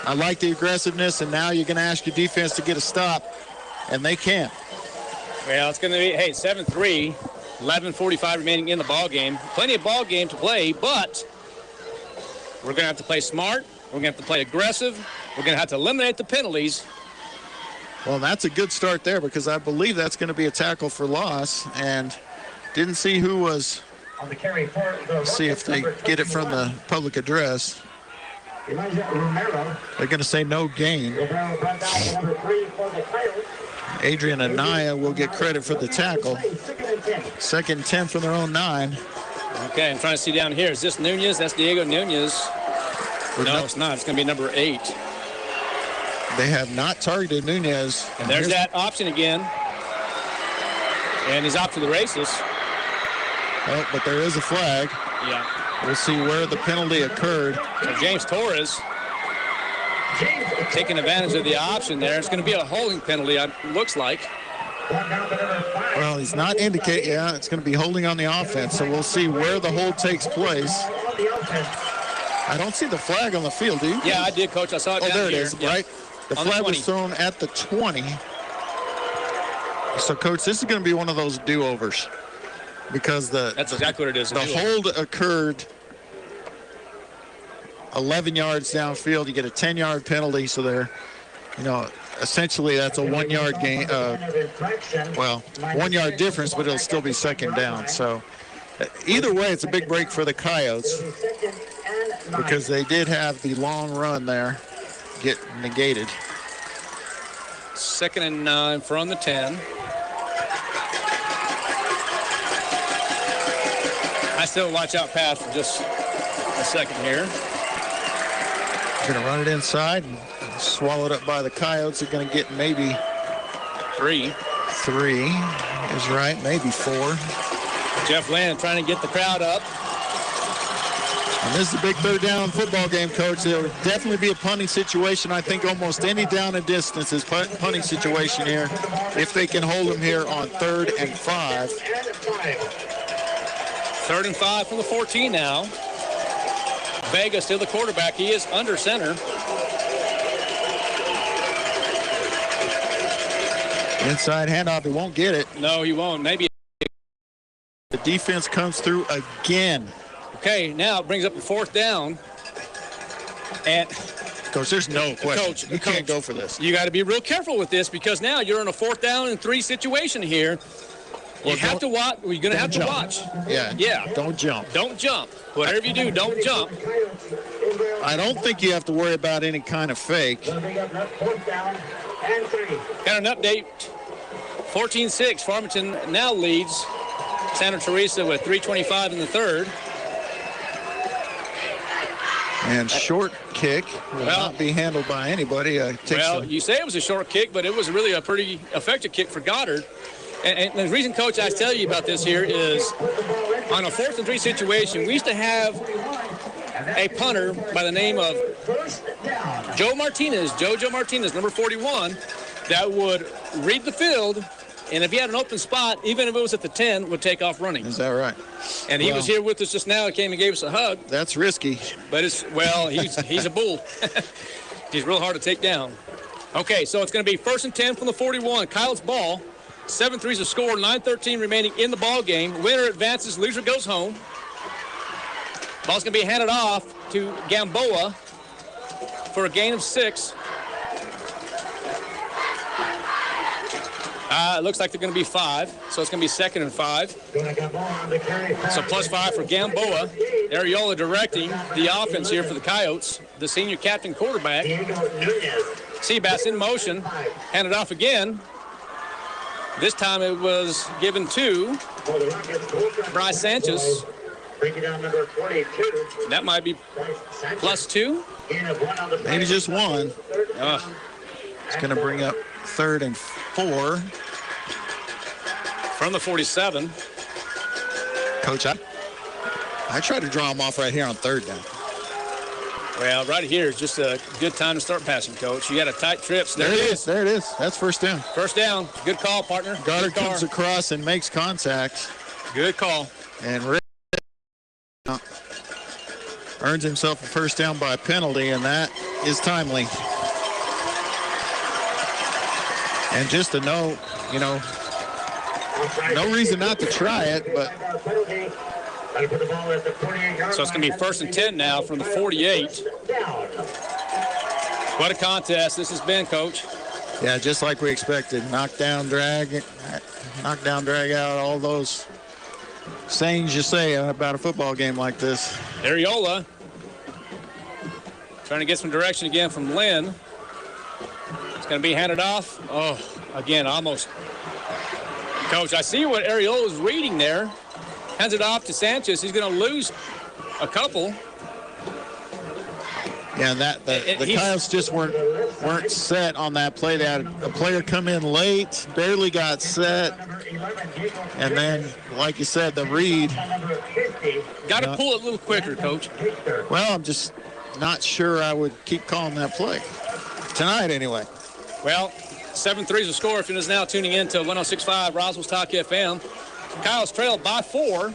I like the aggressiveness, and now you're going to ask your defense to get a stop, and they can't. Well, it's going to be, 7-3, 11:45 remaining in the ball game. Plenty of ball game to play, but we're going to have to play smart. We're going to have to play aggressive. We're going to have to eliminate the penalties. Well, that's a good start there because I believe that's going to be a tackle for loss, and didn't see who was. On the carry for the see if they get it from the public address. They're going to say no gain. Adrian Anaya will get credit for the tackle. 2nd and 10 from their own 9. Okay, I'm trying to see down here. Is this Nunez? That's Diego Nunez. No, it's not. It's going to be number 8. They have not targeted Nunez. And there's that option again. And he's off to the races. Oh, but there is a flag. Yeah. We'll see where the penalty occurred. So James Torres taking advantage of the option there. It's going to be a holding penalty, it looks like. Well, he's not indicating. Yeah, it's going to be holding on the offense. So we'll see where the hold takes place. I don't see the flag on the field, do you? Yeah, I did, Coach. I saw it down there here. It is, right? The flag was thrown at the 20. So, Coach, this is going to be one of those do-overs. Because that's exactly what it is. The hold occurred 11 yards downfield. You get a 10-yard penalty, so they're, essentially that's a 1-yard gain. 1-yard difference, but it'll still be 2nd down. So either way, it's a big break for the Coyotes because they did have the long run there get negated. 2nd and 9 from the 10. I still watch out pass for just a second here. Going to run it inside and swallowed up by the Coyotes. They're going to get maybe 3. 3 is right, maybe 4. Jeff Land trying to get the crowd up. And this is a big third down football game, Coach. There will definitely be a punting situation. I think almost any down and distance is punting situation here if they can hold them here on 3rd and 5. 3rd and 5 from the 14 now. Vega still the quarterback. He is under center. Inside handoff, he won't get it. No, he won't. Maybe. The defense comes through again. Okay, now it brings up the 4th down. And Coach, there's no question. You can't go for this. You got to be real careful with this because now you're in a 4th down and 3 situation here. You have to watch. You're going to have to watch. Yeah. Don't jump. Don't jump. Whatever you do, don't jump. I don't think you have to worry about any kind of fake. Got an update. 14-6. Farmington now leads Santa Teresa with 3:25 in the 3rd. And short kick will not be handled by anybody. You say it was a short kick, but it was really a pretty effective kick for Goddard. And the reason, Coach, I tell you about this here is on a 4th and 3 situation, we used to have a punter by the name of Joe Martinez, number 41, that would read the field, and if he had an open spot, even if it was at the 10, would take off running. Is that right? And he was here with us just now. He came and gave us a hug. That's risky. But he's a bull. He's real hard to take down. Okay, so it's going to be 1st and 10 from the 41. Kyle's ball. 7-3 is the score. 9:13 remaining in the ball game. Winner advances. Loser goes home. Ball's going to be handed off to Gamboa for a gain of 6. It looks like they're going to be 5, so it's going to be 2nd and 5. So +5 for Gamboa. Areola directing the offense here for the Coyotes, the senior captain quarterback. Seabass in motion, handed off again. This time it was given to Bryce Sanchez. That might be +2. Maybe just 1. It's going to bring up 3rd and 4. From the 47. Coach, I try to draw him off right here on 3rd down. Well, right here is just a good time to start passing, Coach. You got a tight trip. So there it is. There it is. That's 1st down. 1st down. Good call, partner. Goddard comes across and makes contact. Good call. And Rick earns himself a 1st down by a penalty, and that is timely. And just to know, no reason not to try it, but. So it's going to be 1st and 10 now from the 48. What a contest this has been, Coach. Yeah, just like we expected. Knockdown, drag out, all those sayings you say about a football game like this. Areola trying to get some direction again from Lynn. It's going to be handed off. Oh, again, almost. Coach, I see what Areola's reading there. Hands it off to Sanchez. He's going to lose a couple. Yeah, and the Coyotes just weren't set on that play. They had a player come in late, barely got set, and then, like you said, the read. Got to pull it a little quicker, Coach. Well, I'm just not sure I would keep calling that play tonight, anyway. Well, 7-3 is the score. If you're just now tuning in to 106.5 Roswell's Talk FM. Kyle's trailed by 4.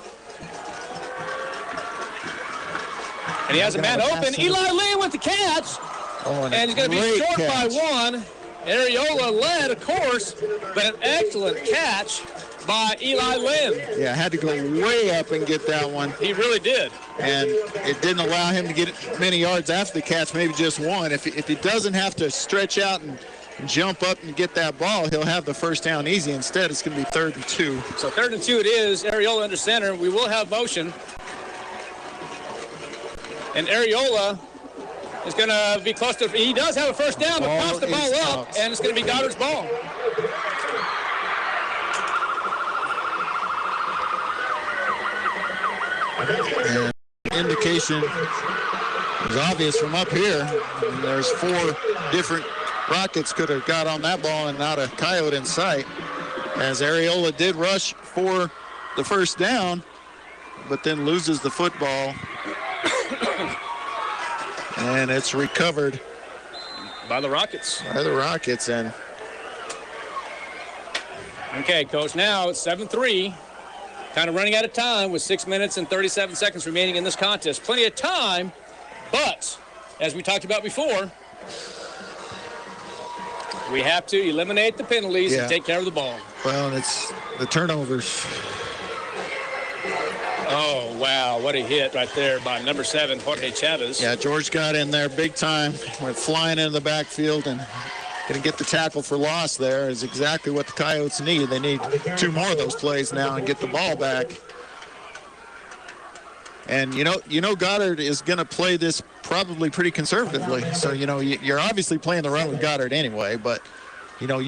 And he has a man open. Eli Lynn with the catch. And he's going to be short by 1. Areola led, of course, but an excellent catch by Eli Lynn. Yeah, had to go way up and get that one. He really did. And it didn't allow him to get many yards after the catch, maybe just 1. If he doesn't have to stretch out and jump up and get that ball, he'll have the 1st down easy. Instead, it's going to be 3rd and 2. So 3rd and 2 it is. Areola under center. We will have motion. And Areola is going to be close to, he does have a 1st down, but pops the ball up, and it's going to be Goddard's ball. And indication is obvious from up here. And there's 4 different Rockets could have got on that ball and not a Coyote in sight, as Areola did rush for the 1st down, but then loses the football And it's recovered by the Rockets. And okay, Coach, now it's 7-3. Kind of running out of time with 6 minutes and 37 seconds remaining in this contest. Plenty of time, but as we talked about before, we have to eliminate the penalties and take care of the ball. Well, it's the turnovers. Oh, wow, what a hit right there by number 7, Jorge Chavez. Yeah, George got in there big time, went flying into the backfield, and going to get the tackle for loss there is exactly what the Coyotes need. They need 2 more of those plays now and get the ball back. And, you know, Goddard is going to play this probably pretty conservatively. So, you know, you're obviously playing the run with Goddard anyway, but, you know,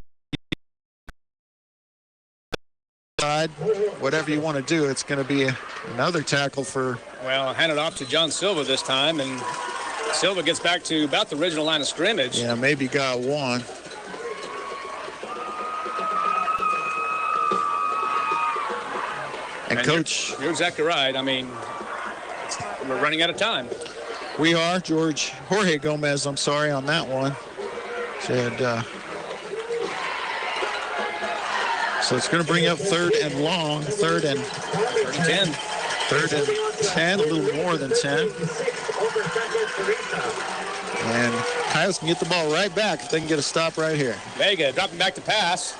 whatever you want to do, it's going to be another tackle for... Well, hand it off to John Silva this time, and Silva gets back to about the original line of scrimmage. Yeah, maybe got one. And Coach... You're exactly right. I mean, we're running out of time. We are. Jorge Gomez, I'm sorry, on that one. Said... So it's going to bring up 3rd and long, 3rd and 10. 3rd and 10, a little more than 10. And Coyotes can get the ball right back if they can get a stop right here. Vega dropping back to pass.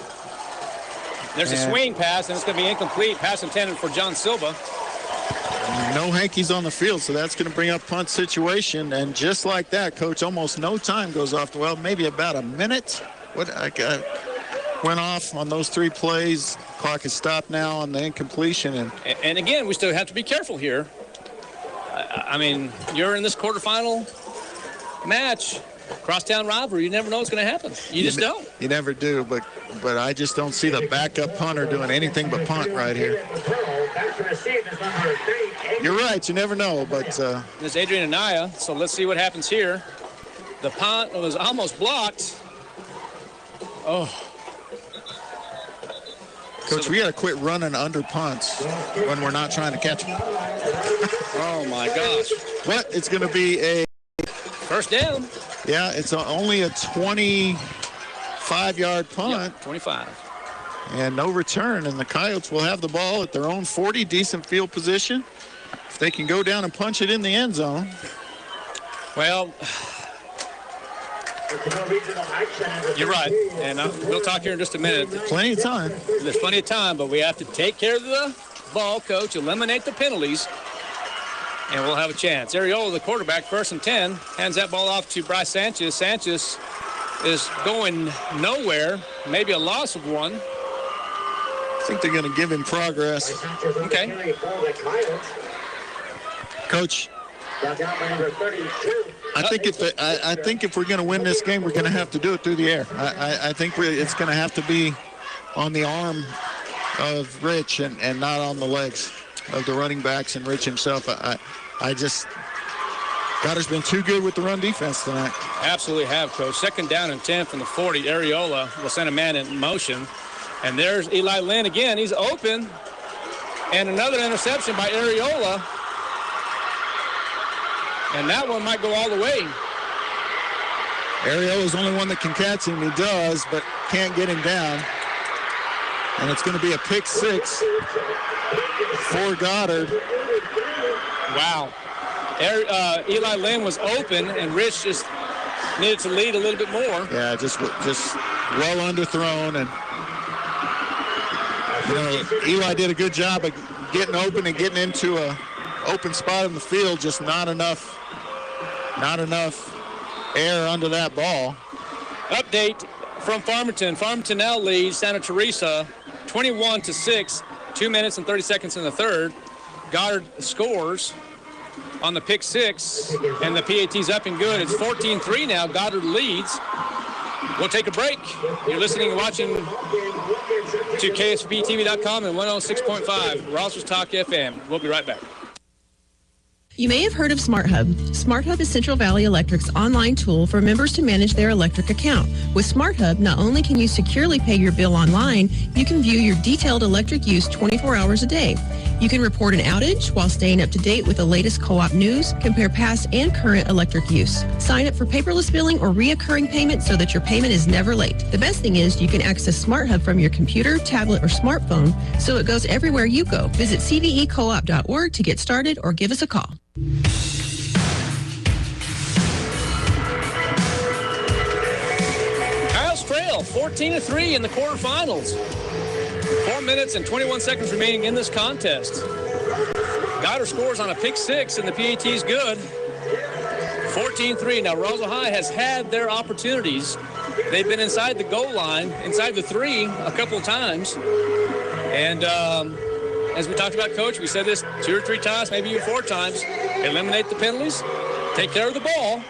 There's a swing pass, and it's going to be incomplete. Pass intended for John Silva. No hankies on the field, so that's going to bring up punt situation. And just like that, Coach, almost no time goes off. Well, maybe about a minute. Went off on those 3 plays. Clock is stopped now on the incompletion. And again, we still have to be careful here. I mean, you're in this quarterfinal match, crosstown rivalry. You never know what's going to happen. You just don't. You never do, but I just don't see the backup punter doing anything but punt right here. You're right. You never know, but... This is Adrian Anaya, so let's see what happens here. The punt was almost blocked. Oh. Coach, we got to quit running under punts when we're not trying to catch them. Oh, my gosh. But it's going to be a... First down. Yeah, it's only a 25-yard punt. Yep, 25. And no return, and the Coyotes will have the ball at their own 40, decent field position. If they can go down and punch it in the end zone. Well... You're right, and we'll talk here in just a minute. Plenty of time. There's plenty of time, but we have to take care of the ball, Coach, eliminate the penalties, and we'll have a chance. Ariola, the quarterback, 1st and 10, hands that ball off to Bryce Sanchez. Sanchez is going nowhere, maybe a loss of 1. I think they're going to give him progress. Okay. Coach, I think if we're going to win this game, we're going to have to do it through the air. I think it's going to have to be on the arm of Rich and not on the legs of the running backs and Rich himself. Goddard's been too good with the run defense tonight. Absolutely have, Coach. 2nd down and 10 from the 40. Ariola will send a man in motion. And there's Eli Lynn again. He's open. And another interception by Ariola. And that one might go all the way. Ariola's the only one that can catch him. He does, but can't get him down. And it's going to be a pick 6 for Goddard. Wow. Eli Lynn was open, and Rich just needed to lead a little bit more. Yeah, just well underthrown. And, you know, Eli did a good job of getting open and getting into a open spot in the field, just not enough air under that ball. Update from Farmington. Farmington now leads Santa Teresa 21-6, 2 minutes and 30 seconds in the 3rd. Goddard scores on the pick 6, and the PAT's up and good. It's 14-3 now. Goddard leads. We'll take a break. You're listening and watching to KSBTV.com and 106.5 Roswell Talk FM. We'll be right back. You may have heard of Smart Hub. Smart Hub is Central Valley Electric's online tool for members to manage their electric account. With Smart Hub, not only can you securely pay your bill online, you can view your detailed electric use 24 hours a day. You can report an outage while staying up to date with the latest co-op news, compare past and current electric use. Sign up for paperless billing or reoccurring payment so that your payment is never late. The best thing is you can access Smart Hub from your computer, tablet, or smartphone, so it goes everywhere you go. Visit cvecoop.org to get started or give us a call. Kyle's trail 14-3 in the quarterfinals. 4 minutes and 21 seconds remaining in this contest. Goddard scores on a pick 6 and the PAT's good. 14-3. Now Roswell High has had their opportunities. They've been inside the goal line, inside the 3 a couple of times. And as we talked about, Coach, we said this 2 or 3 times, maybe even 4 times. Eliminate the penalties, take care of the ball,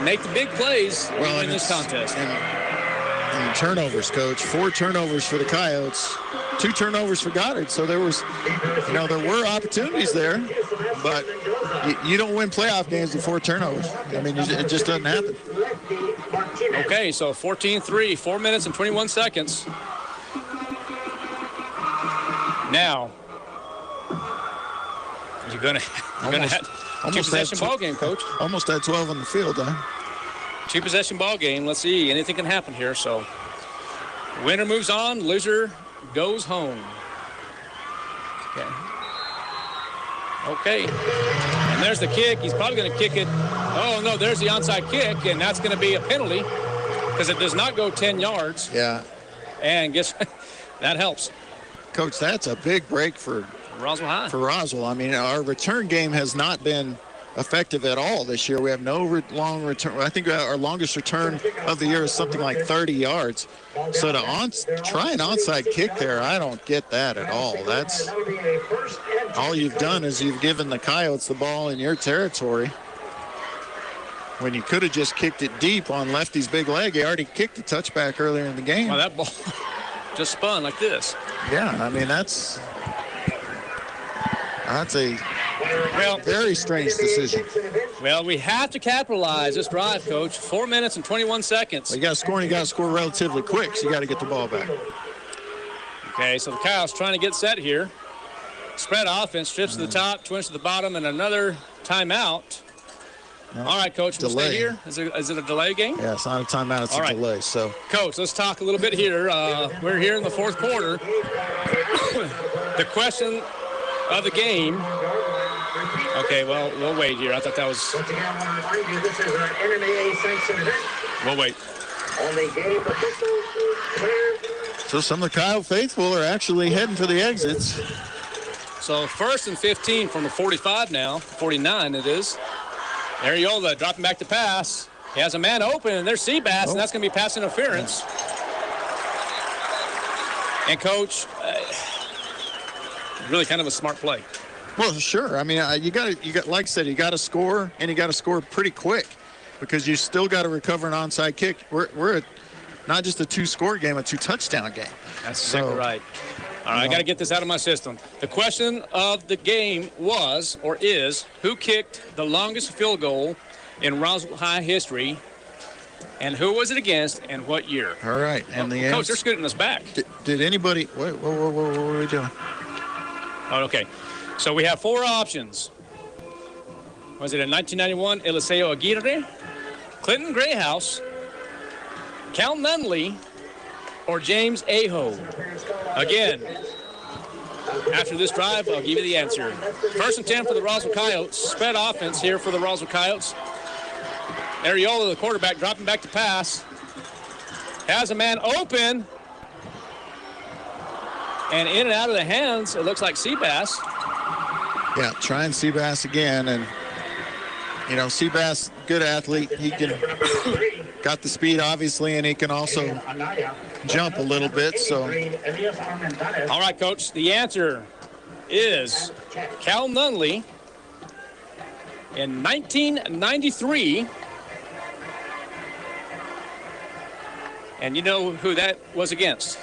make the big plays in this contest. And turnovers, Coach. 4 turnovers for the Coyotes, 2 turnovers for Goddard. So there was, there were opportunities there, but you don't win playoff games with 4 turnovers. I mean, it just doesn't happen. Okay, so 14-3, 4 minutes and 21 seconds. Now, you're gonna have 2-possession ball game, Coach. Almost had 12 on the field, huh? 2-possession ball game. Let's see, anything can happen here. So, winner moves on, loser goes home. Okay. And there's the kick. He's probably going to kick it. Oh no, there's the onside kick, and that's going to be a penalty because it does not go 10 yards. Yeah. And guess that helps. Coach, that's a big break for Roswell High. For Roswell. I mean, our return game has not been effective at all this year. We have no long return. I think our longest return of the year is something like 30 yards. So to try an onside kick there, I don't get that at all. That's all you've done is you've given the Coyotes the ball in your territory when you could have just kicked it deep on Lefty's big leg. He already kicked a touchback earlier in the game. Well, that ball just spun like this. Yeah, I mean, that's a very strange decision. Well, we have to capitalize this drive, Coach. 4 minutes and 21 seconds. Well, you got to score, and you got to score relatively quick, so you got to get the ball back. Okay, so the Coyotes trying to get set here. Spread offense, trips to the top, twins to the bottom, and another timeout. No. All right, Coach, we'll stay here. Is it a delay game? Yeah, it's not a timeout, it's a delay. So, Coach, let's talk a little bit here. We're here in the fourth quarter. The question of the game. Okay, well, we'll wait here. I thought that was. We'll wait. So some of the Kyle faithful are actually heading for the exits. So 1st and 15 from the 45 now, 49 it is. Ariola dropping back to pass. He has a man open, and there's Seabass, and that's going to be pass interference. And Coach, really kind of a smart play. Well, sure. I mean, you got like I said, you got to score, and you got to score pretty quick because you still got to recover an onside kick. We're not just a 2-score game, a 2-touchdown game. That's exactly right. All right, I got to get this out of my system. The question of the game was, or is, who kicked the longest field goal in Roswell High history, and who was it against, and what year? All right, and the Coach, they're scooting us back. Did anybody? What are we doing? Oh, okay. So we have 4 options. Was it in 1991, Eliseo Aguirre, Clinton Grayhouse, Cal Nunley, or James Aho? Again, after this drive, I'll give you the answer. 1st and 10 for the Roswell Coyotes. Spread offense here for the Roswell Coyotes. Ariola, the quarterback, dropping back to pass. Has a man open. And in and out of the hands, it looks like Seabass. Yeah, trying Seabass again. And, Seabass, good athlete. He got the speed, obviously, and he can also jump a little bit. So, all right, Coach, the answer is Cal Nunley in 1993. And you know who that was against?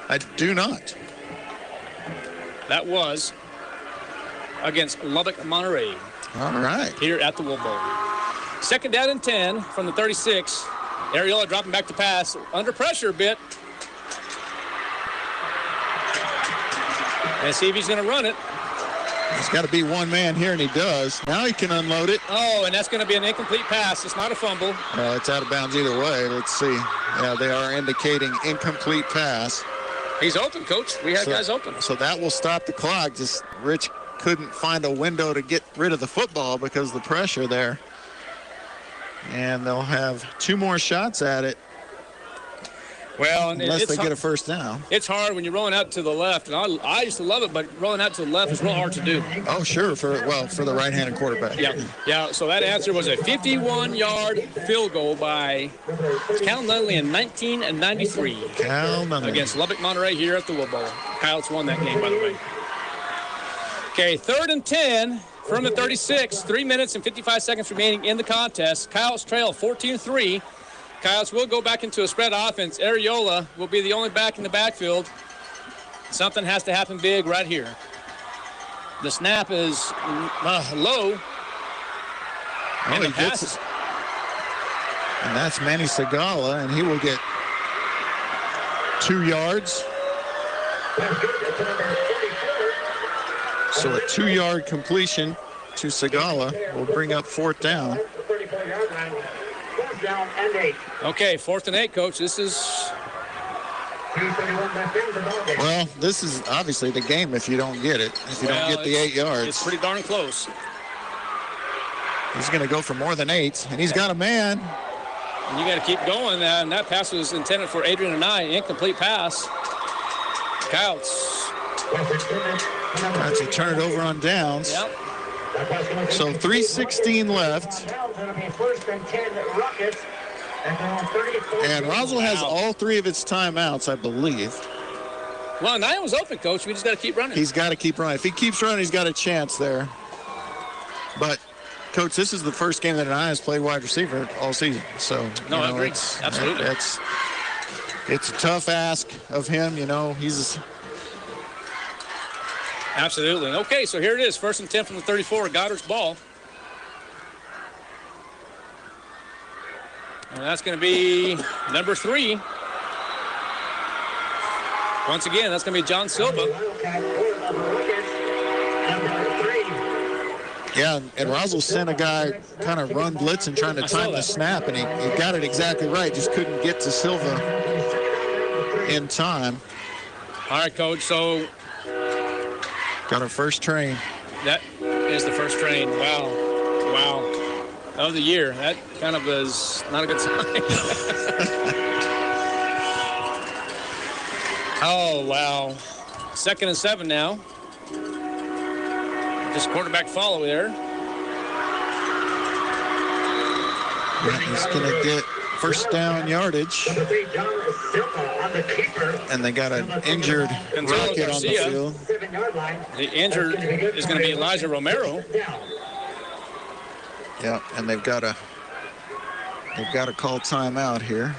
I do not. That was against Lubbock Monterey. All right. Here at the Wool Bowl. 2nd down and 10 from the 36. Ariola dropping back to pass. Under pressure a bit. And see if he's going to run it. He's got to be one man here, and he does. Now he can unload it. Oh, and that's going to be an incomplete pass. It's not a fumble. It's out of bounds either way. Let's see. Yeah, they are indicating incomplete pass. He's open, Coach. We have guys open. So that will stop the clock. Just Rich couldn't find a window to get rid of the football because of the pressure there. And they'll have 2 more shots at it. Well, and unless they hard. Get a first down. It's hard when you're rolling out to the left, and I used to love it, but rolling out to the left is real hard to do. Oh, sure, for the right-handed quarterback. Yeah. So that answer was a 51-yard field goal by Cal Nunley in 1993. Cal Nunley against Lubbock Monterey here at the Wool Bowl. Coyotes won that game, by the way. Okay, 3rd and 10 from the 36. 3 minutes and 55 seconds remaining in the contest. Coyotes trail 14-3. Coyotes will go back into a spread offense. Ariola will be the only back in the backfield. Something has to happen big right here. The snap is low. And he gets it. And that's Manny Segala, and he will get 2 yards. So a 2-yard completion to Segala will bring up 4th down. Okay, 4th and 8, Coach. This is... Well, this is obviously the game if you don't get it. If you don't get the 8 yards. It's pretty darn close. He's going to go for more than 8, and he's got a man. And you got to keep going, and that pass was intended for Adrian and I. Incomplete pass. Coyotes. Got to turn it over on downs. Yep. So 3:16 left. And Roswell has all 3 of its timeouts, I believe. Well, 9 was open, Coach. We just got to keep running. He's got to keep running. If he keeps running, he's got a chance there. But, Coach, this is the first game that Anaya has played wide receiver all season. So, I agree. Absolutely. It's a tough ask of him. He's... Absolutely. Okay, so here it is. 1st and 10 from the 34. Goddard's ball. And that's going to be number 3. Once again, that's going to be John Silva. Yeah, and Roswell sent a guy kind of run blitzing trying to time the snap, and he got it exactly right. Just couldn't get to Silva in time. All right, Coach, so... Got our first train. That is the first train. Wow. Of the year. That kind of is not a good sign. Oh, wow. 2nd and 7 now. Just quarterback follow there. Yeah, he's going to get first down yardage. And they got an injured Rocket on the field. The injured is going to be Elijah Romero. Yeah, and they've got to call timeout here.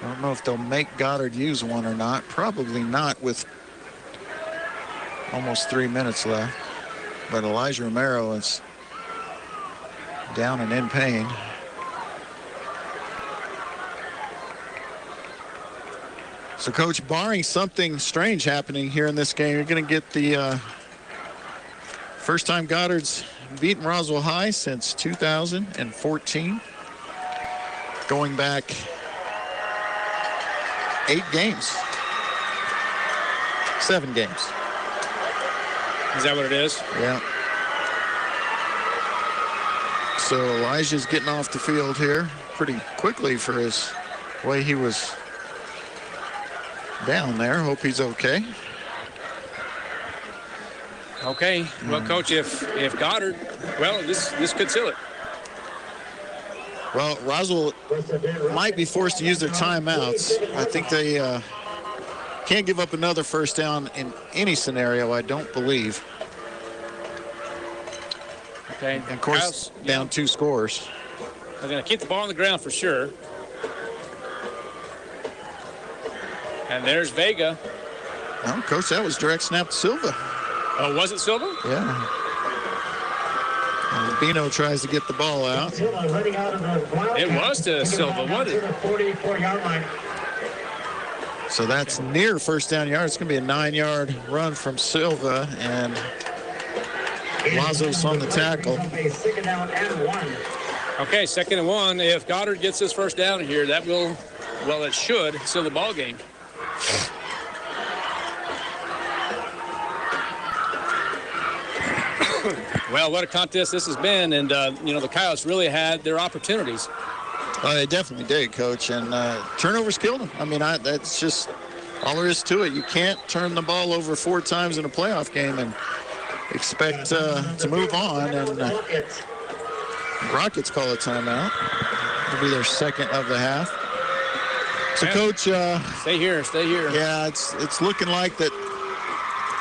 I don't know if they'll make Goddard use one or not. Probably not with almost 3 minutes left. But Elijah Romero is down and in pain. So, Coach, barring something strange happening here in this game, you're going to get the first time Goddard's beaten Roswell High since 2014. Going back 8 games. 7 games. Is that what it is? Yeah. So Elijah's getting off the field here pretty quickly for his way he was down there. Hope he's okay. Okay. Well, Coach, if Goddard, well, this could seal it. Well, Roswell might be forced to use their timeouts. I think they can't give up another first down in any scenario, I don't believe. Okay. And of course, down 2 scores. They're going to keep the ball on the ground for sure. And there's Vega. Oh, Coach, that was direct snap to Silva. Oh, was it Silva? Yeah. Bino tries to get the ball out. It was to Silva, wasn't it? 44-yard line. So that's near first down yard. It's going to be a 9-yard run from Silva, and Lazos on the tackle. Second down and 1. Okay, 2nd and 1. If Goddard gets his first down here, that will, well, it should seal the ball game. Well, what a contest this has been, and, the Coyotes really had their opportunities. They definitely did, Coach, and turnovers killed them. I mean, that's just all there is to it. You can't turn the ball over 4 times in a playoff game and expect to move on, and Rockets call a timeout. It'll be their second of the half. So, Coach, stay here. Yeah, it's looking like that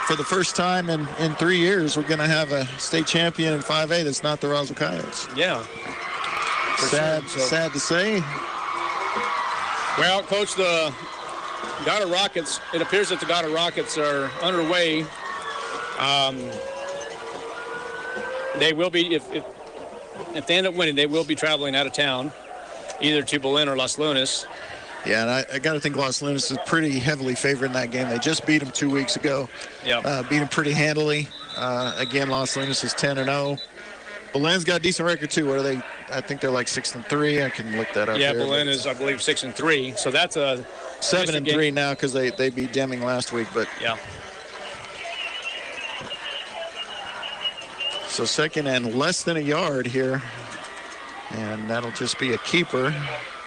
for the first time in 3 years, we're going to have a state champion in 5A that's not the Roswell Coyotes. Yeah. Sad to say. Well, Coach, the Goddard Rockets, it appears that the Goddard Rockets are underway. They will be, if they end up winning, they will be traveling out of town, either to Berlin or Las Lunas. Yeah, and I got to think Las Lunas is pretty heavily favored in that game. They just beat them 2 weeks ago. Yeah. Beat them pretty handily. Again, Las Lunas is 10-0. Berlin's got a decent record too. What are they? I think they're like 6-3. I can look that up. Yeah, here, Berlin is, I believe, 6-3. So that's a 7-3 now because they beat Deming last week. But yeah. So 2nd and less than a yard here, and that'll just be a keeper.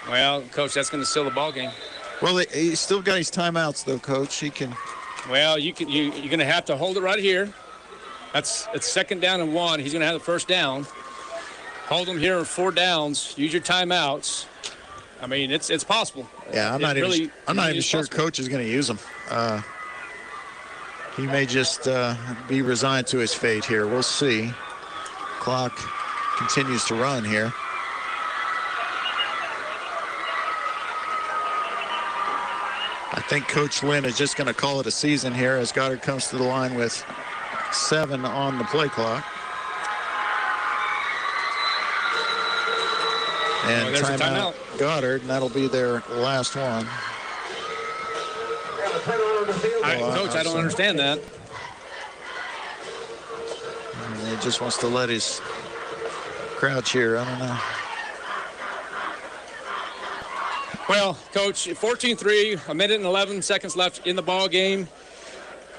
Well, Coach, that's going to seal the ball game. Well, he's still got his timeouts though, Coach. He can. Well, you're going to have to hold it right here. It's 2nd down and 1. He's going to have the first down. Hold them here 4 downs. Use your timeouts. I mean, it's possible. Yeah, I'm not even sure Coach is going to use them. He may just be resigned to his fate here. We'll see. Clock continues to run here. I think Coach Lynn is just going to call it a season here as Goddard comes to the line with 7 on the play clock. And timeout Goddard, and that'll be their last one. Coach, I don't understand that. And he just wants to let his crowd cheer. I don't know. Well, Coach, 14-3, a minute and 11 seconds left in the ball game.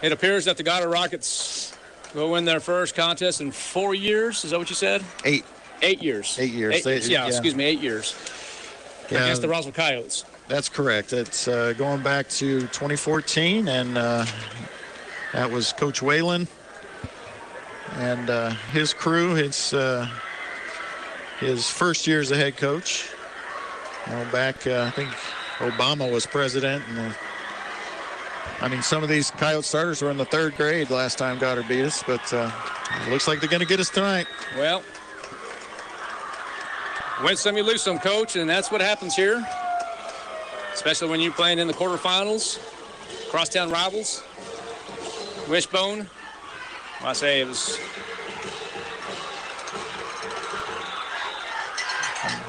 It appears that the Goddard Rockets will win their first contest in 4 years. Is that what you said? 8. 8 years. 8 years. Excuse me, 8 years. Yeah, against the Roswell Coyotes. That's correct. It's going back to 2014, and that was Coach Whalen and his crew. It's his first year as a head coach. Back, I think Obama was president. And, I mean, some of these Coyote starters were in the 3rd grade last time Goddard beat us, but it looks like they're going to get us tonight. Well, win some, you lose some, Coach, and that's what happens here, especially when you're playing in the quarterfinals, crosstown rivals. Wishbone, I say it was.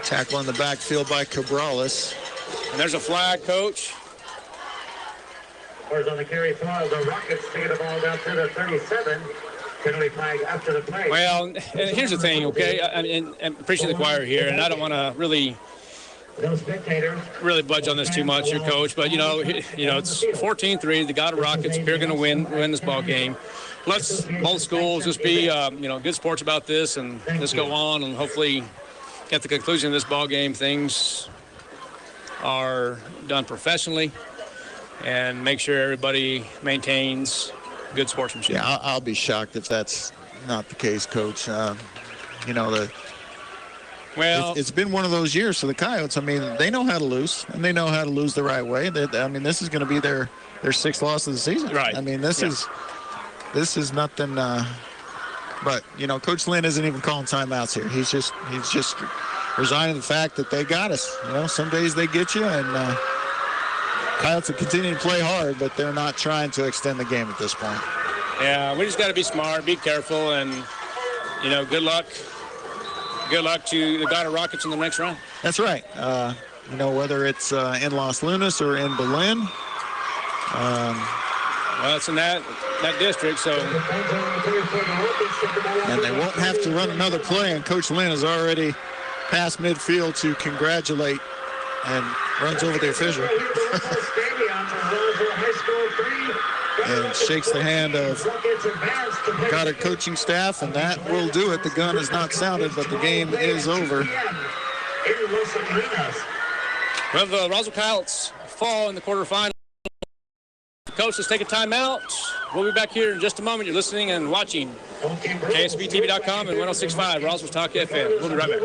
Tackle in the backfield by Cabrales. And there's a flag, Coach. On the carry forward, the Rockets taking the ball down to the 37. Penalty flag after the play. Well, and here's the thing, okay? I appreciate the choir here, and I don't want to really budge on this too much, your Coach. But it's 14-3. The Goddard Rockets are going to win this ball game. Let's both schools just be good sports about this and just go on and hopefully at the conclusion of this ball game, things are done professionally and make sure everybody maintains good sportsmanship. Yeah, I'll be shocked if that's not the case, Coach. It's been one of those years for the Coyotes. I mean, they know how to lose, and they know how to lose the right way. This is going to be their 6th loss of the season. Right. I mean, this is nothing. But Coach Lynn isn't even calling timeouts here. He's just resigning the fact that they got us. Some days they get you, and Coyotes will continue to play hard, but they're not trying to extend the game at this point. Yeah, we just got to be smart, be careful, and good luck Good luck to the Goddard Rockets in the next round. That's right. Whether it's in Los Lunas or in Berlin. Well, it's in that district, so. And they won't have to run another play, and Coach Lynn is already past midfield to congratulate and runs over the official. And shakes the hand of Goddard coaching staff, and that will do it. The gun is not sounded, but the game is over. Well, the Roswell Coyotes fall in the quarterfinal. Coach, let's take a timeout. We'll be back here in just a moment. You're listening and watching KSBTV.com and 106.5 Roswell Talk FM. We'll be right back.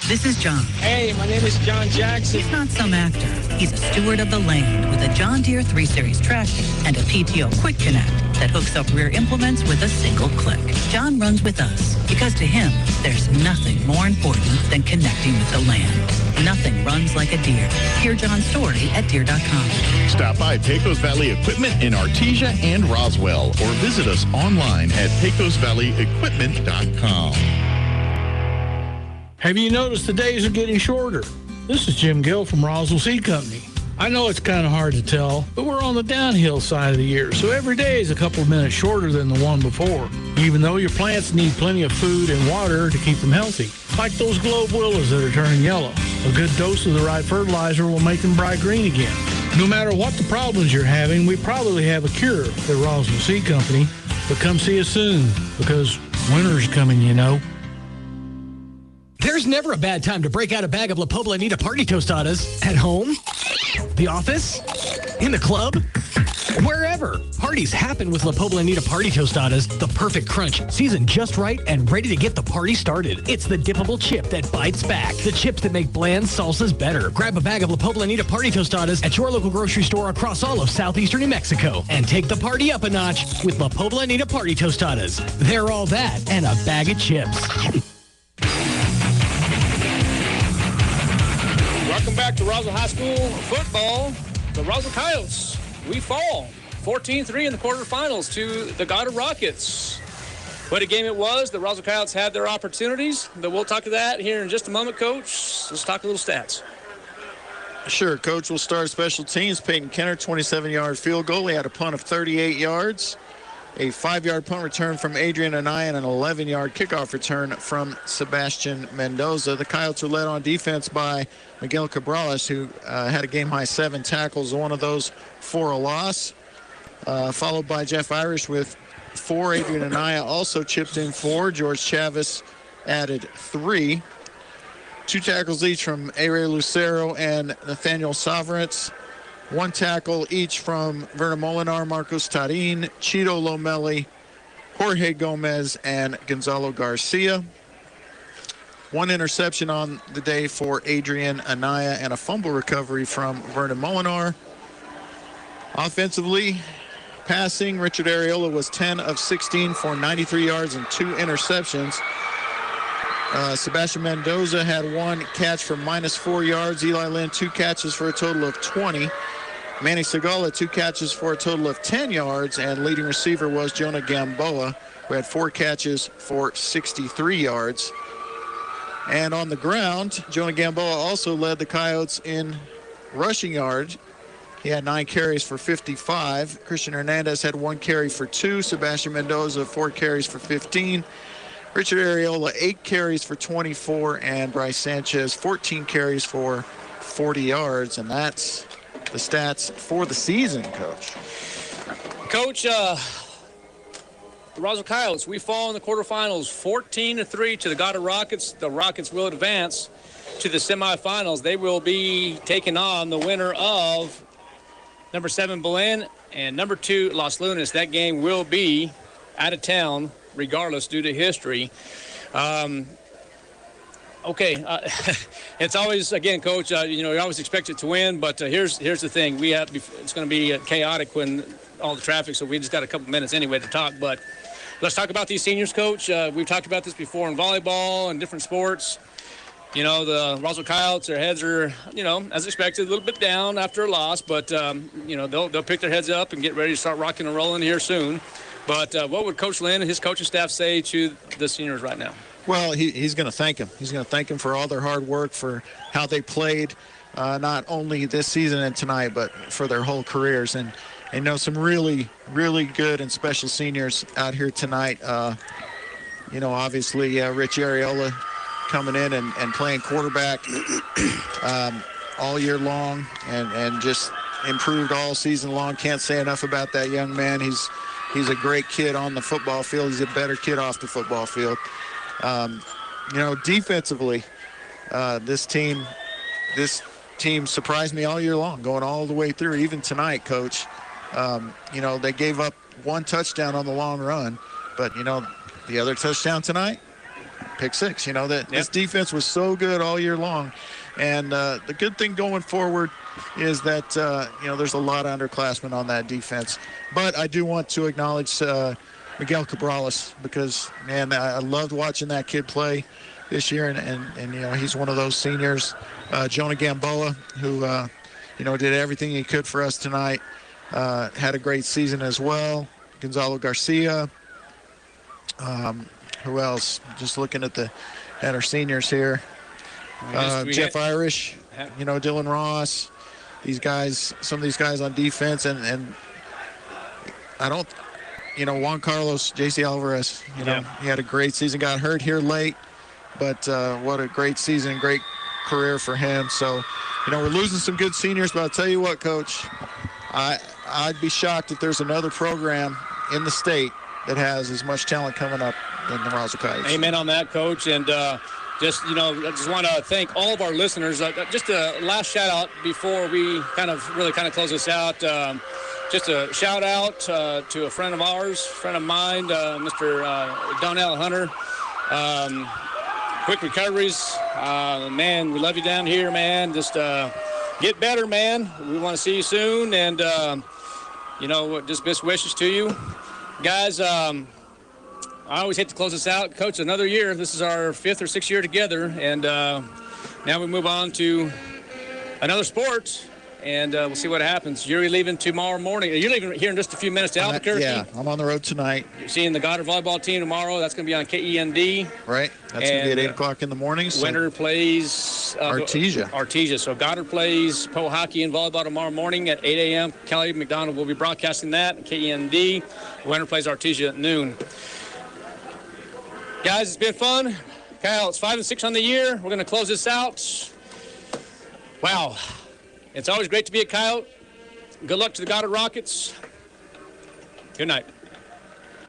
This is John. Hey, my name is John Jackson. He's not some actor. He's a steward of the land with a John Deere 3 Series tractor and a PTO Quick Connect that hooks up rear implements with a single click. John runs with us because to him, there's nothing more important than connecting with the land. Nothing runs like a Deere. Hear John's story at Deere.com. Stop by Pecos Valley Equipment in Artesia and Roswell, or visit us online at pecosvalleyequipment.com. Have you noticed the days are getting shorter? This is Jim Gill from Roswell Seed Company. I know it's kind of hard to tell, but we're on the downhill side of the year, so every day is a couple of minutes shorter than the one before, even though your plants need plenty of food and water to keep them healthy. Like those globe willows that are turning yellow. A good dose of the right fertilizer will make them bright green again. No matter what the problems you're having, we probably have a cure at Roswell Seed Company, but come see us soon, because winter's coming, you know. There's never a bad time to break out a bag of La Poblanita party tostadas at home, the office, in the club, wherever. Parties happen with La Poblanita party tostadas, the perfect crunch, seasoned just right and ready to get the party started. It's the dippable chip that bites back, the chips that make bland salsas better. Grab a bag of La Poblanita party tostadas at your local grocery store across all of southeastern New Mexico and take the party up a notch with La Poblanita party tostadas. They're all that and a bag of chips. Welcome back to Roswell High School football. The Roswell Coyotes, we fall 14-3 in the quarterfinals to the Goddard Rockets. What a game it was. The Roswell Coyotes had their opportunities, but we'll talk to that here in just a moment, Coach. Let's talk a little stats. Sure, Coach. We'll start special teams. Peyton Kenner, 27-yard field goal. He had a punt of 38 yards. A 5-yard punt return from Adrian Anaya and an 11-yard kickoff return from Sebastian Mendoza. The Coyotes are led on defense by Miguel Cabrales, who had a game-high 7 tackles, one of those for a loss, followed by Jeff Irish with 4. Adrian Anaya also chipped in 4. George Chavis added 3. 2 tackles each from Aire Lucero and Nathaniel Sovereigns. 1 tackle each from Verna Molinar, Marcos Tarin, Cheeto Lomelli, Jorge Gomez, and Gonzalo Garcia. 1 interception on the day for Adrian Anaya and a fumble recovery from Verna Molinar. Offensively, passing, Richard Areola was 10 of 16 for 93 yards and 2 interceptions. Sebastian Mendoza had 1 catch for -4 yards. Eli Lynn, 2 catches for a total of 20. Manny Segala, 2 catches for a total of 10 yards. And leading receiver was Jonah Gamboa, who had 4 catches for 63 yards. And on the ground, Jonah Gamboa also led the Coyotes in rushing yards. He had 9 carries for 55. Christian Hernandez had 1 carry for 2. Sebastian Mendoza, 4 carries for 15. Richard Areola, 8 carries for 24, and Bryce Sanchez, 14 carries for 40 yards, and that's the stats for the season, Coach. Coach, the Roswell Coyotes, we fall in the quarterfinals 14-3 to the Goddard Rockets. The Rockets will advance to the semifinals. They will be taking on the winner of number 7 Belen and number 2 Los Lunas. That game will be out of town regardless due to history. It's always, again, Coach, you always expect it to win, but here's the thing. It's going to be chaotic when all the traffic, so we just got a couple minutes anyway to talk. But let's talk about these seniors, Coach. We've talked about this before in volleyball and different sports. The Roswell Coyotes, their heads are, as expected, a little bit down after a loss, but, they'll pick their heads up and get ready to start rocking and rolling here soon. But what would Coach Lynn and his coaching staff say to the seniors right now? Well, he's going to thank him. He's going to thank him for all their hard work, for how they played, not only this season and tonight, but for their whole careers. And some really, really good and special seniors out here tonight. Obviously, Rich Areola coming in and playing quarterback all year long and just improved all season long. Can't say enough about that young man. He's a great kid on the football field. He's a better kid off the football field. Defensively, this team surprised me all year long, going all the way through, even tonight, Coach. They gave up one touchdown on the long run, but, the other touchdown tonight, pick six. This defense was so good all year long. And the good thing going forward is that, there's a lot of underclassmen on that defense. But I do want to acknowledge Miguel Cabrales because, man, I loved watching that kid play this year. And he's one of those seniors. Jonah Gamboa, who, did everything he could for us tonight, had a great season as well. Gonzalo Garcia. Who else? Just looking at our seniors here. Jeff Irish, Dylan Ross, these guys, some of these guys on defense, and I don't, Juan Carlos, J.C. Alvarez, he had a great season, got hurt here late, but what a great season, great career for him. So, we're losing some good seniors, but I'll tell you what, Coach, I'd be shocked if there's another program in the state that has as much talent coming up than the Roswell Coyotes. Amen on that, Coach, and I just want to thank all of our listeners. Just a last shout out before we kind of close this out. Just a shout out to a friend of mine, Mr. Donnell Hunter. Quick recoveries. Man, we love you down here, man. Just get better, man. We want to see you soon, and just best wishes to you. Guys, I always hate to close this out. Coach, another year. This is our 5th or 6th year together. And now we move on to another sport, and we'll see what happens. You're leaving tomorrow morning. You're leaving here in just a few minutes to Albuquerque. Yeah, I'm on the road tonight. You're seeing the Goddard volleyball team tomorrow. That's going to be on KEND. Right. That's going to be at 8 o'clock in the morning. Winter plays Artesia. So Goddard plays Poe hockey and volleyball tomorrow morning at 8 a.m. Kelly McDonald will be broadcasting that at KEND. Winter plays Artesia at noon. Guys, it's been fun. Kyle, it's 5 and 6 on the year. We're going to close this out. Wow. It's always great to be at Coyote. Good luck to the Goddard Rockets. Good night.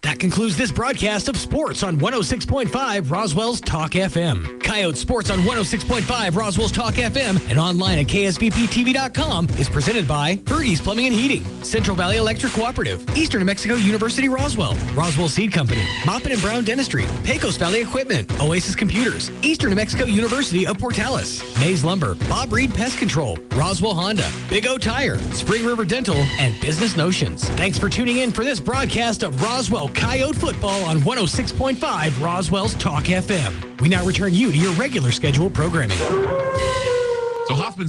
That concludes this broadcast of Sports on 106.5 Roswell's Talk FM. Coyote Sports on 106.5 Roswell's Talk FM and online at ksbptv.com is presented by Fergie's Plumbing and Heating, Central Valley Electric Cooperative, Eastern New Mexico University Roswell, Roswell Seed Company, Maupin and Brown Dentistry, Pecos Valley Equipment, Oasis Computers, Eastern New Mexico University of Portales, Mays Lumber, Bob Reed Pest Control, Roswell Honda, Big O Tire, Spring River Dental, and Business Notions. Thanks for tuning in for this broadcast of Roswell Coyote football on 106.5 Roswell's Talk FM. We now return you to your regular scheduled programming. So Hoffman